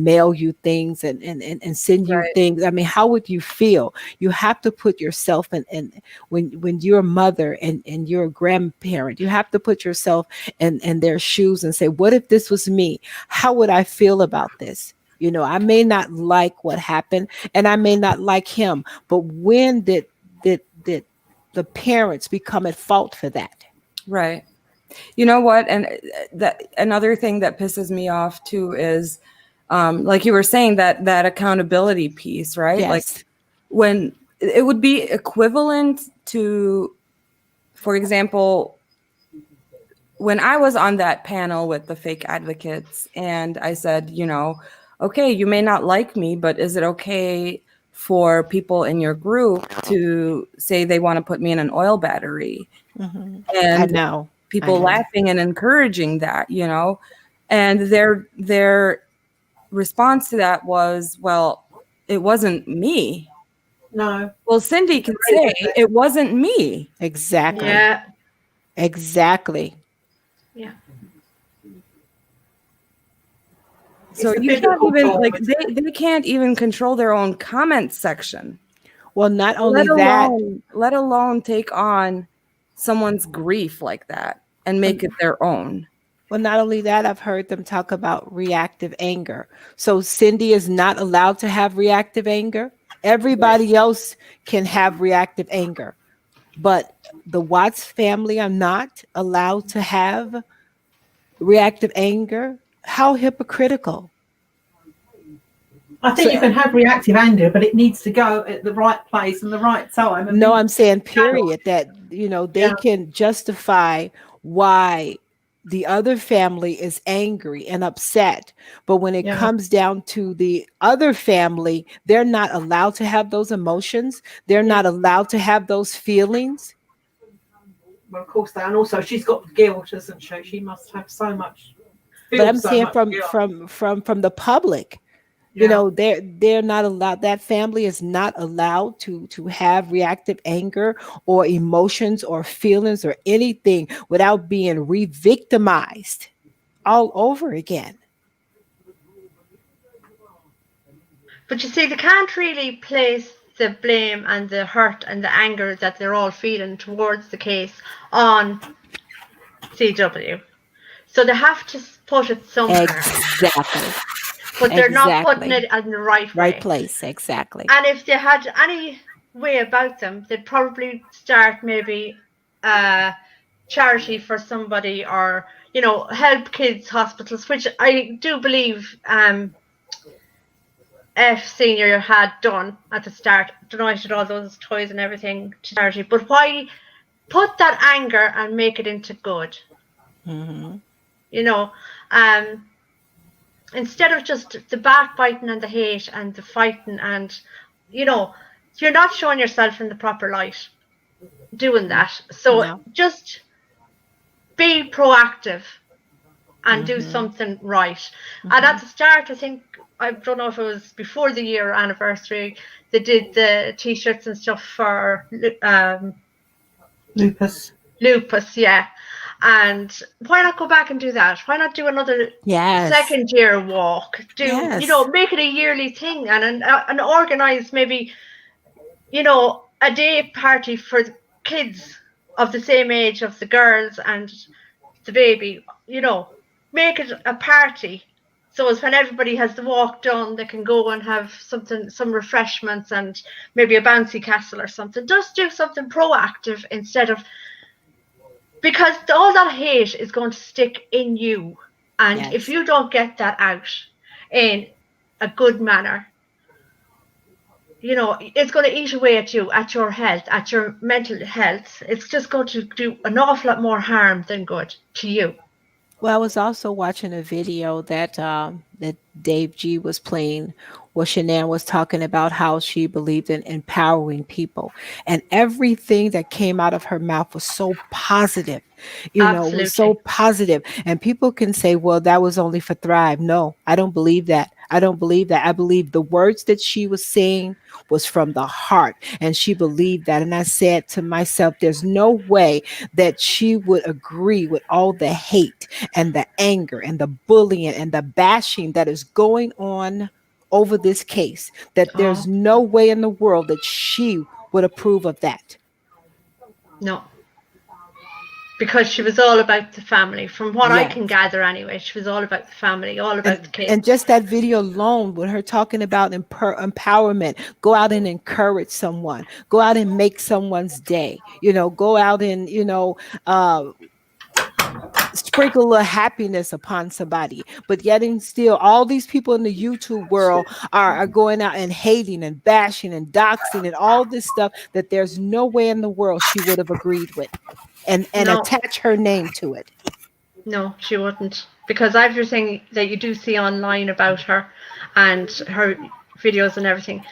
mail you things and send you Right. things. I mean, how would you feel? You have to put yourself in when you're a mother and you're a grandparent, you have to put yourself in their shoes and say, what if this was me? How would I feel about this? I may not like what happened and I may not like him, but when did the parents become at fault for that? Right. You know what? And that another thing that pisses me off too is, like you were saying, that accountability piece, right? Yes. Like, when it would be equivalent to, for example, when I was on that panel with the fake advocates, and I said, okay, you may not like me, but is it okay for people in your group to say they want to put me in an oil battery? I And know. people laughing and encouraging that, and their response to that was, well, it wasn't me. No. Well, Cindy can say it wasn't me. Exactly. Yeah. Exactly. Yeah. So It's a you can't biblical even thought. like they can't even control their own comment section. Well, not only that, Let alone take on someone's grief like that and make it their own. well, not only that, I've heard them talk about reactive anger. So Cindy is not allowed to have reactive anger. Everybody else can have reactive anger, but the Watts family are not allowed to have reactive anger. How hypocritical. I think So- you can have reactive anger, but it needs to go at the right place and the right time. And No, be- I'm saying period, that, they Yeah. can justify why the other family is angry and upset. But when it Yeah. comes down to the other family, they're not allowed to have those emotions. They're not allowed to have those feelings. Well, of course, and also she's got guilt, doesn't she? She must have so much. But I'm so saying much guilt. from the public. Yeah. They're not allowed, that family is not allowed to have reactive anger or emotions or feelings or anything without being re-victimized all over again. But you see, they can't really place the blame and the hurt and the anger that they're all feeling towards the case on CW. So they have to put it somewhere. Exactly. But they're not putting Exactly. it in the right way. Right place. Exactly. And if they had any way about them, they'd probably start maybe a charity for somebody, or help kids hospitals, which I do believe F Senior had done at the start, donated all those toys and everything to charity. But why put that anger and make it into good? Mhm. Instead of just the backbiting and the hate and the fighting, and you're not showing yourself in the proper light doing that. So No. just be proactive and do something right. And at the start, I think, I don't know if it was before the year anniversary, they did the t-shirts and stuff for Lupus. yeah. And why not go back and do that? Why not do another Yes. second year walk? Yes. Make it a yearly thing, and organize maybe, a day party for the kids of the same age of the girls and the baby. Make it a party. So as when everybody has the walk done, they can go and have some refreshments and maybe a bouncy castle or something. Just do something proactive instead of, because all that hate is going to stick in you. And Yes. if you don't get that out in a good manner, it's going to eat away at you, at your health, at your mental health. It's just going to do an awful lot more harm than good to you. Well, I was also watching a video that Dave G was playing, where Shanann was talking about how she believed in empowering people, and everything that came out of her mouth was so positive. Was so Absolutely. positive. And people can say, well, that was only for Thrive. No, I don't believe that. I don't believe that. I believe the words that she was saying was from the heart, and she believed that. And I said to myself, there's no way that she would agree with all the hate and the anger and the bullying and the bashing that is going on over this case, that there's no way in the world that she would approve of that. No. Because she was all about the family. From what I Yes. can gather anyway, she was all about the family, all about the kids. And just that video alone, with her talking about empowerment, go out and encourage someone, go out and make someone's day, go out and, sprinkle a little happiness upon somebody. But yet and still, all these people in the YouTube world are going out and hating and bashing and doxing and all this stuff that there's no way in the world she would have agreed with and No. attach her name to it. No, she wouldn't. Because everything that you do see online about her and her videos and everything,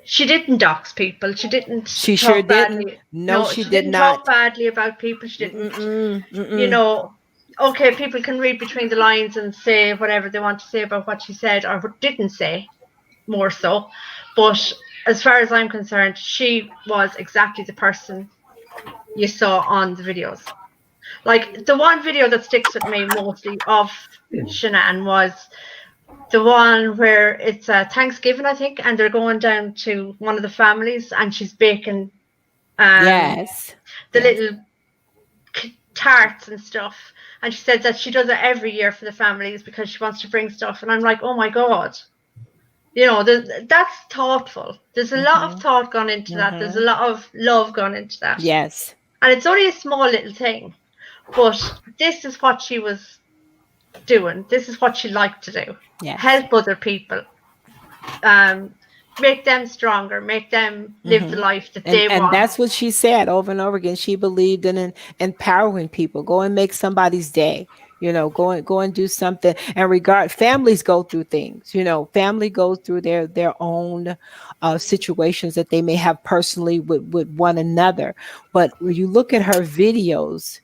she didn't dox people. She didn't She sure talk didn't. badly. No, she she did didn't talk not. badly about people. She didn't, you Mm-mm. know, okay, people can read between the lines and say whatever they want to say about what she said or what didn't say, more so. But as far as I'm concerned, she was exactly the person you saw on the videos. Like the one video that sticks with me mostly of Shanann was the one where it's Thanksgiving, I think, and they're going down to one of the families and she's baking Yes. the little tarts and stuff. And she said that she does it every year for the families because she wants to bring stuff. And I'm like, oh my God. You know, that's thoughtful. There's a lot of thought gone into that. There's a lot of love gone into that. Yes. And it's only a small little thing. But this is what she was doing. This is what she liked to do. Yes. Help other people. Make them stronger. Make them live the life that they want. And that's what she said over and over again. She believed in empowering people. Go and make somebody's day. You know, go and do something. And families go through things. You know, family goes through their own situations that they may have personally with one another. But when you look at her videos,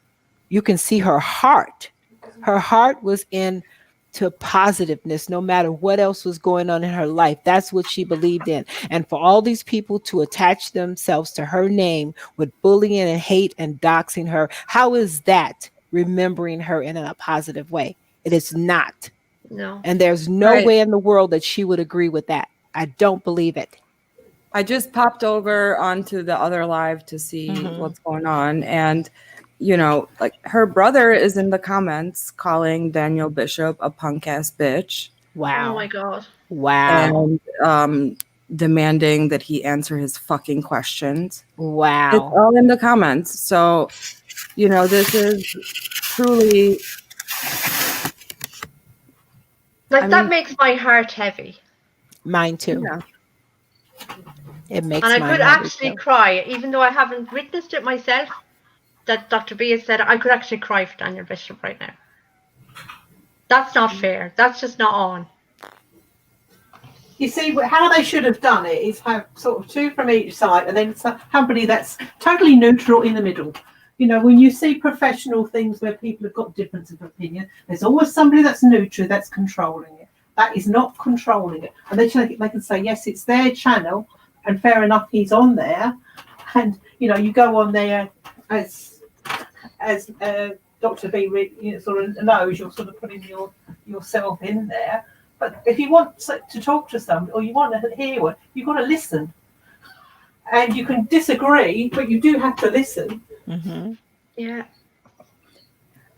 you can see her heart. Her heart was to positiveness, no matter what else was going on in her life. That's what she believed in. And for all these people to attach themselves to her name with bullying and hate and doxing her, how is that remembering her in a positive way? It is not. No. And there's no way in the world that she would agree with that. I don't believe it. I just popped over onto the other live to see what's going on. And, you know, like her brother is in the comments calling Daniel Bishop a punk ass bitch. Wow. Oh my God. Wow. And demanding that he answer his fucking questions. Wow. It's all in the comments. So, you know, this is truly. That makes my heart heavy. Mine too. Yeah. It makes and I mine could heavy actually too. cry, even though I haven't witnessed it myself. That Dr. B has said, I could actually cry for Daniel Bishop right now. That's not fair. That's just not on. You see, how they should have done it is have sort of two from each side and then somebody that's totally neutral in the middle. You know, when you see professional things where people have got difference of opinion, there's always somebody that's neutral, that's controlling it. That is not controlling it. And they can say, yes, it's their channel, and fair enough, he's on there. And, you know, you go on there as Dr. B sort of knows, you're sort of putting yourself in there. But if you want to talk to somebody or you want to hear one, you've got to listen. And you can disagree, but you do have to listen. Yeah.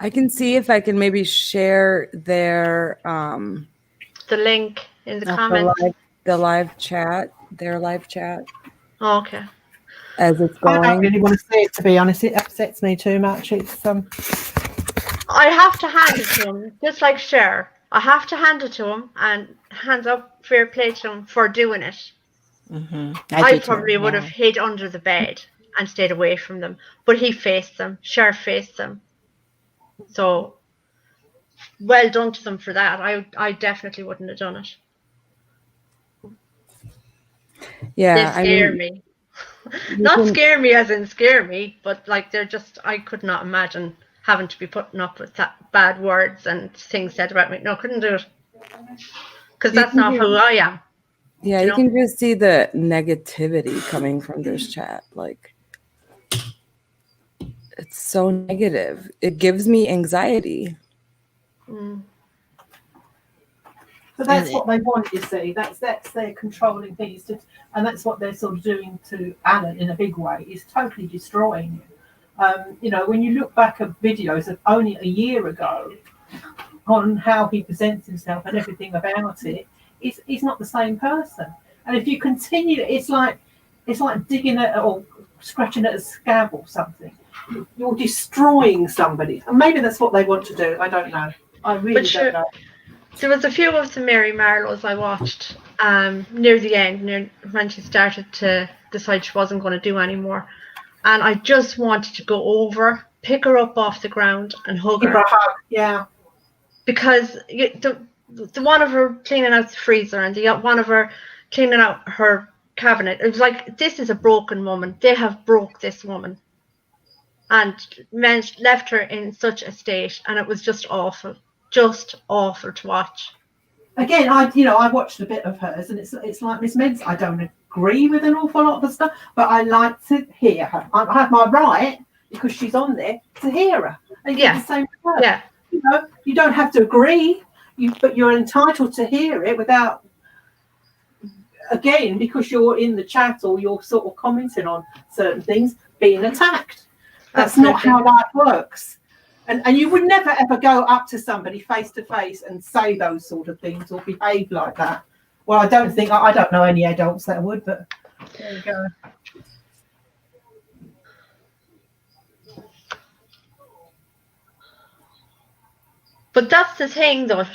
I can see if I can maybe share their the link in the comments. Their live chat. Oh, okay. As it's going. I don't really want to see it, to be honest. It upsets me too much. It's I have to hand it to him, just like Cher. I have to hand it to him, and hands up, fair play to him for doing it. I probably would have hid under the bed and stayed away from them, but he faced them. Cher faced them. So, well done to them for that. I definitely wouldn't have done it. Yeah, they scare me. Not scare me as in scare me, but like they're just, I could not imagine having to be putting up with that bad words and things said about me. No, couldn't do it. Because that's not who I am. Yeah, you can just see the negativity coming from this chat. Like, it's so negative. It gives me anxiety. So that's what they want, you see. That's their controlling thing. And that's what they're sort of doing to Alan in a big way, is totally destroying him. You know, when you look back at videos of only a year ago on how he presents himself and everything about it, he's not the same person. And if you continue, it's like digging at or scratching at a scab or something. You're destroying somebody. And maybe that's what they want to do. I don't know. I really don't know. There was a few of the Mary Marlows I watched near the end, when she started to decide she wasn't going to do anymore. And I just wanted to go over pick her up off the ground and hug Give her her. a hug. Yeah. Because the one of her cleaning out the freezer and the one of her cleaning out her cabinet, it was like, this is a broken woman. They have broke this woman. And men left her in such a state, and it was just awful to watch. Again, I watched a bit of hers, and it's like Miss Meds. I don't agree with an awful lot of the stuff, but I like to hear her. I have my right, because she's on there, to hear her. And Yeah. the same with her. Yeah. You don't have to agree, but you're entitled to hear it without, again, because you're in the chat or you're sort of commenting on certain things, being attacked. That's not how life works. And you would never ever go up to somebody face to face and say those sort of things or behave like that. Well, I don't know any adults that would, but there you go. But that's the thing, though,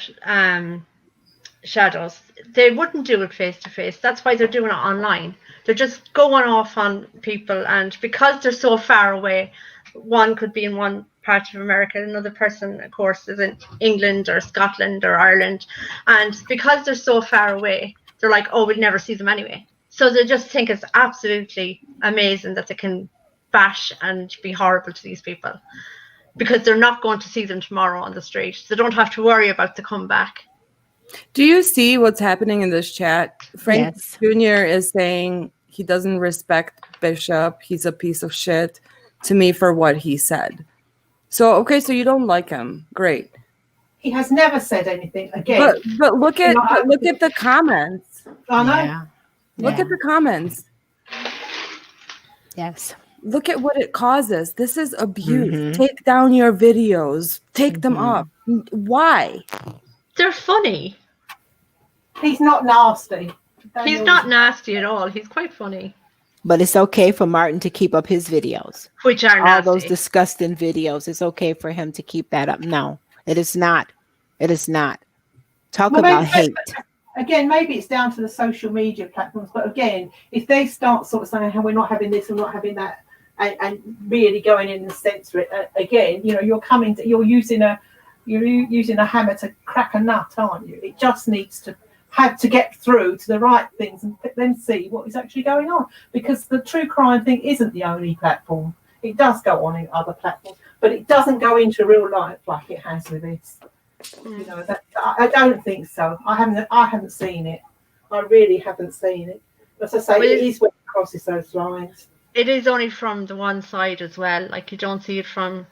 Shadows. They wouldn't do it face to face. That's why they're doing it online. They're just going off on people, and because they're so far away, one could be in one part of America, another person, of course, is in England or Scotland or Ireland, and because they're so far away, they're like, oh, we'd never see them anyway. So they just think it's absolutely amazing that they can bash and be horrible to these people, because they're not going to see them tomorrow on the street. They don't have to worry about the comeback. Do you see what's happening in this chat? Frank Yes. Jr. is saying he doesn't respect Bishop. He's a piece of shit to me for what he said. So, okay, so you don't like him. Great. He has never said anything again. But look at the comments. I know. Yeah. Look at the comments. Yes. Look at what it causes. This is abuse. Take down your videos. Take them up. Why? They're funny. He's not nasty. He's not nasty at all. He's quite funny. But it's okay for Martin to keep up his videos. Which are All nasty. those disgusting videos. It's okay for him to keep that up. No, it is not. It is not. Talk about hate. Again, maybe it's down to the social media platforms. But again, if they start sort of saying, "Hey, we're not having this, we're not having that," and really going in and censor it, again, you're using a hammer to crack a nut, aren't you? It just needs to have to get through to the right things and then see what is actually going on, because the true crime thing isn't the only platform. It does go on in other platforms, but it doesn't go into real life like it has with this. I don't think so. I haven't seen it. I really haven't seen it. As I say, it is when it crosses those lines. It is only from the one side as well. Like, you don't see it from.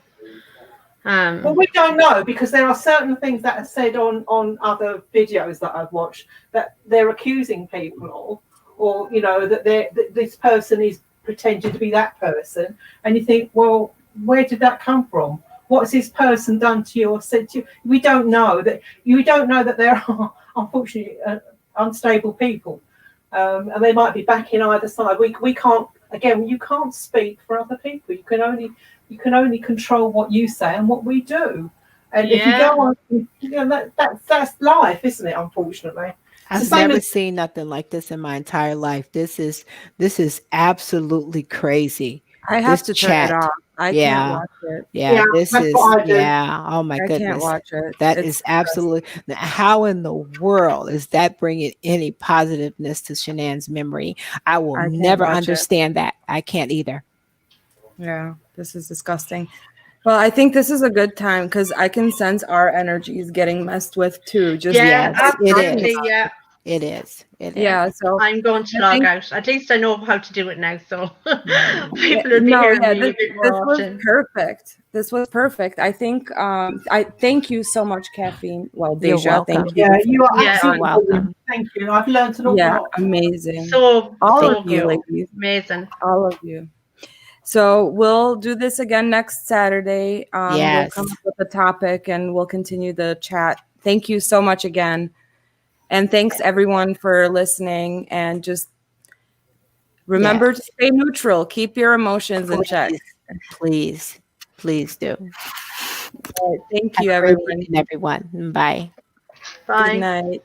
Well, we don't know, because there are certain things that are said on other videos that I've watched that they're accusing people of, or that this person is pretending to be that person, and you think, well, where did that come from? What's this person done to you or said to you? We don't know that. You don't know that there are, unfortunately, unstable people, and they might be backing either side. We can't. Again, you can't speak for other people. You can only control what you say and what we do. And if you go on, that's life, isn't it? Unfortunately, I've never seen nothing like this in my entire life. This is absolutely crazy. I have to turn it off. I can't watch it. Yeah, this is. Yeah. Oh my goodness. I can't watch it. That is absolutely. How in the world is that bringing any positiveness to Shanann's memory? I will never understand that. I can't either. Yeah, this is disgusting. Well, I think this is a good time because I can sense our energy is getting messed with too. Absolutely. Yeah. It is. Yeah, so I'm going to log out. At least I know how to do it now. So people will be hearing me a bit more often. This was perfect. I think I thank you so much, Caffeine. Well, Deja, thank you. Yeah, you are absolutely welcome. Thank you. I've learned an awful lot. Amazing. So all of you, ladies. Amazing. All of you. So we'll do this again next Saturday. We'll come up with a topic and we'll continue the chat. Thank you so much again. And thanks everyone for listening, and just remember to stay neutral. Keep your emotions in check. Please do. Thank you, everyone. Bye. Bye. Good night.